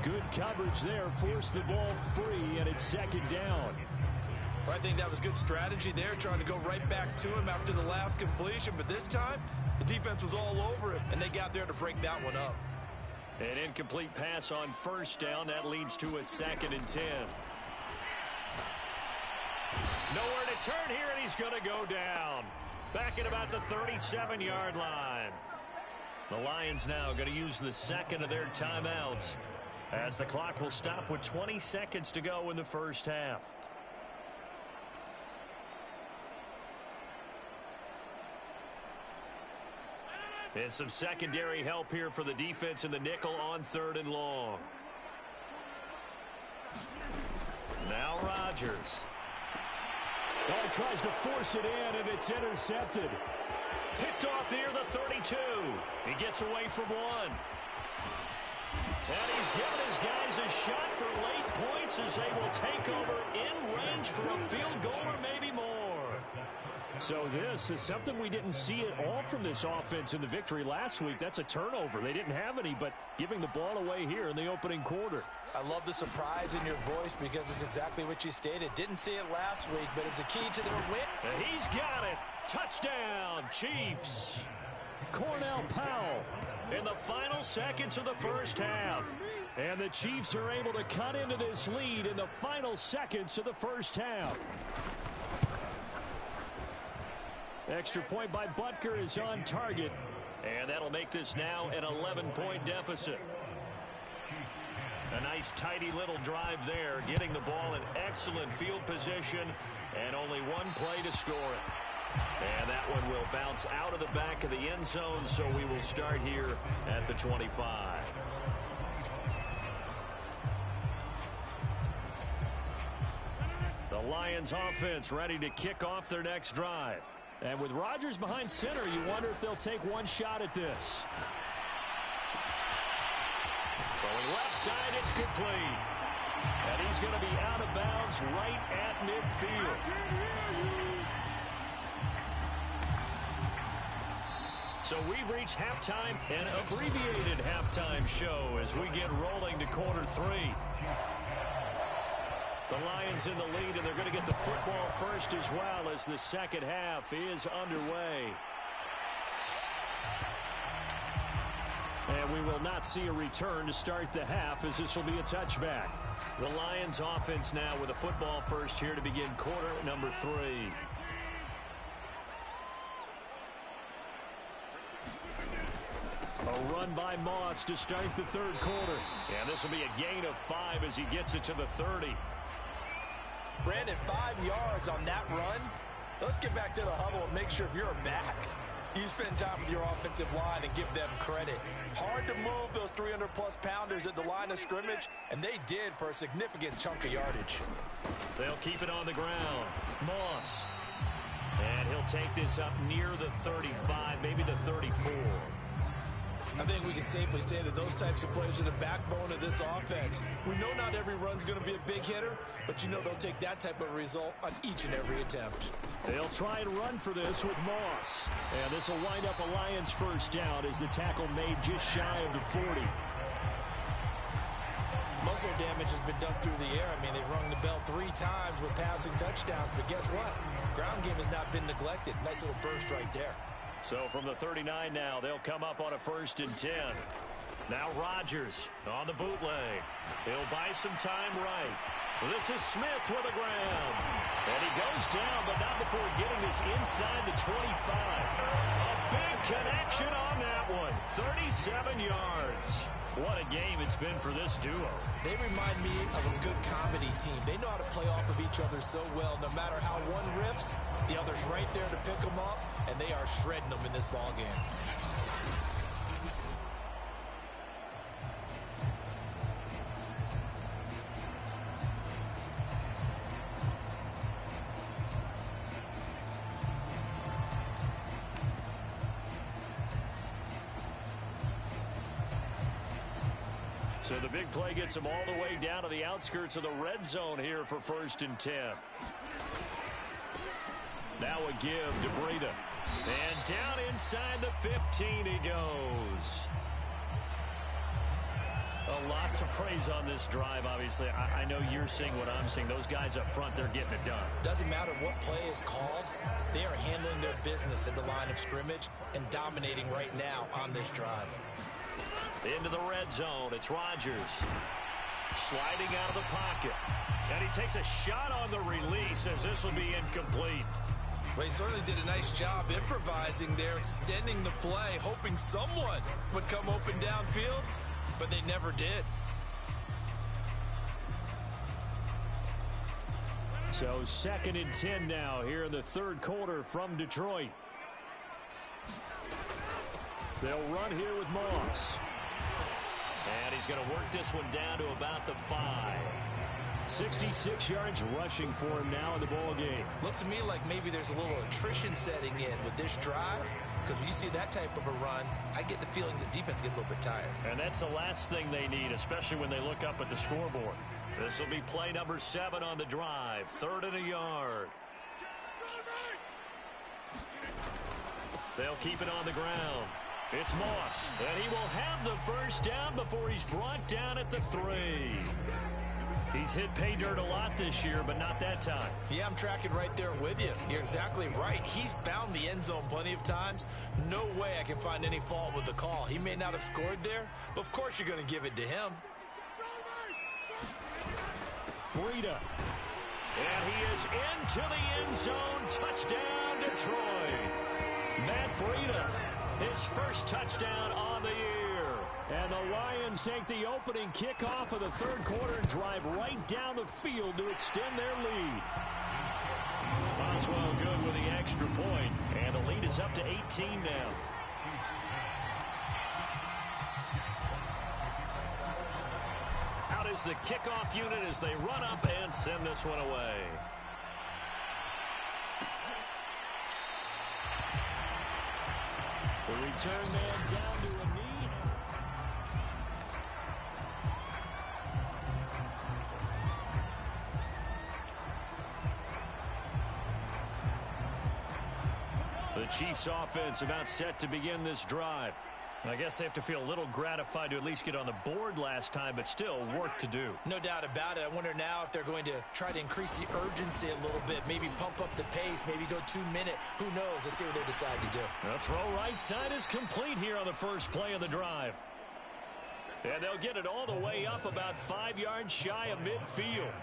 Good coverage there, forced the ball free, and it's 2nd down. Well, I think that was good strategy there, trying to go right back to him after the last completion. But this time, the defense was all over him, and they got there to break that one up. An incomplete pass on 1st down. That leads to a 2nd and 10. Nowhere to turn here, and he's going to go down. Back at about the 37-yard line. The Lions now going to use the 2nd of their timeouts as the clock will stop with 20 seconds to go in the first half. And some secondary help here for the defense in the nickel on 3rd and long. Now Rodgers. Oh, he tries to force it in, and it's intercepted. Picked off near the 32. He gets away from one. And he's given his guys a shot for late points as they will take over in range for a field goal or maybe more. So this is something we didn't see at all from this offense in the victory last week. That's a turnover. They didn't have any, but giving the ball away here in the opening quarter. I love the surprise in your voice because it's exactly what you stated. Didn't see it last week, but it's a key to their win. And he's got it. Touchdown, Chiefs. Cornell Powell In the final seconds of the first half. And the Chiefs are able to cut into this lead in the final seconds of the first half. Extra point by Butker is on target. And that'll make this now an 11-point deficit. A nice tidy little drive there, getting the ball in excellent field position, and only one play to score it. And that one will bounce out of the back of the end zone, so we will start here at the 25. The Lions offense ready to kick off their next drive. And with Rodgers behind center, you wonder if they'll take one shot at this. Throwing left side, it's complete. And he's going to be out of bounds right at midfield. So we've reached halftime, an abbreviated halftime show as we get rolling to quarter three. The Lions in the lead, and they're going to get the football first as well as the second half is underway. And we will not see a return to start the half as this will be a touchback. The Lions offense now with a football first here to begin quarter number 3. A run by Moss to start the third quarter. And this will be a gain of 5 as he gets it to the 30. Brandon, 5 yards on that run. Let's get back to the huddle and make sure if you're a back, you spend time with your offensive line and give them credit. Hard to move those 300-plus pounders at the line of scrimmage, and they did for a significant chunk of yardage. They'll keep it on the ground. Moss. And he'll take this up near the 35, maybe the 34. I think we can safely say that those types of plays are the backbone of this offense. We know not every run's going to be a big hitter, but you know they'll take that type of result on each and every attempt. They'll try and run for this with Moss. And this will wind up a Lions first down as the tackle made just shy of the 40. Muscle damage has been done through the air. I mean, they've rung the bell 3 times with passing touchdowns, but guess what? Ground game has not been neglected. Nice little burst right there. So from the 39 now, they'll come up on a 1st and 10. Now Rodgers on the bootleg. He'll buy some time right. This is Smith with a grab. And he goes down, but not before getting this inside the 25. A big connection on that one. 37 yards. What a game it's been for this duo. They remind me of a good comedy team. They know how to play off of each other so well. No matter how one riffs, the other's right there to pick them up, and they are shredding them in this ball game. So the big play gets him all the way down to the outskirts of the red zone here for 1st and 10. Now a give to Breida. And down inside the 15 he goes. A lot to praise on this drive, obviously. I know you're seeing what I'm seeing. Those guys up front, they're getting it done. Doesn't matter what play is called. They are handling their business at the line of scrimmage and dominating right now on this drive. Into the red zone, it's Rodgers. Sliding out of the pocket. And he takes a shot on the release as this will be incomplete. Well, he certainly did a nice job improvising there, extending the play, hoping someone would come open downfield, but they never did. So 2nd and 10 now here in the 3rd quarter from Detroit. They'll run here with Moss. And he's going to work this one down to about the 5. 66 yards rushing for him now in the ball game. Looks to me like maybe there's a little attrition setting in with this drive, because when you see that type of a run, I get the feeling the defense gets a little bit tired. And that's the last thing they need, especially when they look up at the scoreboard. This will be play number 7 on the drive. 3rd and a yard. They'll keep it on the ground. It's Moss, and he will have the first down before he's brought down at the 3. He's hit pay dirt a lot this year, but not that time. Yeah, I'm tracking right there with you. You're exactly right. He's found the end zone plenty of times. No way I can find any fault with the call. He may not have scored there, but of course you're going to give it to him. Breida. And he is into the end zone. Touchdown, Detroit. Matt Breida. His first touchdown on the year. And the Lions take the opening kickoff of the 3rd quarter and drive right down the field to extend their lead. Boswell good with the extra point. And the lead is up to 18 now. Out is the kickoff unit as they run up and send this one away. The return man down to a knee. The Chiefs offense about set to begin this drive. I guess they have to feel a little gratified to at least get on the board last time, but still work to do. No doubt about it. I wonder now if they're going to try to increase the urgency a little bit, maybe pump up the pace, maybe go 2-minute. Who knows? Let's see what they decide to do. The throw right side is complete here on the first play of the drive. And they'll get it all the way up about 5 yards shy of midfield.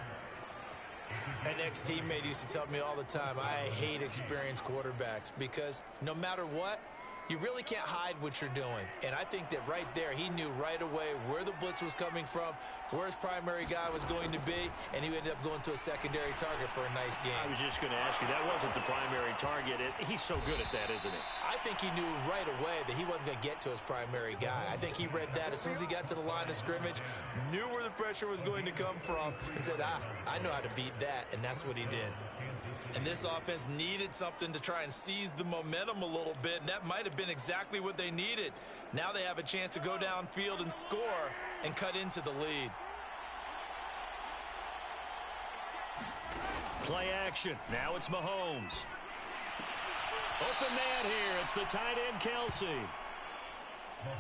An ex-teammate used to tell me all the time, I hate experienced quarterbacks because no matter what, you really can't hide what you're doing. And I think that right there, he knew right away where the blitz was coming from, where his primary guy was going to be, and he ended up going to a secondary target for a nice game. I was just going to ask you, that wasn't the primary target. He's so good at that, isn't he? I think he knew right away that he wasn't going to get to his primary guy. I think he read that as soon as he got to the line of scrimmage, knew where the pressure was going to come from, and said, I know how to beat that, and that's what he did. And this offense needed something to try and seize the momentum a little bit, and that might have been exactly what they needed. Now they have a chance to go downfield and score and cut into the lead. Play action. Now it's Mahomes. Open man here. It's the tight end, Kelsey.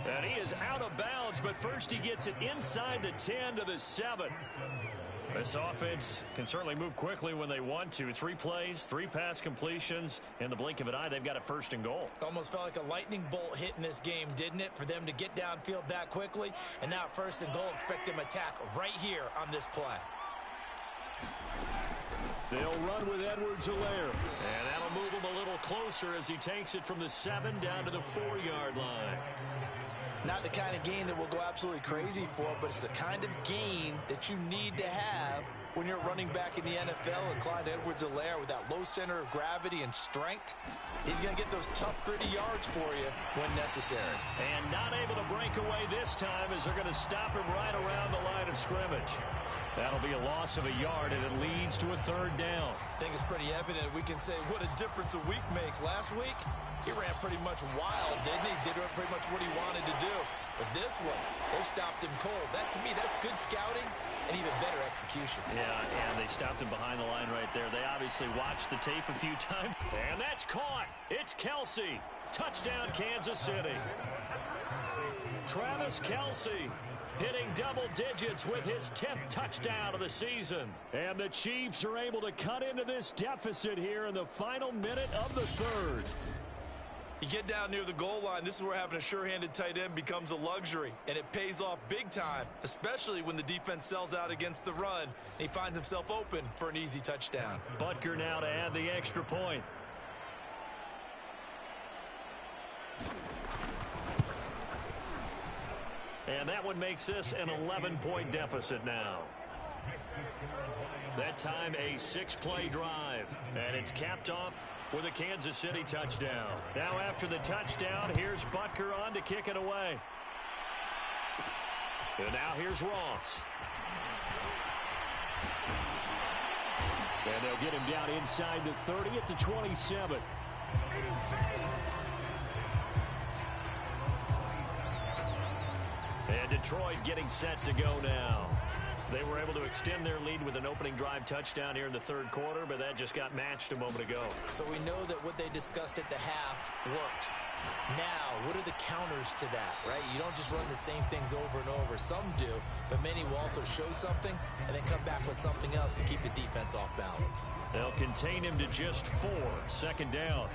And he is out of bounds, but first he gets it inside the 10 to the 7. This offense can certainly move quickly when they want to. 3 plays, 3 pass completions. In the blink of an eye, they've got a 1st and goal. Almost felt like a lightning bolt hit in this game, didn't it? For them to get downfield that quickly. And now 1st and goal, expect them to attack right here on this play. They'll run with Edwards-Helaire. And that'll move him a little closer as he takes it from the 7 down to the 4-yard line. Not the kind of gain that we'll go absolutely crazy for, but it's the kind of gain that you need to have when you're running back in the NFL. And Clyde Edwards-Helaire, with that low center of gravity and strength, he's going to get those tough, gritty yards for you when necessary. And not able to break away this time as they're going to stop him right around the line of scrimmage. That'll be a loss of a yard, and it leads to a 3rd down. I think it's pretty evident. We can say what a difference a week makes. Last week, he ran pretty much wild, didn't he? Did pretty much what he wanted to do. But this one, they stopped him cold. That, to me, that's good scouting and even better execution. Yeah, and they stopped him behind the line right there. They obviously watched the tape a few times. And that's caught. It's Kelce. Touchdown, Kansas City. Travis Kelce hitting double digits with his 10th touchdown of the season. And the Chiefs are able to cut into this deficit here in the final minute of the 3rd. You get down near the goal line, this is where having a sure-handed tight end becomes a luxury, and it pays off big time, especially when the defense sells out against the run, and he finds himself open for an easy touchdown. Butker now to add the extra point. And that one makes this an 11-point deficit now. That time a 6-play drive, and it's capped off with a Kansas City touchdown. Now after the touchdown, here's Butker on to kick it away. And now here's Ross. And they'll get him down inside the 30 at the 27. And Detroit getting set to go now. They were able to extend their lead with an opening drive touchdown here in the 3rd quarter, but that just got matched a moment ago. So we know that what they discussed at the half worked. Now, what are the counters to that, right? You don't just run the same things over and over. Some do, but many will also show something and then come back with something else to keep the defense off balance. They'll contain him to just 4. 2nd down.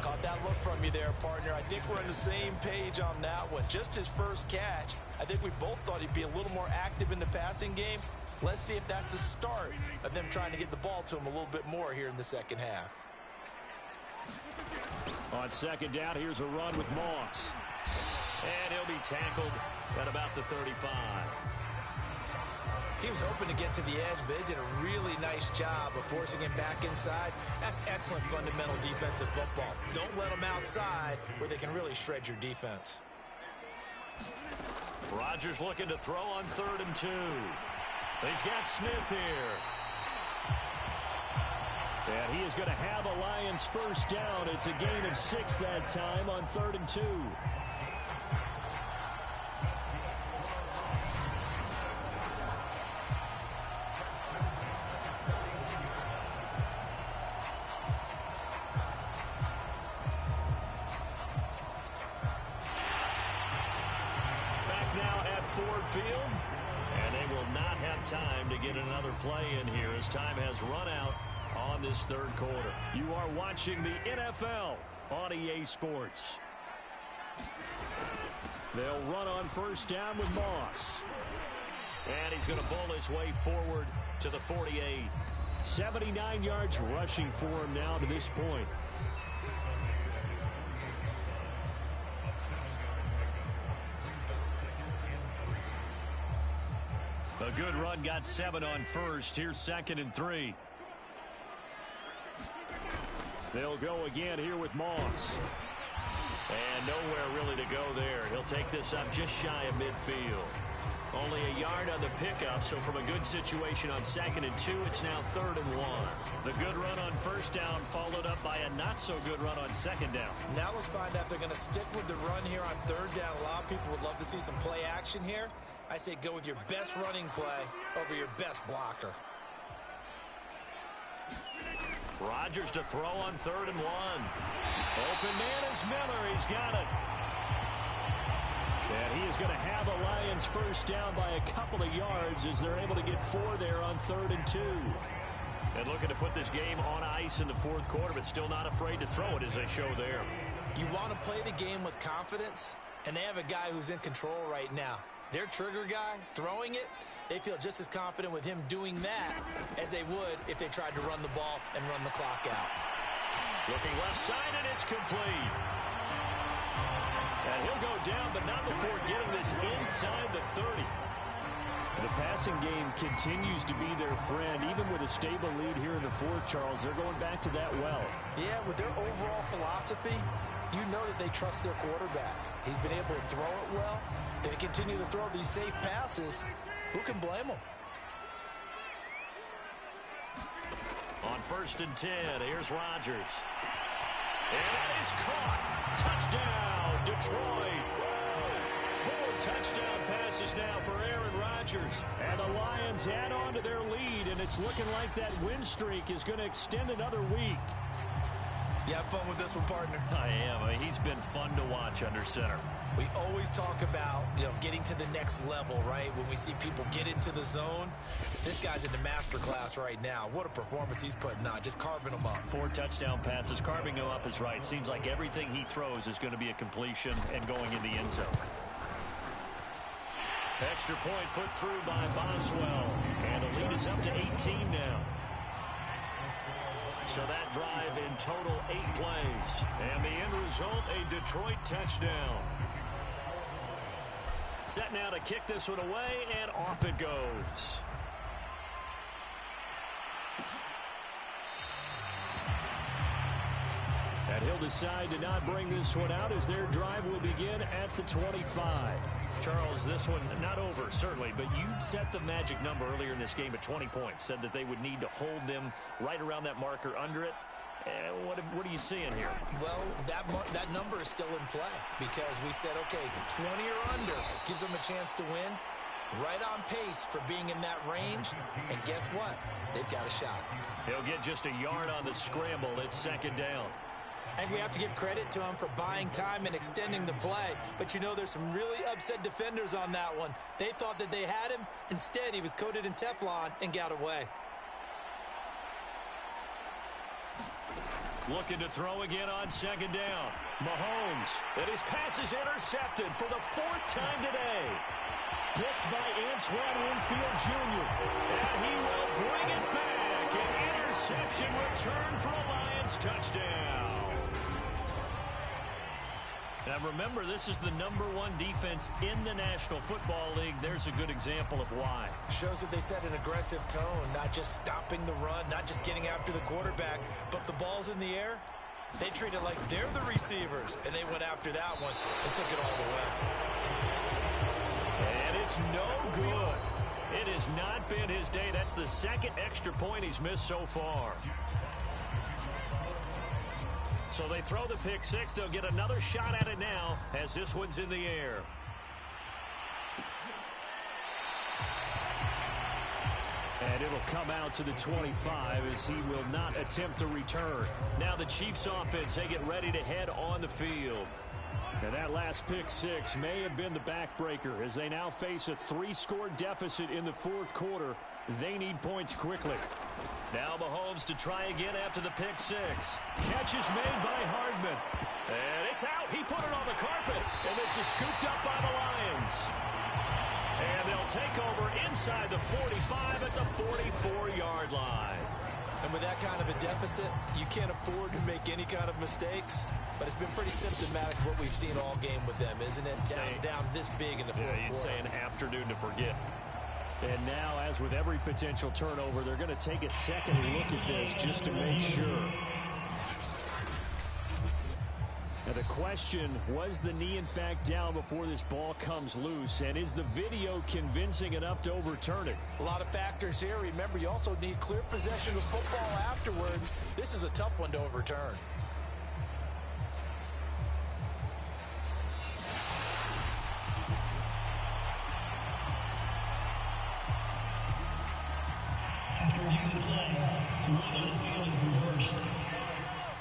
Caught that look from you there, partner. I think we're on the same page on that one. Just his first catch. I think we both thought he'd be a little more active in the passing game. Let's see if that's the start of them trying to get the ball to him a little bit more here in the 2nd half. On 2nd down, here's a run with Moss. And he'll be tackled at about the 35. He was hoping to get to the edge, but they did a really nice job of forcing him back inside. That's excellent fundamental defensive football. Don't let them outside where they can really shred your defense. Rodgers looking to throw on 3rd and 2. He's got Smith here. And he is going to have a Lions 1st down. It's a gain of 6 that time on 3rd and 2. Ford Field, and they will not have time to get another play in here as time has run out on this 3rd quarter. You are watching the NFL on EA Sports. They'll run on 1st down with Moss. And he's going to bowl his way forward to the 48. 79 yards rushing for him now to this point. A good run, got 7 on 1st. Here's 2nd and 3. They'll go again here with Moss. And nowhere really to go there. He'll take this up just shy of midfield. Only a yard on the pickup, so from a good situation on 2nd and 2, it's now 3rd and 1. The good run on 1st down followed up by a not-so-good run on 2nd down. Now let's find out if they're going to stick with the run here on 3rd down. A lot of people would love to see some play action here. I say go with your best running play over your best blocker. Rodgers to throw on 3rd and 1. Open man is Miller. He's got it. And he is going to have a Lions 1st down by a couple of yards as they're able to get 4 there on 3rd and 2. And looking to put this game on ice in the 4th quarter, but still not afraid to throw it as they show there. You want to play the game with confidence, and they have a guy who's in control right now. Their trigger guy, throwing it, they feel just as confident with him doing that as they would if they tried to run the ball and run the clock out. Looking left side, and it's complete. And he'll go down, but not before getting this inside the 30. The passing game continues to be their friend. Even with a stable lead here in the fourth, Charles, they're going back to that well. Yeah, with their overall philosophy, you know that they trust their quarterback. He's been able to throw it well. They continue to throw these safe passes. Who can blame them? On 1st and 10, here's Rodgers. And that is caught. Touchdown, Detroit. 4 touchdown passes now for Aaron Rodgers. And the Lions add on to their lead, and it's looking like that win streak is going to extend another week. You have fun with this one, partner? I am. I mean, he's been fun to watch under center. We always talk about, getting to the next level, right? When we see people get into the zone, this guy's in the master class right now. What a performance he's putting on, just carving them up. 4 touchdown passes, carving them up is right. Seems like everything he throws is going to be a completion and going in the end zone. Extra point put through by Boswell, and the lead is up to 18 now. So that drive in total 8 plays. And the end result, a Detroit touchdown. Set now to kick this one away, and off it goes. And he'll decide to not bring this one out as their drive will begin at the 25. Charles, this one not over, certainly, but you set the magic number earlier in this game at 20 points. Said that they would need to hold them right around that marker under it. What are you seeing here? Well, that number is still in play because we said, okay, 20 or under gives them a chance to win. Right on pace for being in that range. And guess what? They've got a shot. He'll get just a yard on the scramble. It's 2nd down. And we have to give credit to him for buying time and extending the play. But there's some really upset defenders on that one. They thought that they had him. Instead, he was coated in Teflon and got away. Looking to throw again on 2nd down. Mahomes. And his pass is intercepted for the 4th time today. Picked by Antoine Winfield Jr. And he will bring it back. An interception return for a Lions touchdown. Now remember, this is the #1 defense in the National Football League. There's a good example of why. Shows that they set an aggressive tone, not just stopping the run, not just getting after the quarterback, but if the ball's in the air, they treat it like they're the receivers, and they went after that one and took it all the way. And it's no good. It has not been his day. That's the 2nd extra point he's missed so far. So they throw the pick 6. They'll get another shot at it now as this one's in the air. And it'll come out to the 25 as he will not attempt a return. Now the Chiefs offense, they get ready to head on the field. And that last pick 6 may have been the backbreaker as they now face a 3-score deficit in the 4th quarter. They need points quickly. Now Mahomes to try again after the pick 6. Catch is made by Hardman. And it's out. He put it on the carpet. And this is scooped up by the Lions. And they'll take over inside the 45 at the 44-yard line. And with that kind of a deficit, you can't afford to make any kind of mistakes. But it's been pretty symptomatic of what we've seen all game with them, isn't it? Down this big in the 4th quarter. You'd say an afternoon to forget. And now, as with every potential turnover, they're going to take a second look at this just to make sure. Now the question, was the knee in fact down before this ball comes loose? And is the video convincing enough to overturn it? A lot of factors here. Remember, you also need clear possession of football afterwards. This is a tough one to overturn.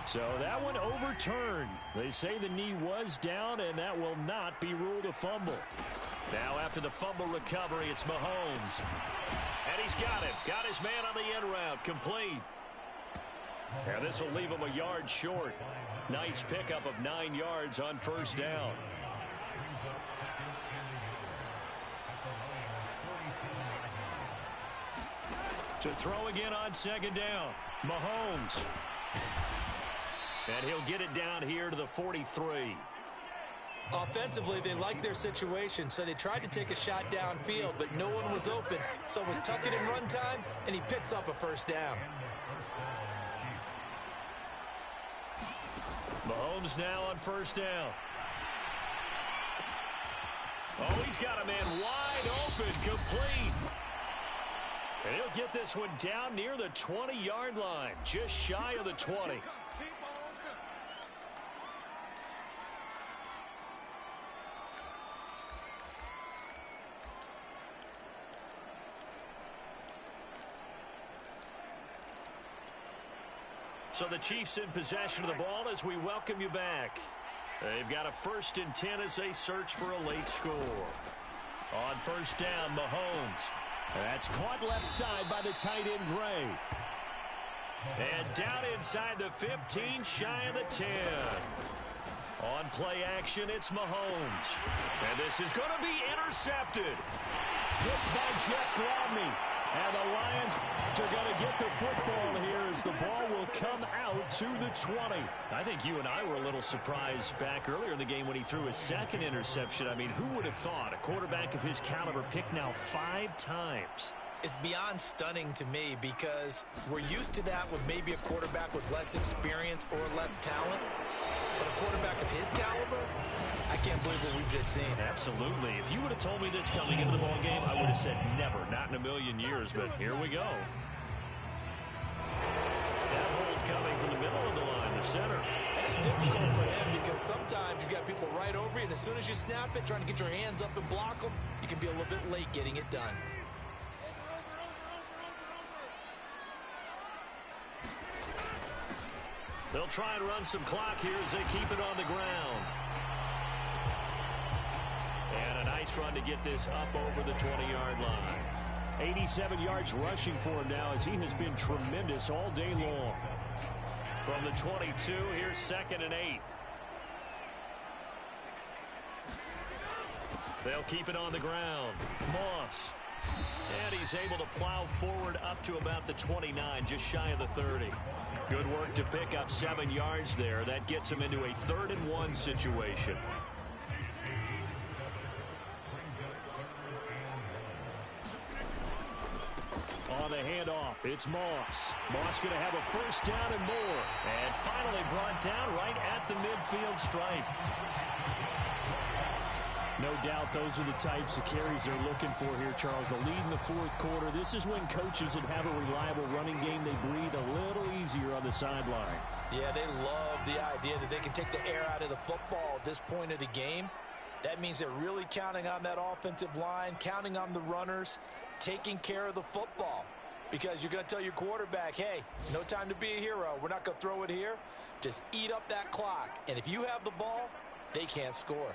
So that one overturned. They say the knee was down, and that will not be ruled a fumble. Now after the fumble recovery, it's Mahomes. And he's got it. Got his man on the end route. Complete. And this will leave him a yard short. Nice pickup of 9 yards on 1st down. To throw again on second down, Mahomes. And he'll get it down here to the 43. Offensively, they liked their situation, so they tried to take a shot downfield, but no one was open. So it was tuck it in run time, and he picks up a first down. Mahomes now on first down. Oh, he's got a man wide open, complete. And he'll get this one down near the 20-yard line, just shy of the 20. So the Chiefs in possession of the ball as we welcome you back. They've got a 1st and 10 as they search for a late score. On first down, Mahomes. That's caught left side by the tight end, Gray. And down inside the 15, shy of the 10. On play action, it's Mahomes. And this is going to be intercepted. Picked by Jeff Gladney. And the Lions are going to get the football here as the ball will come out to the 20. I think you and I were a little surprised back earlier in the game when he threw his 2nd interception. I mean, who would have thought a quarterback of his caliber picked now 5 times? It's beyond stunning to me because we're used to that with maybe a quarterback with less experience or less talent. But a quarterback of his caliber, I can't believe what we've just seen. Absolutely. If you would have told me this coming into the ball game, I would have said never, not in a million years, but here we go. That hold coming from the middle of the line, the center. And it's difficult for him because sometimes you've got people right over you, and as soon as you snap it, trying to get your hands up and block them, you can be a little bit late getting it done. They'll try and run some clock here as they keep it on the ground. And a nice run to get this up over the 20-yard line. 87 yards rushing for him now as he has been tremendous all day long. From the 22, here's 2nd and 8. They'll keep it on the ground. Moss. And he's able to plow forward up to about the 29, just shy of the 30. Good work to pick up 7 yards there. That gets him into a 3rd and 1 situation. On the handoff, it's Moss. Moss going to have a first down and more. And finally brought down right at the midfield stripe. No doubt those are the types of carries they're looking for here, Charles. The lead in the 4th quarter. This is when coaches that have a reliable running game, they breathe a little easier on the sideline. Yeah, they love the idea that they can take the air out of the football at this point of the game. That means they're really counting on that offensive line, counting on the runners, taking care of the football. Because you're going to tell your quarterback, hey, no time to be a hero. We're not going to throw it here. Just eat up that clock. And if you have the ball, they can't score.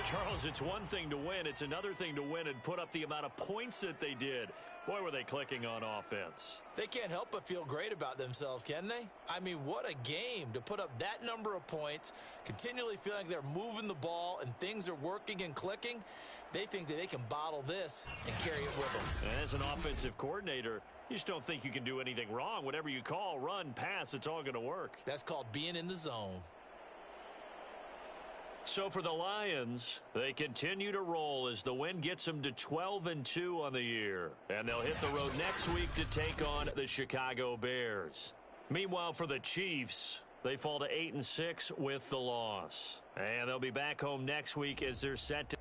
Charles, it's one thing to win. It's another thing to win and put up the amount of points that they did. Boy, were they clicking on offense. They can't help but feel great about themselves, can they? I mean, what a game to put up that number of points, continually feeling like they're moving the ball and things are working and clicking. They think that they can bottle this and carry it with them. And as an offensive coordinator, you just don't think you can do anything wrong. Whatever you call, run, pass, it's all going to work. That's called being in the zone. So for the Lions, they continue to roll as the win gets them to 12-2 on the year. And they'll hit the road next week to take on the Chicago Bears. Meanwhile, for the Chiefs, they fall to 8-6 with the loss. And they'll be back home next week as they're set to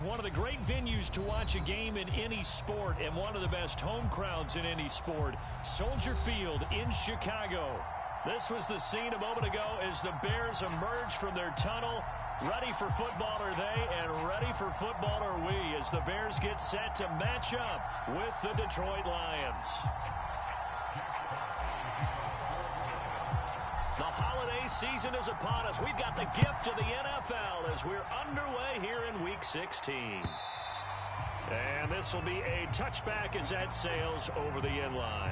one of the great venues to watch a game in any sport and one of the best home crowds in any sport, Soldier Field in Chicago. This was the scene a moment ago as the Bears emerged from their tunnel. Ready for football are they, and ready for football are we, as the Bears get set to match up with the Detroit Lions. The holiday season is upon us. We've got the gift of the NFL as we're underway here in Week 16. And this will be a touchback as that sails over the end line.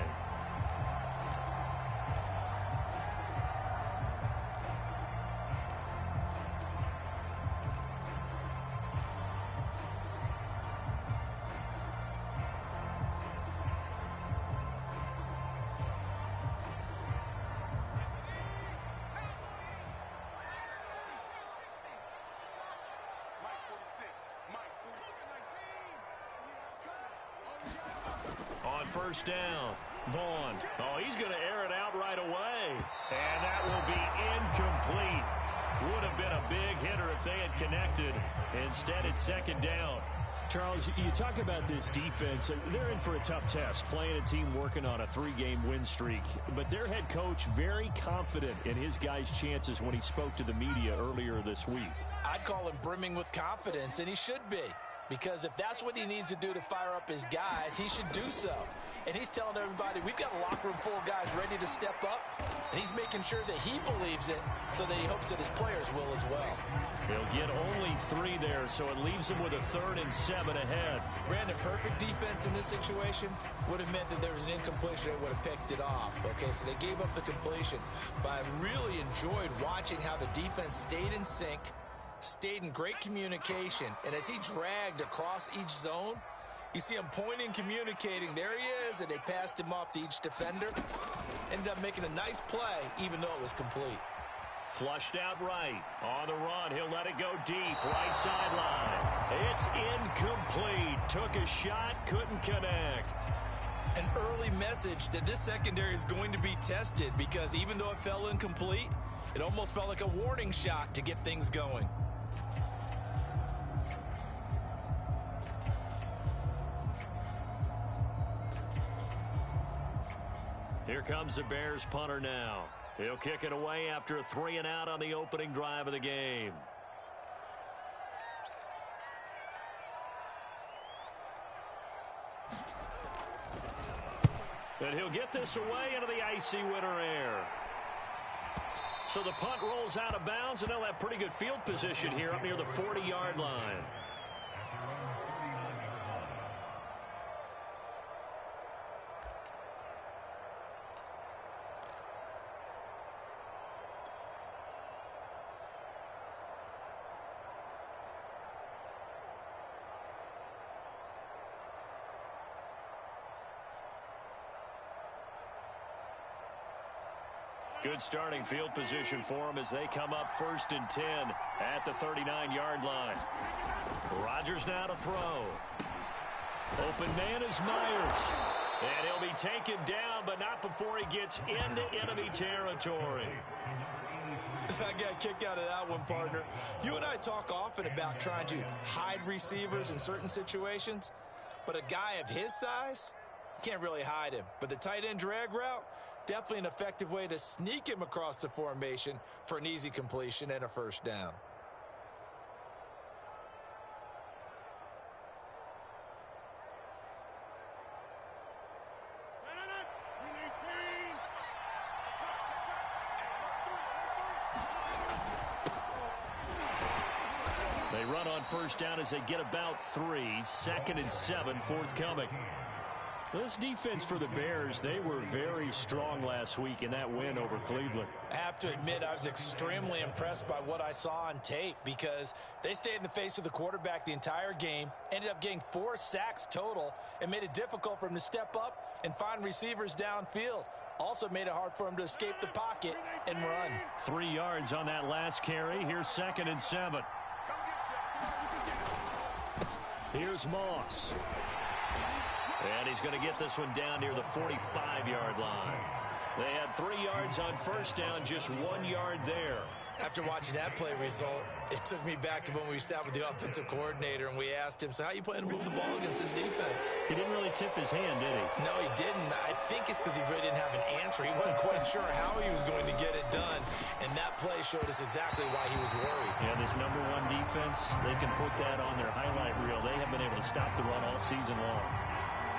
On first down, Vaughn. Oh, he's going to air it out right away. And that will be incomplete. Would have been a big hitter if they had connected. Instead, it's second down. Charles, you talk about this defense. They're in for a tough test, playing a team working on a 3-game win streak. But their head coach very confident in his guys' chances when he spoke to the media earlier this week. I'd call him brimming with confidence, and he should be. Because if that's what he needs to do to fire up his guys, he should do so. And he's telling everybody, we've got a locker room full of guys ready to step up. And he's making sure that he believes it so that he hopes that his players will as well. He'll get only 3 there, so it leaves him with a 3rd and 7 ahead. Brandon, perfect defense in this situation would have meant that there was an incompletion that would have picked it off. Okay, so they gave up the completion. But I really enjoyed watching how the defense stayed in sync, stayed in great communication, and as he dragged across each zone, you see him pointing, communicating. There he is, and they passed him off to each defender. Ended up making a nice play, even though it was complete. Flushed out right. On the run, he'll let it go deep. Right sideline. It's incomplete. Took a shot, couldn't connect. An early message that this secondary is going to be tested, because even though it fell incomplete, it almost felt like a warning shot to get things going. Here comes the Bears punter now. He'll kick it away after a 3 and out on the opening drive of the game. And he'll get this away into the icy winter air. So the punt rolls out of bounds, and they'll have pretty good field position here up near the 40-yard line. Good starting field position for them as they come up 1st and 10 at the 39-yard line. Rodgers now to throw. Open man is Myers. And he'll be taken down, but not before he gets into enemy territory. I got a kick out of that one, partner. You and I talk often about trying to hide receivers in certain situations, but a guy of his size can't really hide him. But the tight end drag route, definitely an effective way to sneak him across the formation for an easy completion and a first down. They run on first down as they get about 3. 2nd and 7 forthcoming. This defense for the Bears, they were very strong last week in that win over Cleveland. I have to admit, I was extremely impressed by what I saw on tape, because they stayed in the face of the quarterback the entire game, ended up getting 4 sacks total, and made it difficult for him to step up and find receivers downfield. Also made it hard for him to escape the pocket and run. 3 yards on that last carry. Here's 2nd and 7. Here's Moss. And he's going to get this one down near the 45-yard line. They had 3 yards on first down, just 1 yard there. After watching that play result, it took me back to when we sat with the offensive coordinator and we asked him, so how you plan to move the ball against this defense? He didn't really tip his hand, did he? No, he didn't. I think it's because he really didn't have an answer. He wasn't quite sure how he was going to get it done, and that play showed us exactly why he was worried. Yeah, this number one defense, they can put that on their highlight reel. They have been able to stop the run all season long.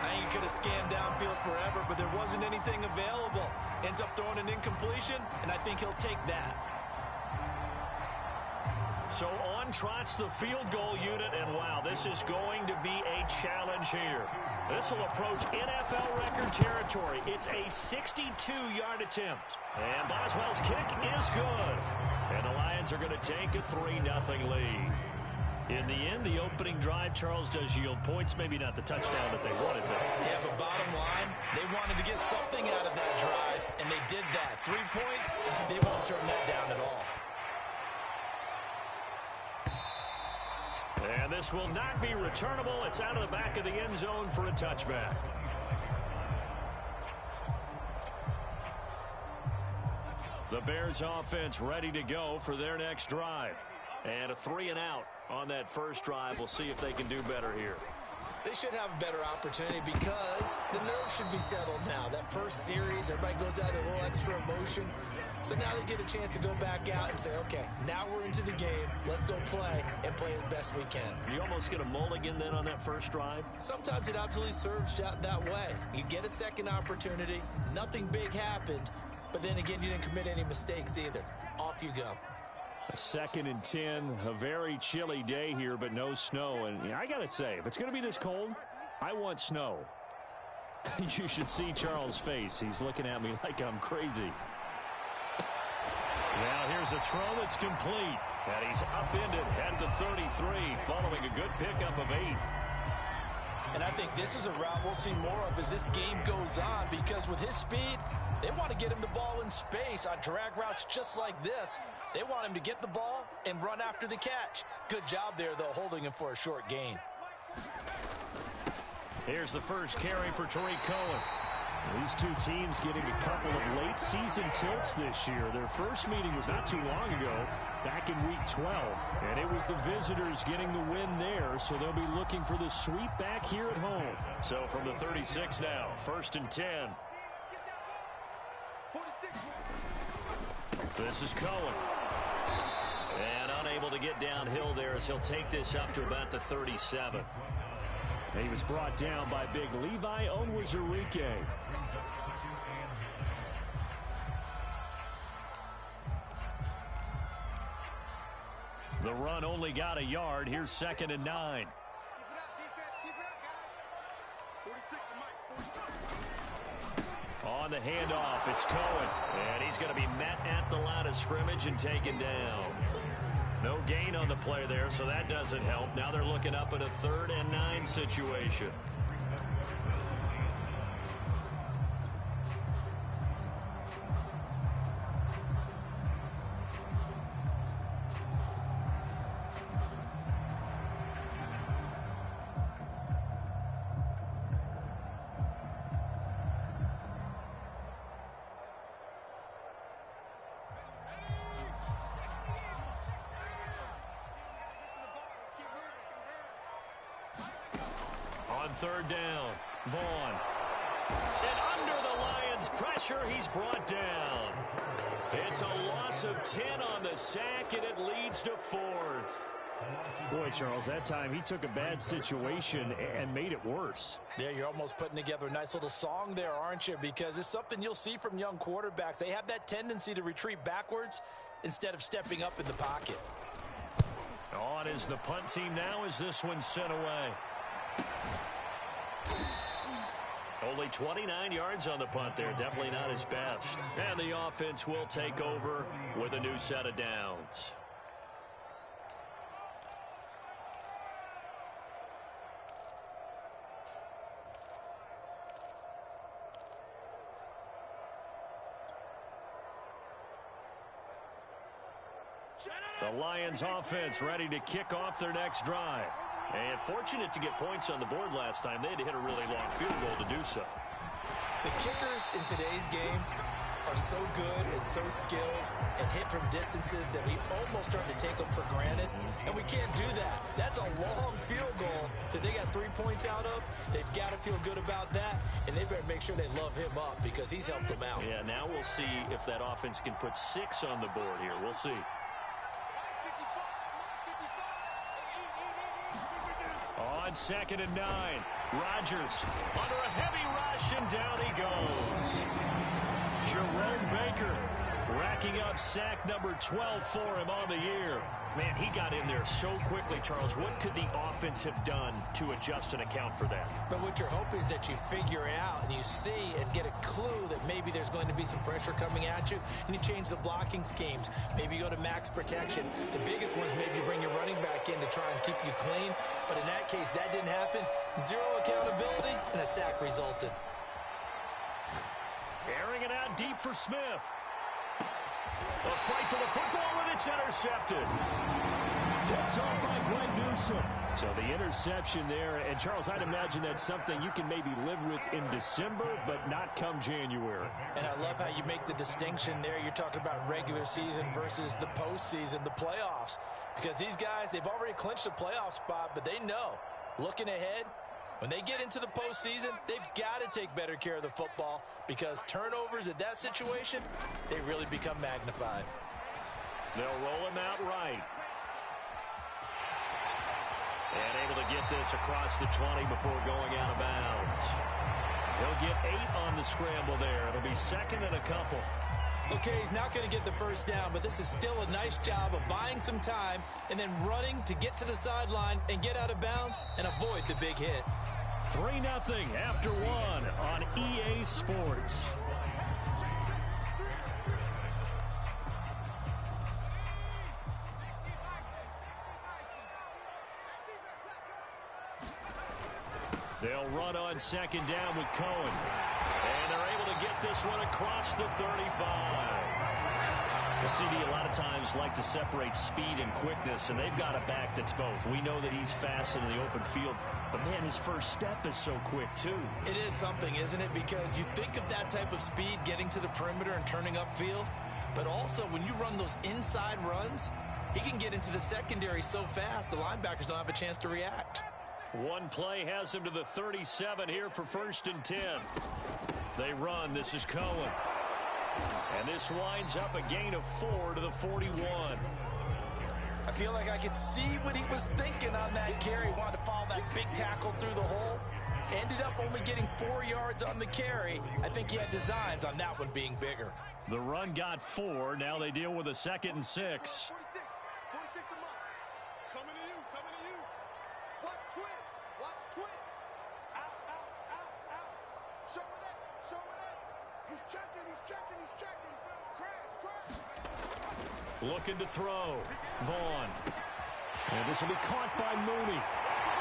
I think he could have scanned downfield forever, but there wasn't anything available. Ends up throwing an incompletion, and I think he'll take that. So on trots the field goal unit, and wow, this is going to be a challenge here. This will approach NFL record territory. It's a 62-yard attempt. And Boswell's kick is good. And the Lions are going to take a 3-0 lead. In the end, the opening drive, Charles, does yield points. Maybe not the touchdown that they wanted, though. Yeah, but bottom line, they wanted to get something out of that drive, and they did that. 3 points, they won't turn that down at all. And this will not be returnable. It's out of the back of the end zone for a touchback. The Bears offense ready to go for their next drive. And a 3-and-out on that first drive. We'll see if they can do better here. They should have a better opportunity because the nerves should be settled now. That first series, everybody goes out with a little extra emotion. So now they get a chance to go back out and say, okay, now we're into the game. Let's go play and play as best we can. You almost get a mulligan then on that first drive? Sometimes it absolutely serves that way. You get a second opportunity. Nothing big happened. But then again, you didn't commit any mistakes either. Off you go. A 2nd and 10, a very chilly day here, but no snow. And I got to say, if it's going to be this cold, I want snow. You should see Charles' face. He's looking at me like I'm crazy. Now here's a throw that's complete. And he's upended, head to 33, following a good pickup of 8. And I think this is a route we'll see more of as this game goes on, because with his speed, they want to get him the ball in space on drag routes just like this. They want him to get the ball and run after the catch. Good job there, though, holding him for a short gain. Here's the first carry for Tariq Cohen. These two teams getting a couple of late season tilts this year. Their first meeting was not too long ago, back in week 12. And it was the visitors getting the win there, so they'll be looking for the sweep back here at home. So from the 36 now, 1st and 10. This is Cohen. And unable to get downhill there as he'll take this up to about the 37. He was brought down by big Levi Onwuzurike. The run only got a yard. Here's 2nd and 9. On the handoff, it's Cohen. And he's going to be met at the line of scrimmage and taken down. No gain on the play there, so that doesn't help. Now they're looking up at a 3rd and 9 situation. On 3rd down, Vaughn. And under the Lions' pressure, he's brought down. It's a loss of 10 on the sack, and it leads to 4th. Boy, Charles, that time he took a bad situation and made it worse. Yeah, you're almost putting together a nice little song there, aren't you? Because it's something you'll see from young quarterbacks. They have that tendency to retreat backwards instead of stepping up in the pocket. On is the punt team now as this one's sent away. Only 29 yards on the punt there. Definitely not his best. And the offense will take over with a new set of downs. The Lions offense ready to kick off their next drive. And fortunate to get points on the board last time. They had to hit a really long field goal to do so. The kickers in today's game, are so good and so skilled and hit from distances that we almost start to take them for granted, and we can't do that. That's a long field goal that they got 3 points out of. They've got to feel good about that, and they better make sure they love him up because he's helped them out. Yeah, now we'll see if that offense can put 6 on the board here. We'll see. On 2nd and 9, Rodgers under a heavy rush, and down he goes. Jerome Baker racking up sack number 12 for him on the year. Man, he got in there so quickly, Charles. What could the offense have done to adjust and account for that? But what you're hoping is that you figure out and you see and get a clue that maybe there's going to be some pressure coming at you, and you change the blocking schemes. Maybe you go to max protection. The biggest one is maybe you bring your running back in to try and keep you clean. But in that case, that didn't happen. 0 accountability, and a sack resulted. Airing it out deep for Smith. A fight for the football, and it's intercepted. Picked off by Greg Newsome. So the interception there, and Charles, I'd imagine that's something you can maybe live with in December, but not come January. And I love how you make the distinction there. You're talking about regular season versus the postseason, the playoffs. Because these guys, they've already clinched a playoff spot, but they know, looking ahead, when they get into the postseason, they've got to take better care of the football because turnovers at that situation, they really become magnified. They'll roll him out right. And able to get this across the 20 before going out of bounds. He'll get 8 on the scramble there. It'll be 2nd and a couple. Okay, he's not going to get the first down, but this is still a nice job of buying some time and then running to get to the sideline and get out of bounds and avoid the big hit. 3-0 after 1 on EA Sports. They'll run on 2nd down with Cohen. And they're able to get this one across the 35. The CD a lot of times like to separate speed and quickness, and they've got a back that's both. We know that he's fast in the open field, but, man, his first step is so quick, too. It is something, isn't it? Because you think of that type of speed getting to the perimeter and turning upfield, but also when you run those inside runs, he can get into the secondary so fast the linebackers don't have a chance to react. One play has him to the 37 here for 1st and 10. They run. This is Cohen. And this winds up a gain of 4 to the 41. I feel like I could see what he was thinking on that carry. Wanted to follow that big tackle through the hole. Ended up only getting 4 yards on the carry. I think he had designs on that one being bigger. The run got 4. Now they deal with a 2nd and 6. Looking to throw. Vaughn. And this will be caught by Mooney.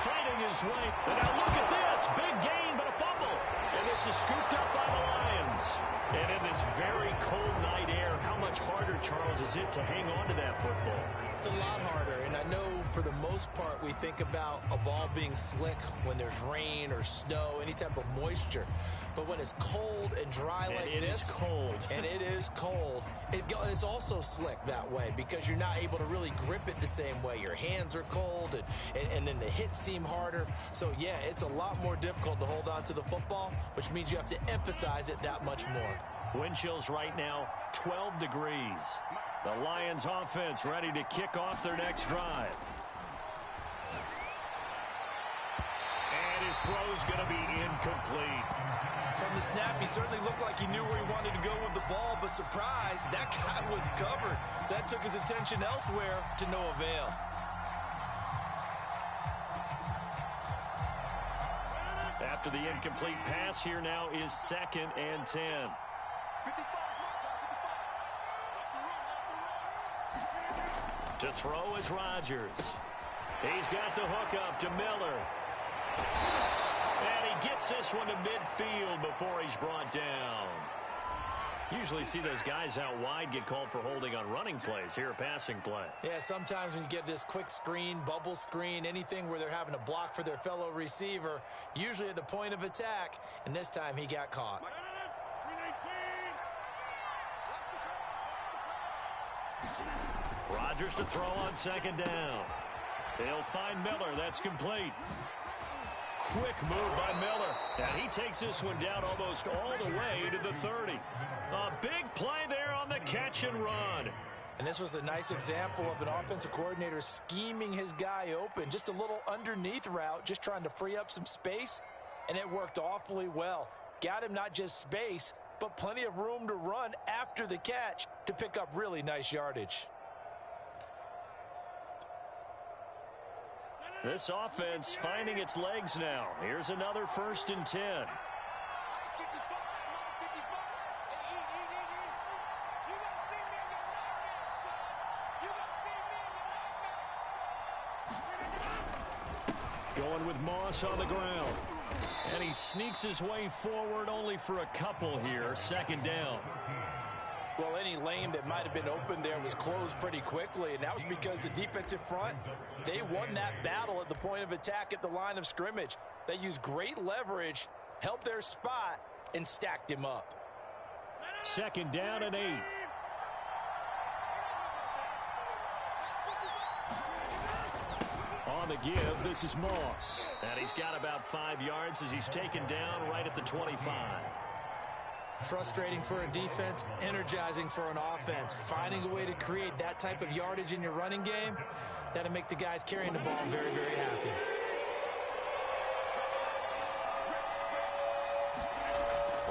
Fighting his way. And now look at this. Big gain, but a fumble. And this is scooped up by the Lions. And in this very cold night air, how much harder, Charles, is it to hang on to that football? It's a lot harder, and I know for the most part we think about a ball being slick when there's rain or snow, any type of moisture. But when it's cold and dry like this, it is cold. And it is cold, it's also slick that way because you're not able to really grip it the same way. Your hands are cold, and then the hits seem harder. So, yeah, it's a lot more difficult to hold on to the football, which means you have to emphasize it that much more. Wind chills right now, 12 degrees. The Lions offense ready to kick off their next drive. And his throw's going to be incomplete. From the snap, he certainly looked like he knew where he wanted to go with the ball, but surprise, that guy was covered. So that took his attention elsewhere to no avail. After the incomplete pass, here now is 2nd and 10. To throw is Rodgers. He's got the hook up to Miller. And he gets this one to midfield before he's brought down. Usually see those guys out wide get called for holding on running plays. Here, a passing play. Yeah, sometimes when you get this quick screen, bubble screen, anything where they're having to block for their fellow receiver, usually at the point of attack, and this time he got caught. Rodgers to throw on second down. They'll find Miller. That's complete. Quick move by Miller. And he takes this one down almost all the way to the 30. A big play there on the catch and run. And this was a nice example of an offensive coordinator scheming his guy open. Just a little underneath route, just trying to free up some space. And it worked awfully well. Got him not just space, but plenty of room to run after the catch to pick up really nice yardage. This offense finding its legs now. Here's another 1st and 10. Going with Moss on the ground. And he sneaks his way forward only for a couple here. 2nd down. Well, any lane that might have been open there was closed pretty quickly, and that was because the defensive front, they won that battle at the point of attack at the line of scrimmage. They used great leverage, held their spot, and stacked him up. 2nd down and 8. On the give, this is Moss. And he's got about 5 yards as he's taken down right at the 25. Frustrating for a defense, energizing for an offense. Finding a way to create that type of yardage in your running game, that'll make the guys carrying the ball very, very happy.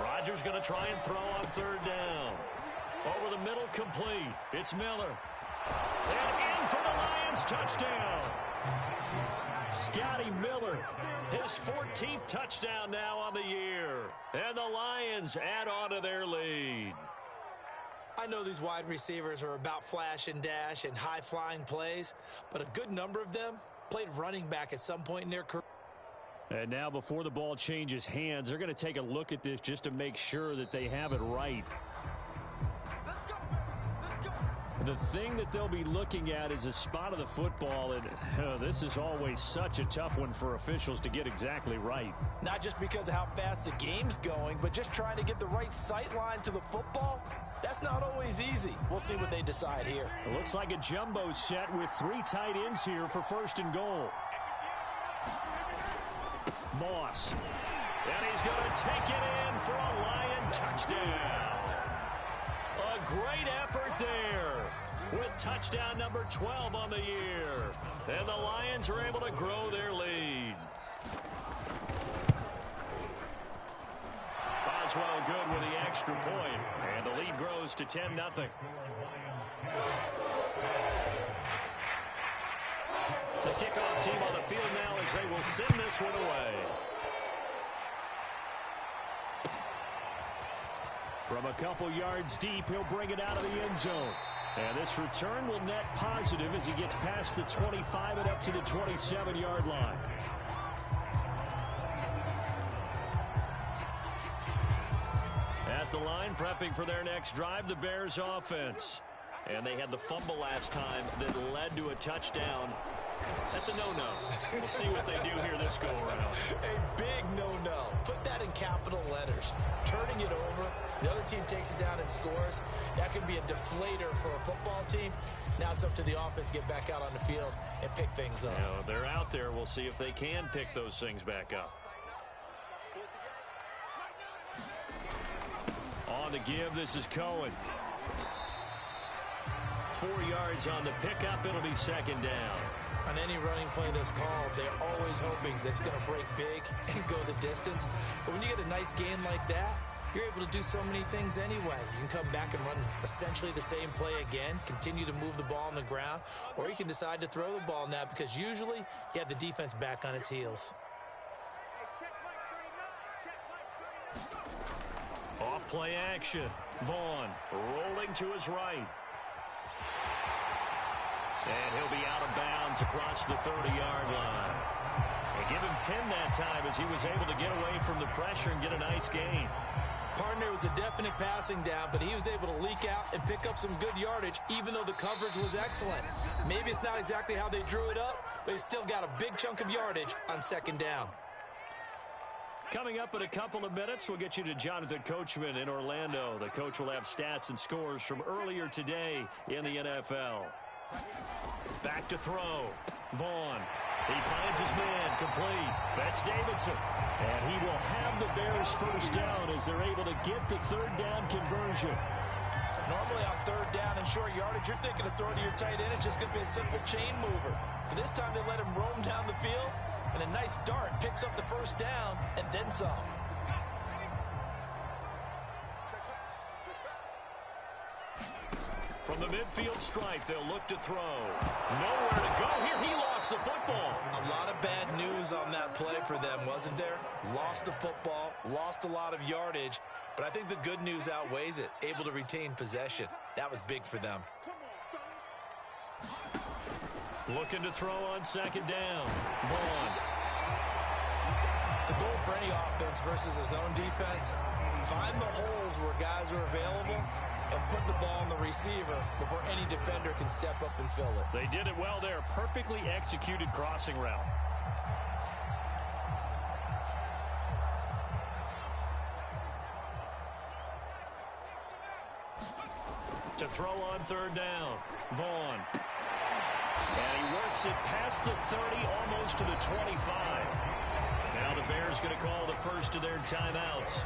Rodgers going to try and throw on 3rd down. Over the middle, complete. It's Miller. And in for the Lions, touchdown. Scotty Miller, his 14th touchdown now on the year. And the Lions add on to their lead. I know these wide receivers are about flash and dash and high-flying plays, but a good number of them played running back at some point in their career. And now before the ball changes hands, they're going to take a look at this just to make sure that they have it right. The thing that they'll be looking at is a spot of the football, and this is always such a tough one for officials to get exactly right. Not just because of how fast the game's going, but just trying to get the right sight line to the football. That's not always easy. We'll see what they decide here. It looks like a jumbo set with 3 tight ends here for 1st and goal. Moss. And he's going to take it in for a Lion touchdown. A great effort there with touchdown number 12 on the year. And the Lions are able to grow their lead. Boswell good with the extra point. And the lead grows to 10-0. The kickoff team on the field now as they will send this one away. From a couple yards deep, he'll bring it out of the end zone. And this return will net positive as he gets past the 25 and up to the 27-yard line. At the line, prepping for their next drive, the Bears offense. And they had the fumble last time that led to a touchdown. That's a no-no. We'll see what they do here this go-around. A big no-no. Put that in capital letters. Turning it over, the other team takes it down and scores. That can be a deflator for a football team. Now it's up to the offense to get back out on the field and pick things up. You know, they're out there. We'll see if they can pick those things back up. On the give, this is Cohen. 4 yards on the pickup. It'll be 2nd down. On any running play that's called, they're always hoping that it's going to break big and go the distance. But when you get a nice gain like that, you're able to do so many things anyway. You can come back and run essentially the same play again, continue to move the ball on the ground, or you can decide to throw the ball now because usually you have the defense back on its heels. Off play action. Vaughn rolling to his right. And he'll be out of bounds across the 30-yard line. And give him 10 that time as he was able to get away from the pressure and get a nice gain. Partner was a definite passing down, but he was able to leak out and pick up some good yardage, even though the coverage was excellent. Maybe it's not exactly how they drew it up, but he still got a big chunk of yardage on 2nd down. Coming up in a couple of minutes, we'll get you to Jonathan Coachman in Orlando. The coach will have stats and scores from earlier today in the NFL. Back to throw. Vaughn. He finds his man complete. That's Davidson. And he will have the Bears first down as they're able to get the third down conversion. Normally on third down and short yardage, you're thinking of throwing to your tight end. It's just going to be a simple chain mover. But this time they let him roam down the field. And a nice dart picks up the first down and then some. From the midfield stripe, they'll look to throw. Nowhere to go here. He lost the football. A lot of bad news on that play for them, wasn't there? Lost the football, lost a lot of yardage. But I think the good news outweighs it. Able to retain possession. That was big for them. Looking to throw on second down. Vaughn. The goal for any offense versus a zone defense, find the holes where guys are available and put the ball on the receiver before any defender can step up and fill it. They did it well there. Perfectly executed crossing route. To throw on third down. Vaughn. And he works it past the 30, almost to the 25. Now the Bears going to call the first of their timeouts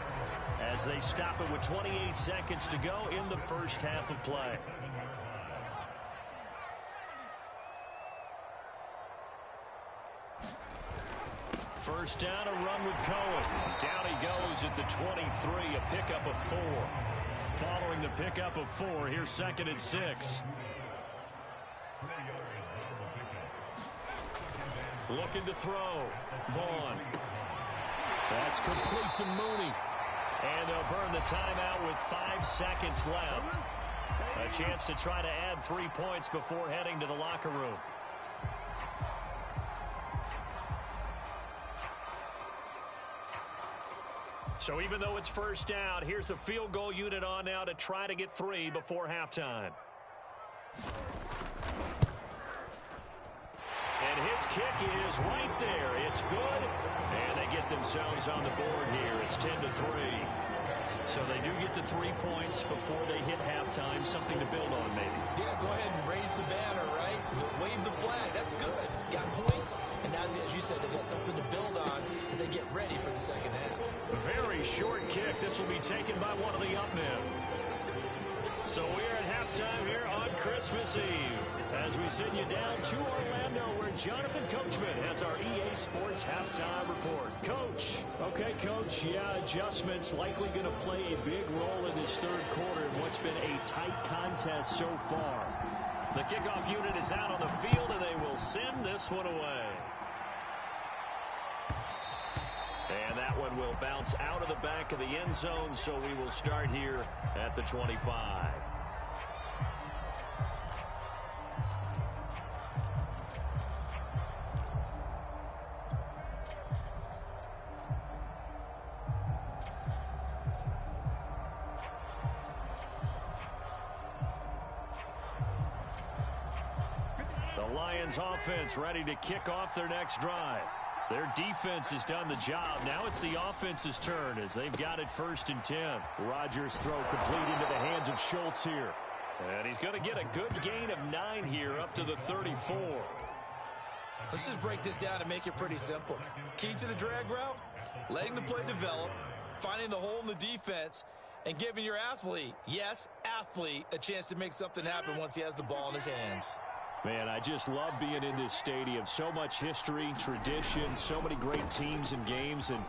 as they stop it with 28 seconds to go in the first half of play. First down, a run with Cohen. Down he goes at the 23, a pickup of 4. Following the pickup of 4, here's 2nd and 6. Looking to throw. Vaughn. That's complete to Mooney. And they'll burn the timeout with 5 seconds left. A chance to try to add 3 points before heading to the locker room. So even though it's first down, here's the field goal unit on now to try to get 3 before halftime. And his kick is right there. It's good. And they get themselves on the board here. It's 10-3. So they do get the 3 points before they hit halftime. Something to build on, maybe. Yeah, go ahead and raise the banner, right? Wave the flag. That's good. Got points. And now, as you said, they've got something to build on as they get ready for the second half. Very short kick. This will be taken by one of the up men. So we're at halftime here on Christmas Eve as we send you down to Orlando where Jonathan Coachman has our EA Sports halftime report. Coach. Okay, Coach. Yeah, adjustments likely going to play a big role in this third quarter in what's been a tight contest so far. The kickoff unit is out on the field and they will send this one away. And that one will bounce out of the back of the end zone, so we will start here at the 25. The Lions offense ready to kick off their next drive. Their defense has done the job. Now it's the offense's turn as they've got it 1st and 10. Rodgers throw complete into the hands of Schultz here. And he's going to get a good gain of 9 here up to the 34. Let's just break this down and make it pretty simple. Key to the drag route, letting the play develop, finding the hole in the defense, and giving your athlete, yes, athlete, a chance to make something happen once he has the ball in his hands. Man, I just love being in this stadium. So much history, tradition, so many great teams and games, and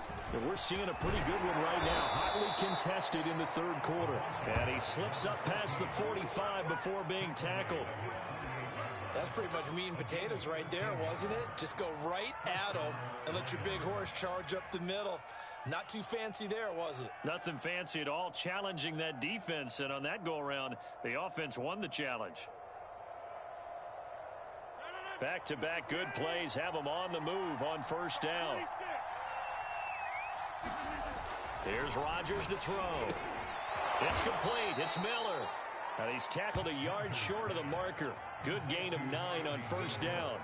we're seeing a pretty good one right now. Hotly contested in the third quarter. And he slips up past the 45 before being tackled. That's pretty much meat and potatoes right there, wasn't it? Just go right at him and let your big horse charge up the middle. Not too fancy there, was it? Nothing fancy at all, challenging that defense, and on that go-around, the offense won the challenge. Back-to-back good plays have them on the move on first down. Here's Rodgers to throw. It's complete. It's Miller. And he's tackled a yard short of the marker. Good gain of 9 on first down.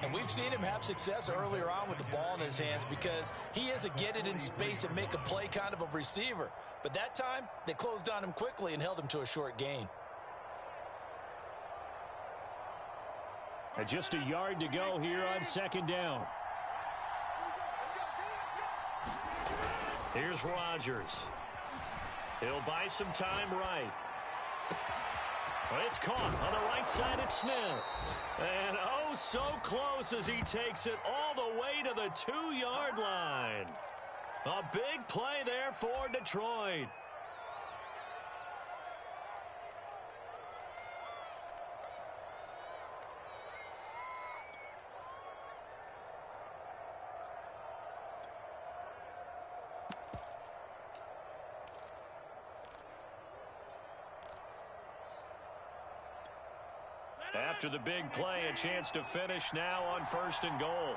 And we've seen him have success earlier on with the ball in his hands because he is a get it in space and make a play kind of a receiver. But that time, they closed on him quickly and held him to a short gain. And just a yard to go here on second down. Here's Rodgers. He'll buy some time right. It's caught on the right side at Smith. And oh, so close as he takes it all the way to the 2-yard line. A big play there for Detroit. After the big play, a chance to finish now on 1st and goal.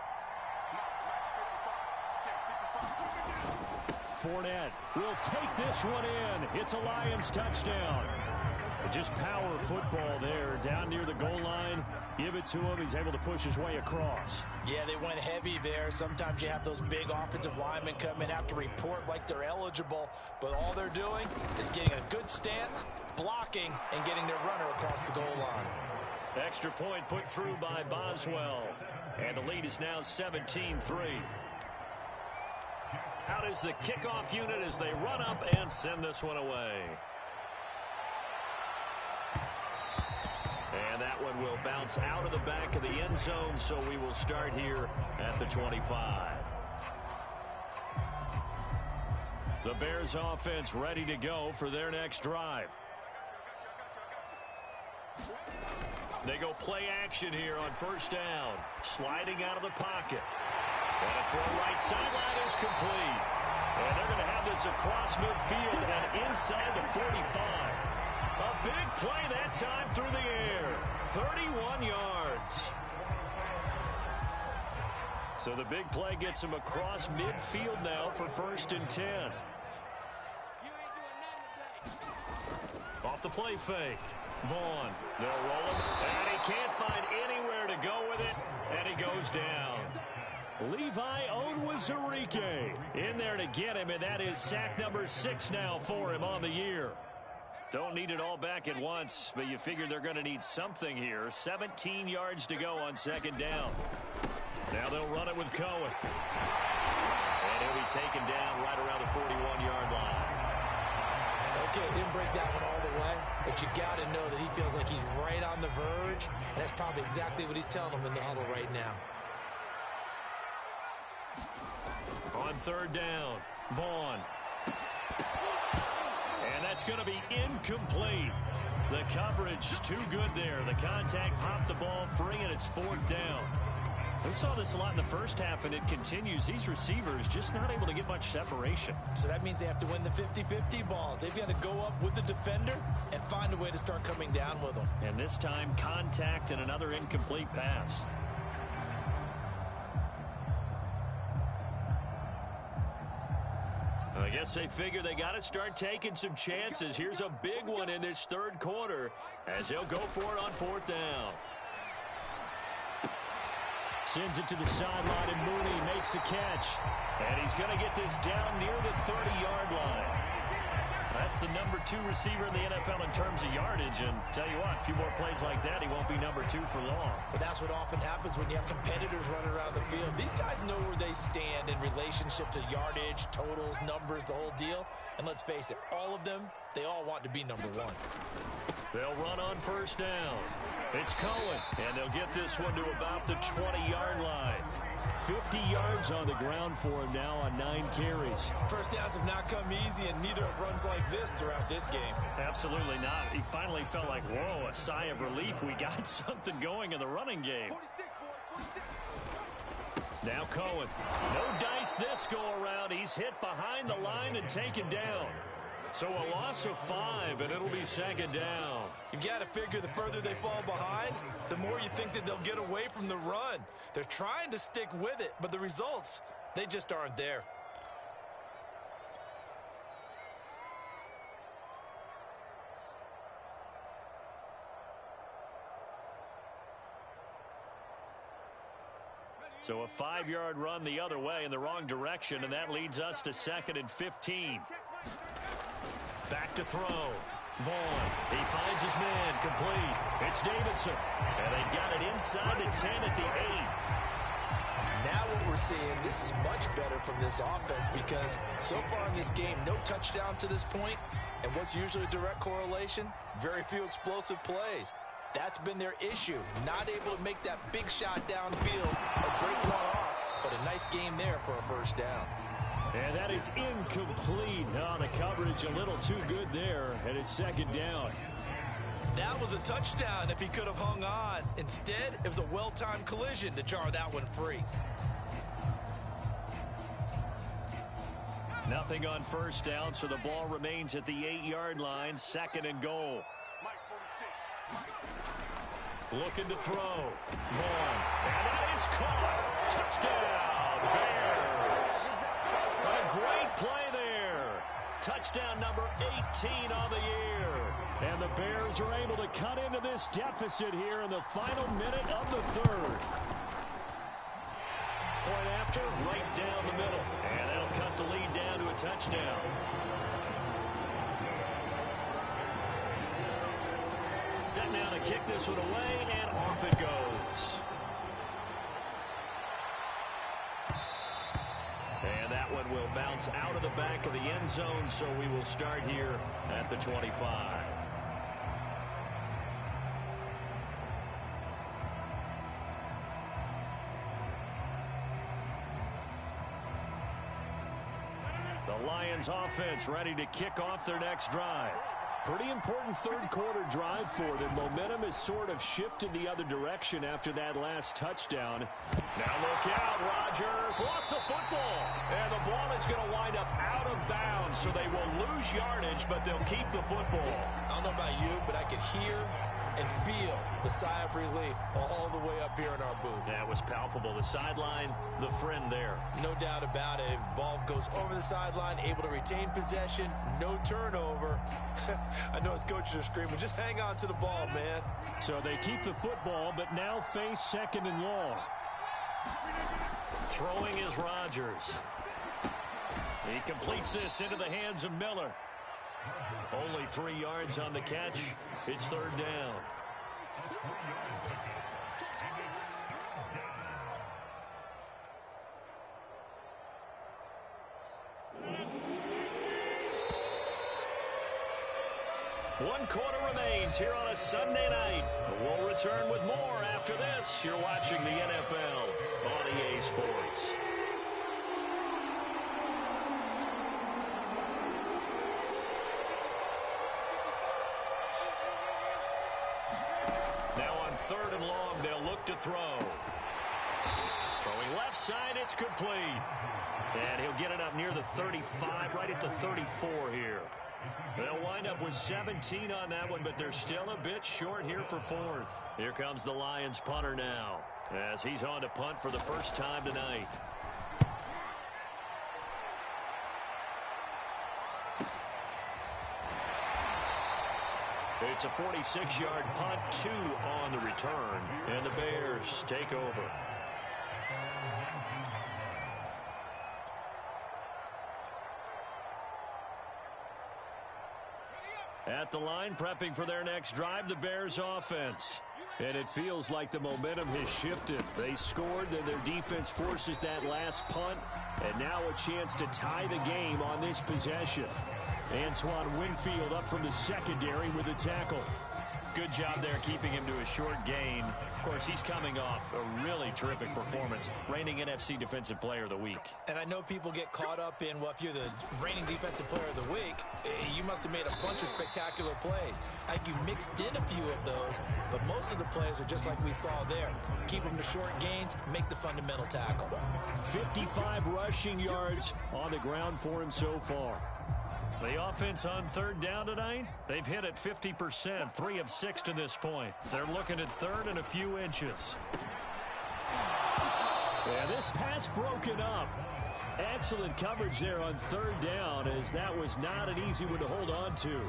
Fournette will take this one in. It's a Lions touchdown. Just power football there down near the goal line. Give it to him. He's able to push his way across. Yeah, they went heavy there. Sometimes you have those big offensive linemen come in, have to report like they're eligible, but all they're doing is getting a good stance, blocking, and getting their runner across the goal line. Extra point put through by Boswell. And the lead is now 17-3. Out is the kickoff unit as they run up and send this one away. And that one will bounce out of the back of the end zone, so we will start here at the 25. The Bears offense ready to go for their next drive. They go play action here on 1st down. Sliding out of the pocket. And a throw right sideline is complete. And they're going to have this across midfield and inside the 45. A big play that time through the air. 31 yards. So the big play gets him across midfield now for 1st and 10. Off the play fake. Vaughn, they'll roll him, and he can't find anywhere to go with it, and he goes down. Levi Onwuzurike in there to get him, and that is sack number 6 now for him on the year. Don't need it all back at once, but you figure they're going to need something here. 17 yards to go on 2nd down. Now they'll run it with Cohen. And he'll be taken down right around the 41-yard line. Okay, didn't break that one all the way, but you got to know that he feels like he's right on the verge, and that's probably exactly what he's telling them in the huddle right now. On 3rd down, Vaughn. And that's going to be incomplete. The coverage too good there. The contact popped the ball free, and it's 4th down. We saw this a lot in the first half, and it continues. These receivers just not able to get much separation. So that means they have to win the 50-50 balls. They've got to go up with the defender and find a way to start coming down with them. And this time, contact and another incomplete pass. I guess they figure they got to start taking some chances. Here's a big one in this 3rd quarter as he'll go for it on 4th down. Sends it to the sideline, and Mooney makes the catch. And he's going to get this down near the 30-yard line. That's the number 2 receiver in the NFL in terms of yardage. And tell you what, a few more plays like that, he won't be number 2 for long. But that's what often happens when you have competitors running around the field. These guys know where they stand in relationship to yardage, totals, numbers, the whole deal. And let's face it, all of them, they all want to be number 1. They'll run on 1st down. It's Cohen, and they'll get this one to about the 20-yard line. 50 yards on the ground for him now on 9 carries. First downs have not come easy, and neither have runs like this throughout this game. Absolutely not. He finally felt like, whoa, a sigh of relief. We got something going in the running game. Now Cohen. No dice this go around. He's hit behind the line and taken down. So a loss of 5, and it'll be 2nd down. You've got to figure the further they fall behind, the more you think that they'll get away from the run. They're trying to stick with it, but the results, they just aren't there. So a 5-yard run the other way in the wrong direction, and that leads us to 2nd and 15. Back to throw. Vaughn, he finds his man, complete. It's Davidson, and they've got it inside the 10 at the 8. Now what we're seeing, this is much better from this offense because so far in this game, no touchdown to this point, and what's usually a direct correlation? Very few explosive plays. That's been their issue, not able to make that big shot downfield or break one off, but a nice game there for a first down. And that is incomplete. Oh, the coverage a little too good there, and it's 2nd down. That was a touchdown if he could have hung on. Instead, it was a well-timed collision to jar that one free. Nothing on first down, so the ball remains at the 8-yard line, 2nd and goal. Looking to throw. Vaughn, and that is caught. Touchdown, Bears. A great play there. Touchdown number 18 on the year. And the Bears are able to cut into this deficit here in the final minute of the 3rd. Point after, right down the middle. And that'll cut the lead down to a touchdown. Set now to kick this one away, and off it goes. And that one will bounce out of the back of the end zone, so we will start here at the 25. The Lions offense ready to kick off their next drive. Pretty important 3rd quarter drive for them. Momentum has sort of shifted the other direction after that last touchdown. Now look out, Rodgers lost the football. And the ball is going to wind up out of bounds, so they will lose yardage, but they'll keep the football. I don't know about you, but I could hear and feel the sigh of relief all the way up here in our booth. That was palpable. The sideline, the friend there. No doubt about it. If the ball goes over the sideline, able to retain possession, no turnover. I know his coaches are screaming, just hang on to the ball, man. So they keep the football, but now face 2nd and long. Throwing is Rodgers. He completes this into the hands of Miller. Only 3 yards on the catch. It's 3rd down. One quarter remains here on a Sunday night. We'll return with more after this. You're watching the NFL on EA Sports. Now on 3rd and long, they'll look to throw. Throwing left side, it's complete. And he'll get it up near the 35, right at the 34 here. They'll wind up with 17 on that one, but they're still a bit short here for 4th. Here comes the Lions punter now, as he's on to punt for the first time tonight. It's a 46-yard punt, 2 on the return, and the Bears take over. At the line, prepping for their next drive, the Bears offense. And it feels like the momentum has shifted. They scored, then their defense forces that last punt, and now a chance to tie the game on this possession. Antoine Winfield up from the secondary with a tackle. Good job there keeping him to a short gain. Of course, he's coming off a really terrific performance, reigning NFC Defensive Player of the Week. And I know people get caught up in, well, if you're the reigning Defensive Player of the Week, you must have made a bunch of spectacular plays. I think you mixed in a few of those, but most of the plays are just like we saw there. Keep them to short gains, make the fundamental tackle. 55 rushing yards on the ground for him so far. The offense on 3rd down tonight, they've hit it 50%, 3 of 6 to this point. They're looking at 3rd and a few inches. Yeah, this pass broken up. Excellent coverage there on 3rd down, as that was not an easy one to hold on to.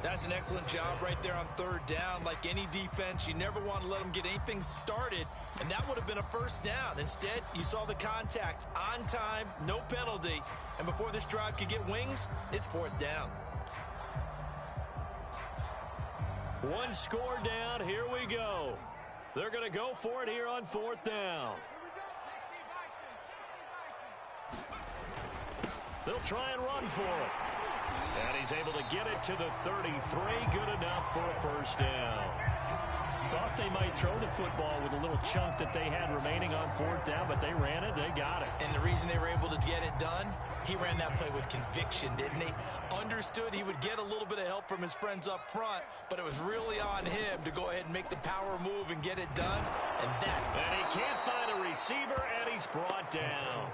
That's an excellent job right there on third down. Like any defense, you never want to let them get anything started, and that would have been a first down. Instead, you saw the contact on time, no penalty, and before this drive could get wings, it's fourth down. One score down. Here we go. They're going to go for it here on fourth down. They'll try and run for it. And he's able to get it to the 33. Good enough for a first down. Thought they might throw the football with a little chunk that they had remaining on fourth down, but they ran it. They got it. And the reason they were able to get it done, he ran that play with conviction, didn't he? Understood he would get a little bit of help from his friends up front, but it was really on him to go ahead and make the power move and get it done. And he can't find a receiver, and he's brought down.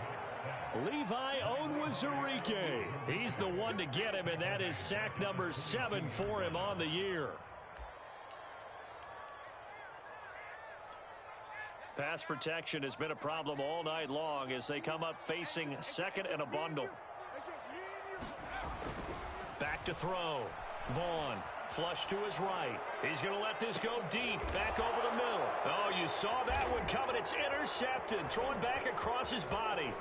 Levi Onwuzurike. He's the one to get him, and that is sack number 7 for him on the year. Pass protection has been a problem all night long as they come up facing second and a bundle. Back to throw. Vaughn, flush to his right. He's going to let this go deep, back over the middle. Oh, you saw that one coming. It's intercepted. Throwing back across his body.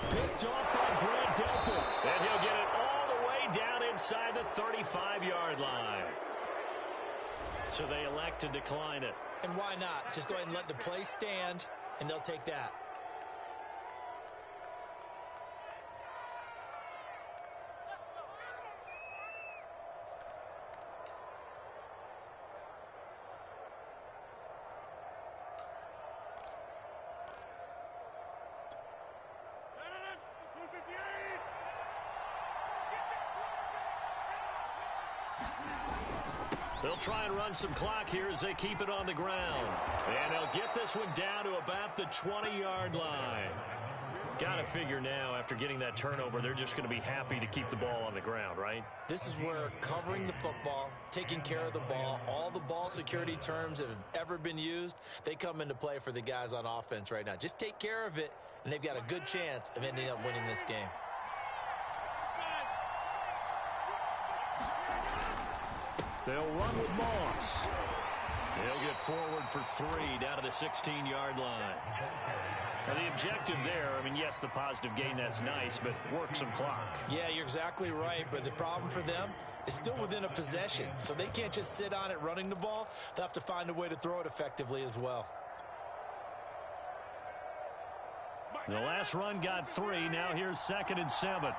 Picked off by Grant Delpit. And he'll get it all the way down inside the 35-yard line. So they elect to decline it. And why not? Just go ahead and let the play stand, and they'll take that. They'll try and run some clock here as they keep it on the ground. And they'll get this one down to about the 20-yard line. Got to figure now, after getting that turnover, they're just going to be happy to keep the ball on the ground, right? This is where covering the football, taking care of the ball, all the ball security terms that have ever been used, they come into play for the guys on offense right now. Just take care of it, and they've got a good chance of ending up winning this game. They'll run with Moss. He'll get forward for 3 down to the 16-yard line. Now the objective there, I mean, yes, the positive gain, that's nice, but work some clock. Yeah, you're exactly right, but the problem for them is still within a possession, so they can't just sit on it running the ball. They'll have to find a way to throw it effectively as well. The last run got 3. Now here's 2nd and 7.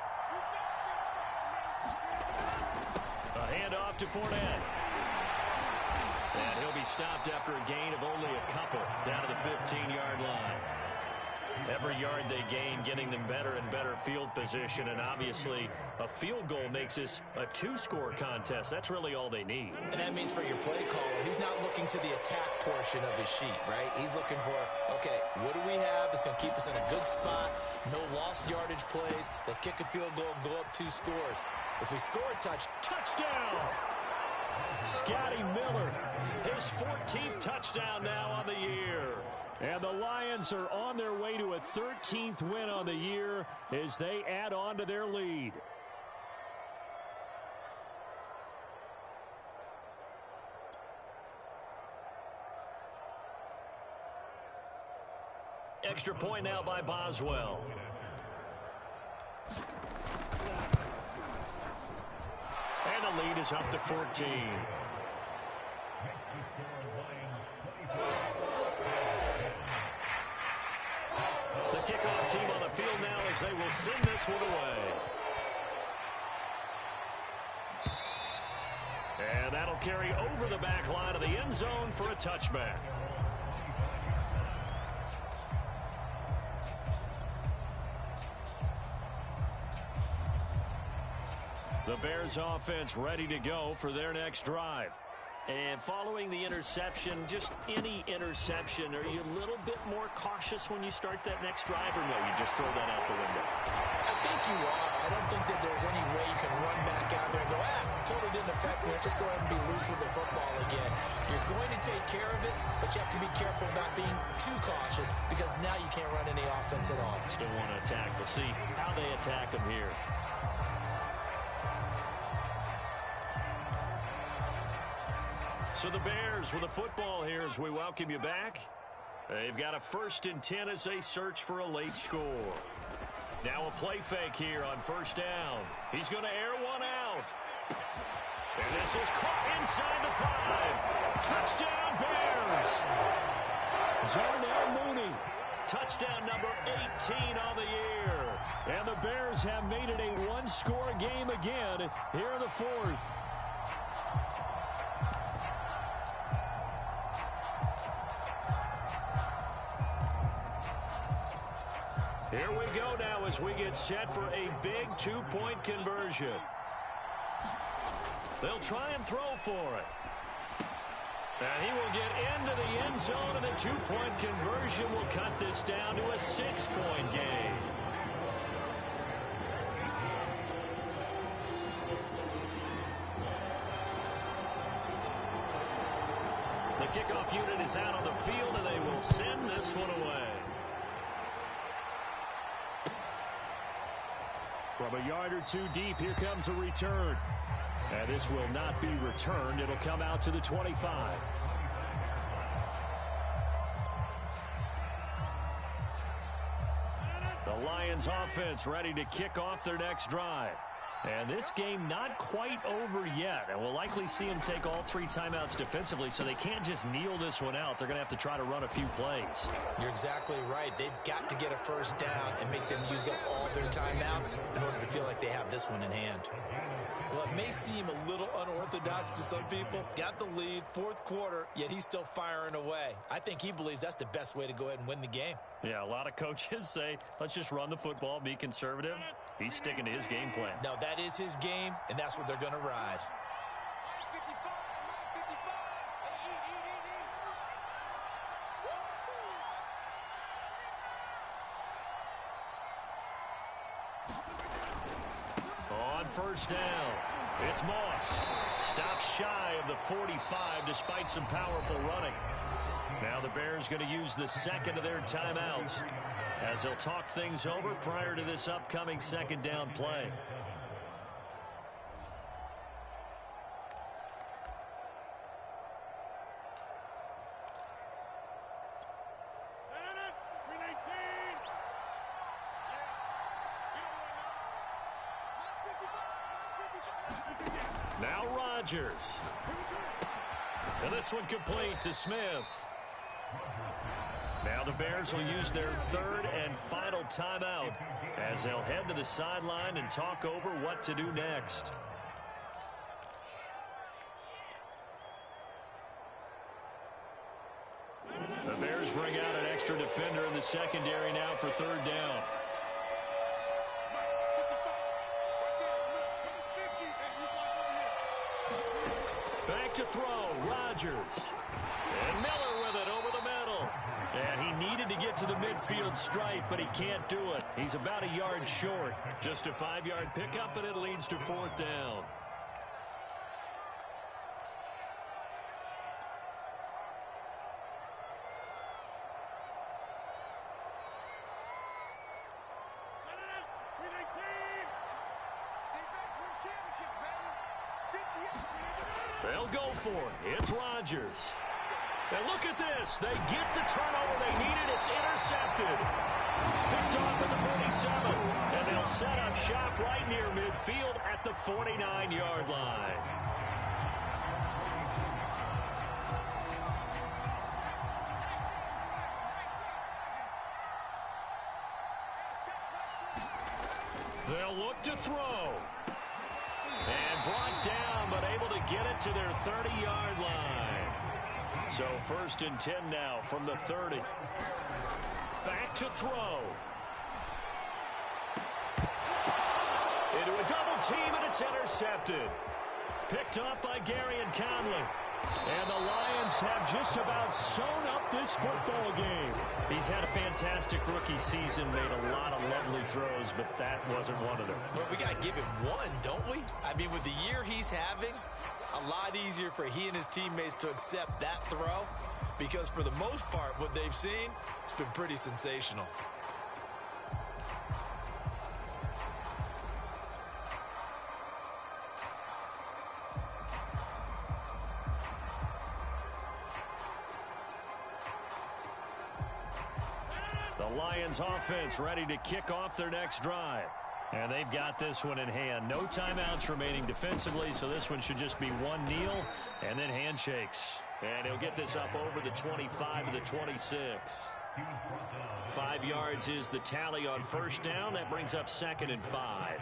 A handoff to Fournette. And he'll be stopped after a gain of only a couple down to the 15-yard line. Every yard they gain, getting them better and better field position, and obviously a field goal makes this a 2-score contest. That's really all they need. And that means for your play caller, he's not looking to the attack portion of his sheet, right? He's looking for, okay, what do we have that's going to keep us in a good spot? No lost yardage plays. Let's kick a field goal and go up 2 scores. If we score a touchdown! Scotty Miller, his 14th touchdown now on the year. And the Lions are on their way to a 13th win on the year as they add on to their lead. Extra point now by Boswell. And the lead is up to 14. The kickoff team on the field now as they will send this one away. And that'll carry over the back line of the end zone for a touchback. The Bears offense ready to go for their next drive. And following the interception, just any interception, are you a little bit more cautious when you start that next drive, or no, you just throw that out the window? I think you are. I don't think that there's any way you can run back out there and go, totally didn't affect me. Let's just go ahead and be loose with the football again. You're going to take care of it, but you have to be careful about being too cautious because now you can't run any offense at all. Still want to attack. We'll see how they attack them here. So the Bears with the football here as we welcome you back. They've got a 1st and 10 as they search for a late score. Now a play fake here on 1st down. He's going to air one out. And this is caught inside the 5. Touchdown, Bears. Darnell Mooney. Touchdown number 18 on the year. And the Bears have made it a one-score game again here in the 4th. Here we go now as we get set for a big 2-point conversion. They'll try and throw for it. And he will get into the end zone, and the 2-point conversion will cut this down to a 6-point game. The kickoff unit is out on the field, and they will send this one away. From a yard or 2 deep, here comes a return. And this will not be returned. It'll come out to the 25. The Lions offense ready to kick off their next drive. And this game not quite over yet. And we'll likely see them take all 3 timeouts defensively, so they can't just kneel this one out. They're going to have to try to run a few plays. You're exactly right. They've got to get a 1st down and make them use up all their timeouts in order to feel like they have this one in hand. Well, it may seem a little unorthodox to some people. Got the lead, 4th quarter, yet he's still firing away. I think he believes that's the best way to go ahead and win the game. Yeah, a lot of coaches say, let's just run the football, be conservative. He's sticking to his game plan. No, that is his game, and that's what they're going to ride. On 1st down, it's Moss. Stops shy of the 45 despite some powerful running. Now the Bears going to use the 2nd of their timeouts as they'll talk things over prior to this upcoming 2nd down play. Now Rodgers. And this one complete to Smith. Now the Bears will use their 3rd and final timeout as they'll head to the sideline and talk over what to do next. The Bears bring out an extra defender in the secondary now for 3rd down. Back to throw, Rodgers. And Miller with it over the middle. And he needed to get to the midfield stripe, but he can't do it. He's about a yard short. Just a 5-yard pickup, and it leads to 4th down. They'll go for it. It's Rodgers. And look at this. They get the turnover they needed. It's intercepted. Picked off at the 47. And they'll set up shop right near midfield at the 49-yard line. They'll look to throw. And brought down, but able to get it to their 30-yard line. So 1st and 10 now from the 30. Back to throw. Into a double team, and it's intercepted. Picked up by Gary and Conley. And the Lions have just about sewn up this football game. He's had a fantastic rookie season, made a lot of lovely throws, but that wasn't one of them. But we got to give him one, don't we? I mean, with the year he's having, a lot easier for he and his teammates to accept that throw, because for the most part, what they've seen, it's been pretty sensational. The Lions offense ready to kick off their next drive. And they've got this one in hand. No timeouts remaining defensively, so this one should just be one kneel and then handshakes. And he'll get this up over the 25 to the 26. 5 yards is the tally on first down. That brings up 2nd and 5.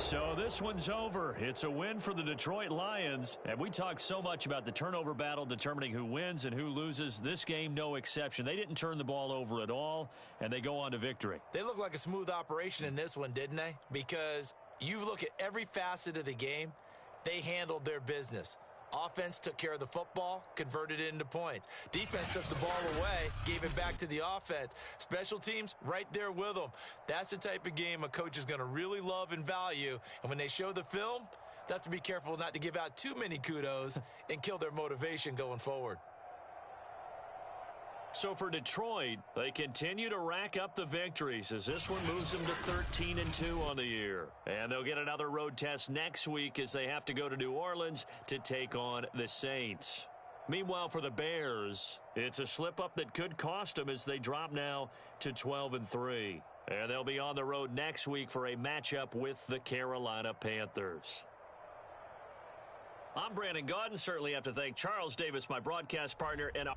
So this one's over. It's a win for the Detroit Lions. And we talk so much about the turnover battle determining who wins and who loses. This game, no exception. They didn't turn the ball over at all, and they go on to victory. They look like a smooth operation in this one, didn't they? Because you look at every facet of the game, they handled their business. Offense took care of the football, converted it into points. Defense took the ball away, gave it back to the offense. Special teams, right there with them. That's the type of game a coach is going to really love and value. And when they show the film, they have to be careful not to give out too many kudos and kill their motivation going forward. So for Detroit, they continue to rack up the victories as this one moves them to 13-2 on the year. And they'll get another road test next week as they have to go to New Orleans to take on the Saints. Meanwhile, for the Bears, it's a slip-up that could cost them as they drop now to 12-3. And they'll be on the road next week for a matchup with the Carolina Panthers. I'm Brandon Gaudin. Certainly have to thank Charles Davis, my broadcast partner, and